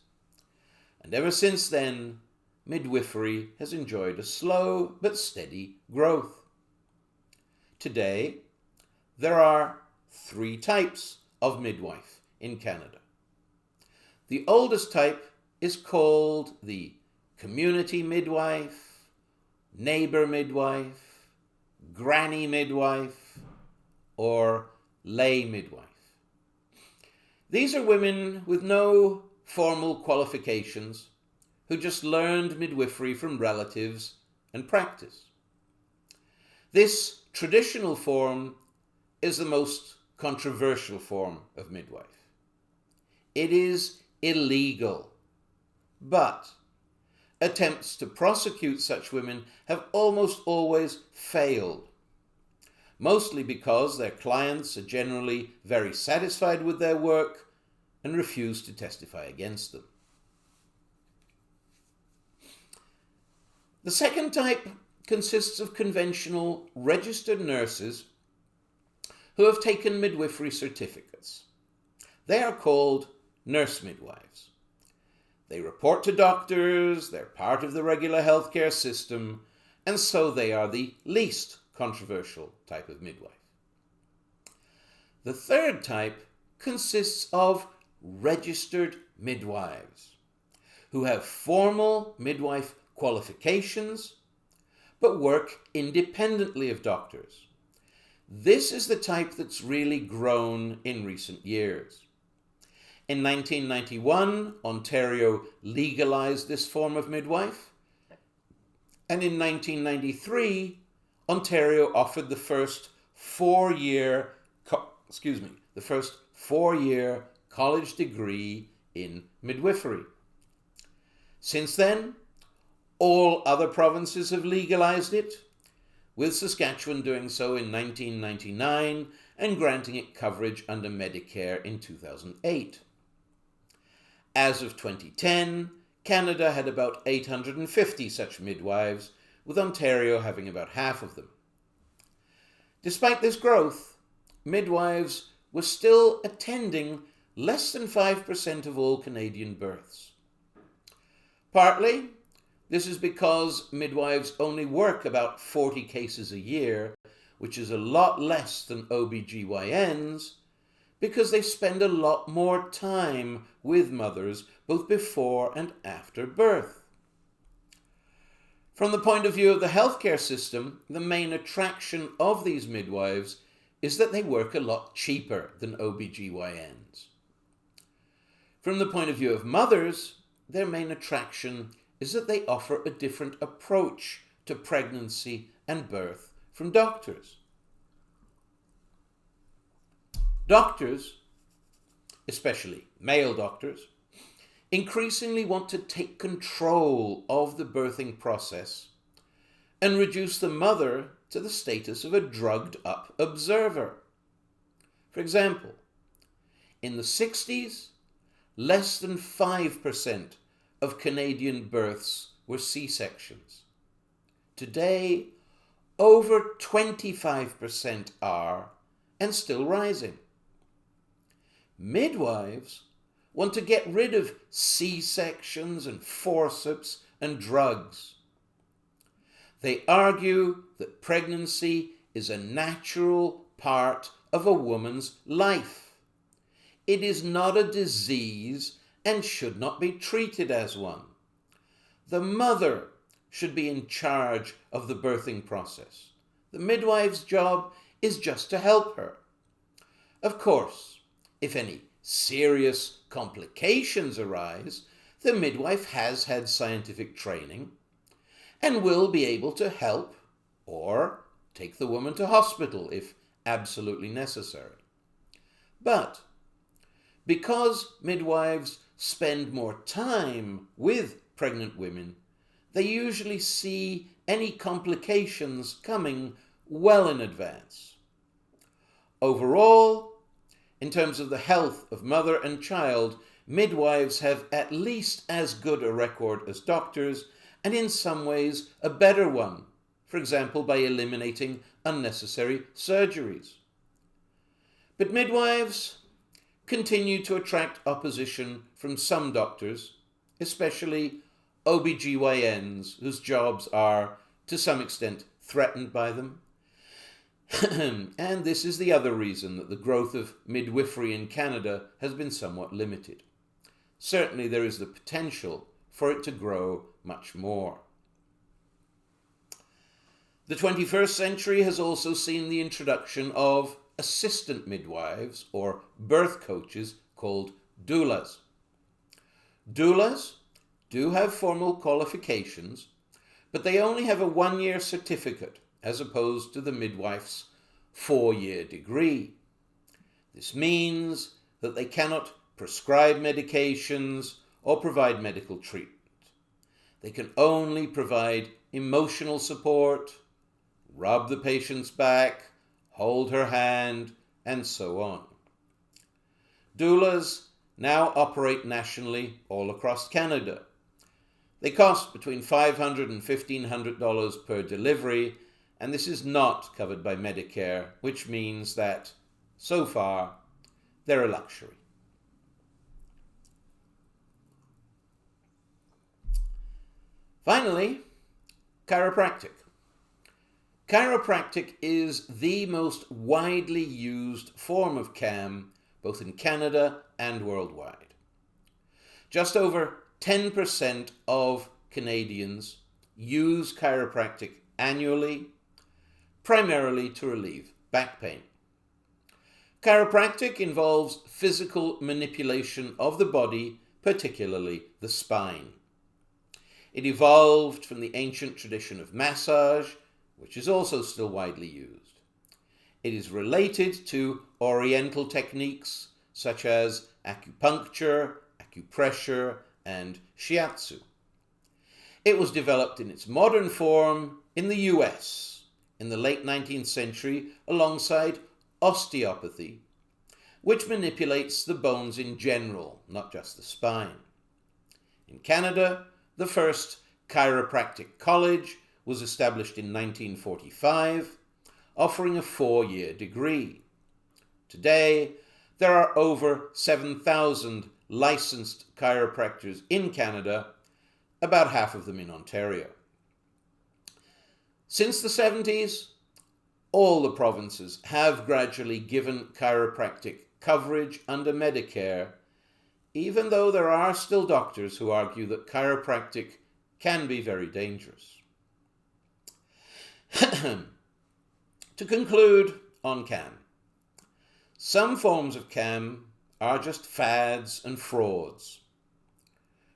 And ever since then, midwifery has enjoyed a slow but steady growth. Today, there are 3 types of midwife in Canada. The oldest type is called the community midwife, neighbor midwife, granny midwife, or lay midwife. These are women with no formal qualifications who just learned midwifery from relatives and practice. This traditional form is the most controversial form of midwife. It is illegal, but attempts to prosecute such women have almost always failed, mostly because their clients are generally very satisfied with their work and refuse to testify against them. The second type consists of conventional registered nurses who have taken midwifery certificates. They are called nurse midwives. They report to doctors, they're part of the regular healthcare system, and so they are the least controversial type of midwife. The third type consists of registered midwives who have formal midwife qualifications but work independently of doctors. This is the type that's really grown in recent years. In 1991, Ontario legalized this form of midwife, and in 1993, Ontario offered the first four-year college degree in midwifery. Since then, all other provinces have legalized it, with Saskatchewan doing so in 1999 and granting it coverage under Medicare in 2008. As of 2010, Canada had about 850 such midwives, with Ontario having about half of them. Despite this growth, midwives were still attending less than 5% of all Canadian births. Partly, this is because midwives only work about 40 cases a year, which is a lot less than OBGYNs, because they spend a lot more time with mothers both before and after birth. From the point of view of the healthcare system, the main attraction of these midwives is that they work a lot cheaper than OBGYNs. From the point of view of mothers, their main attraction is that they offer a different approach to pregnancy and birth from doctors. Doctors, especially male doctors, increasingly want to take control of the birthing process and reduce the mother to the status of a drugged-up observer. For example, in the 60s, less than 5% of Canadian births were C-sections. Today, over 25% are, and still rising. Midwives want to get rid of C-sections and forceps and drugs. They argue that pregnancy is a natural part of a woman's life. It is not a disease and should not be treated as one. The mother should be in charge of the birthing process. The midwife's job is just to help her. Of course, if any serious complications arise, the midwife has had scientific training and will be able to help or take the woman to hospital if absolutely necessary. But because midwives spend more time with pregnant women, they usually see any complications coming well in advance. Overall, in terms of the health of mother and child, midwives have at least as good a record as doctors, and in some ways a better one, for example by eliminating unnecessary surgeries. But midwives continue to attract opposition from some doctors, especially OBGYNs, whose jobs are, to some extent, threatened by them. And this is the other reason that the growth of midwifery in Canada has been somewhat limited. Certainly there is the potential for it to grow much more. The 21st century has also seen the introduction of assistant midwives, or birth coaches, called doulas. Doulas do have formal qualifications, but they only have a one-year certificate as opposed to the midwife's 4-year degree. This means that they cannot prescribe medications or provide medical treatment. They can only provide emotional support, rub the patient's back, hold her hand, and so on. Doulas now operate nationally all across Canada. They cost between $500 and $1,500 per delivery, and this is not covered by Medicare, which means that, so far, they're a luxury. Finally, chiropractic. Chiropractic is the most widely used form of CAM, both in Canada and worldwide. Just over 10% of Canadians use chiropractic annually, primarily to relieve back pain. Chiropractic involves physical manipulation of the body, particularly the spine. It evolved from the ancient tradition of massage, which is also still widely used. It is related to Oriental techniques such as acupuncture, acupressure, and shiatsu. It was developed in its modern form in the US in the late 19th century alongside osteopathy, which manipulates the bones in general, not just the spine. In Canada, the first chiropractic college was established in 1945, offering a 4-year degree. Today, there are over 7,000 licensed chiropractors in Canada, about half of them in Ontario. Since the 70s, all the provinces have gradually given chiropractic coverage under Medicare, even though there are still doctors who argue that chiropractic can be very dangerous. To conclude on CAM, some forms of CAM are just fads and frauds,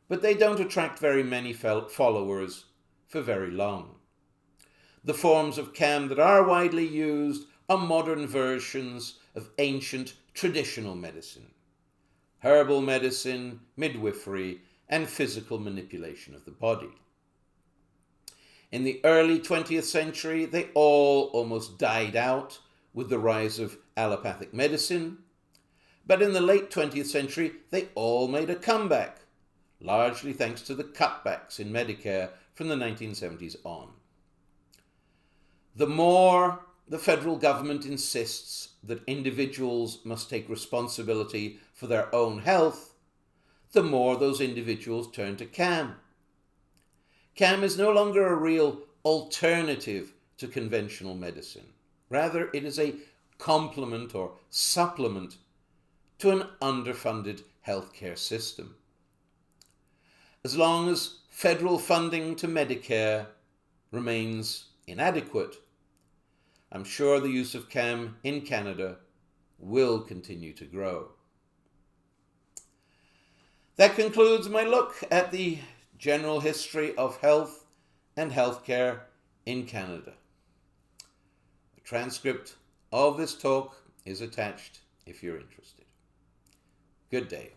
but they don't attract very many followers for very long. The forms of CAM that are widely used are modern versions of ancient traditional medicine: herbal medicine, midwifery, and physical manipulation of the body. In the early 20th century, they all almost died out with the rise of allopathic medicine, but in the late 20th century, they all made a comeback, largely thanks to the cutbacks in Medicare from the 1970s on. The more the federal government insists that individuals must take responsibility for their own health, the more those individuals turn to CAM. CAM is no longer a real alternative to conventional medicine. Rather, it is a complement or supplement to an underfunded healthcare system. As long as federal funding to Medicare remains inadequate, I'm sure the use of CAM in Canada will continue to grow. That concludes my look at the general history of health and healthcare in Canada. A transcript of this talk is attached if you're interested. Good day.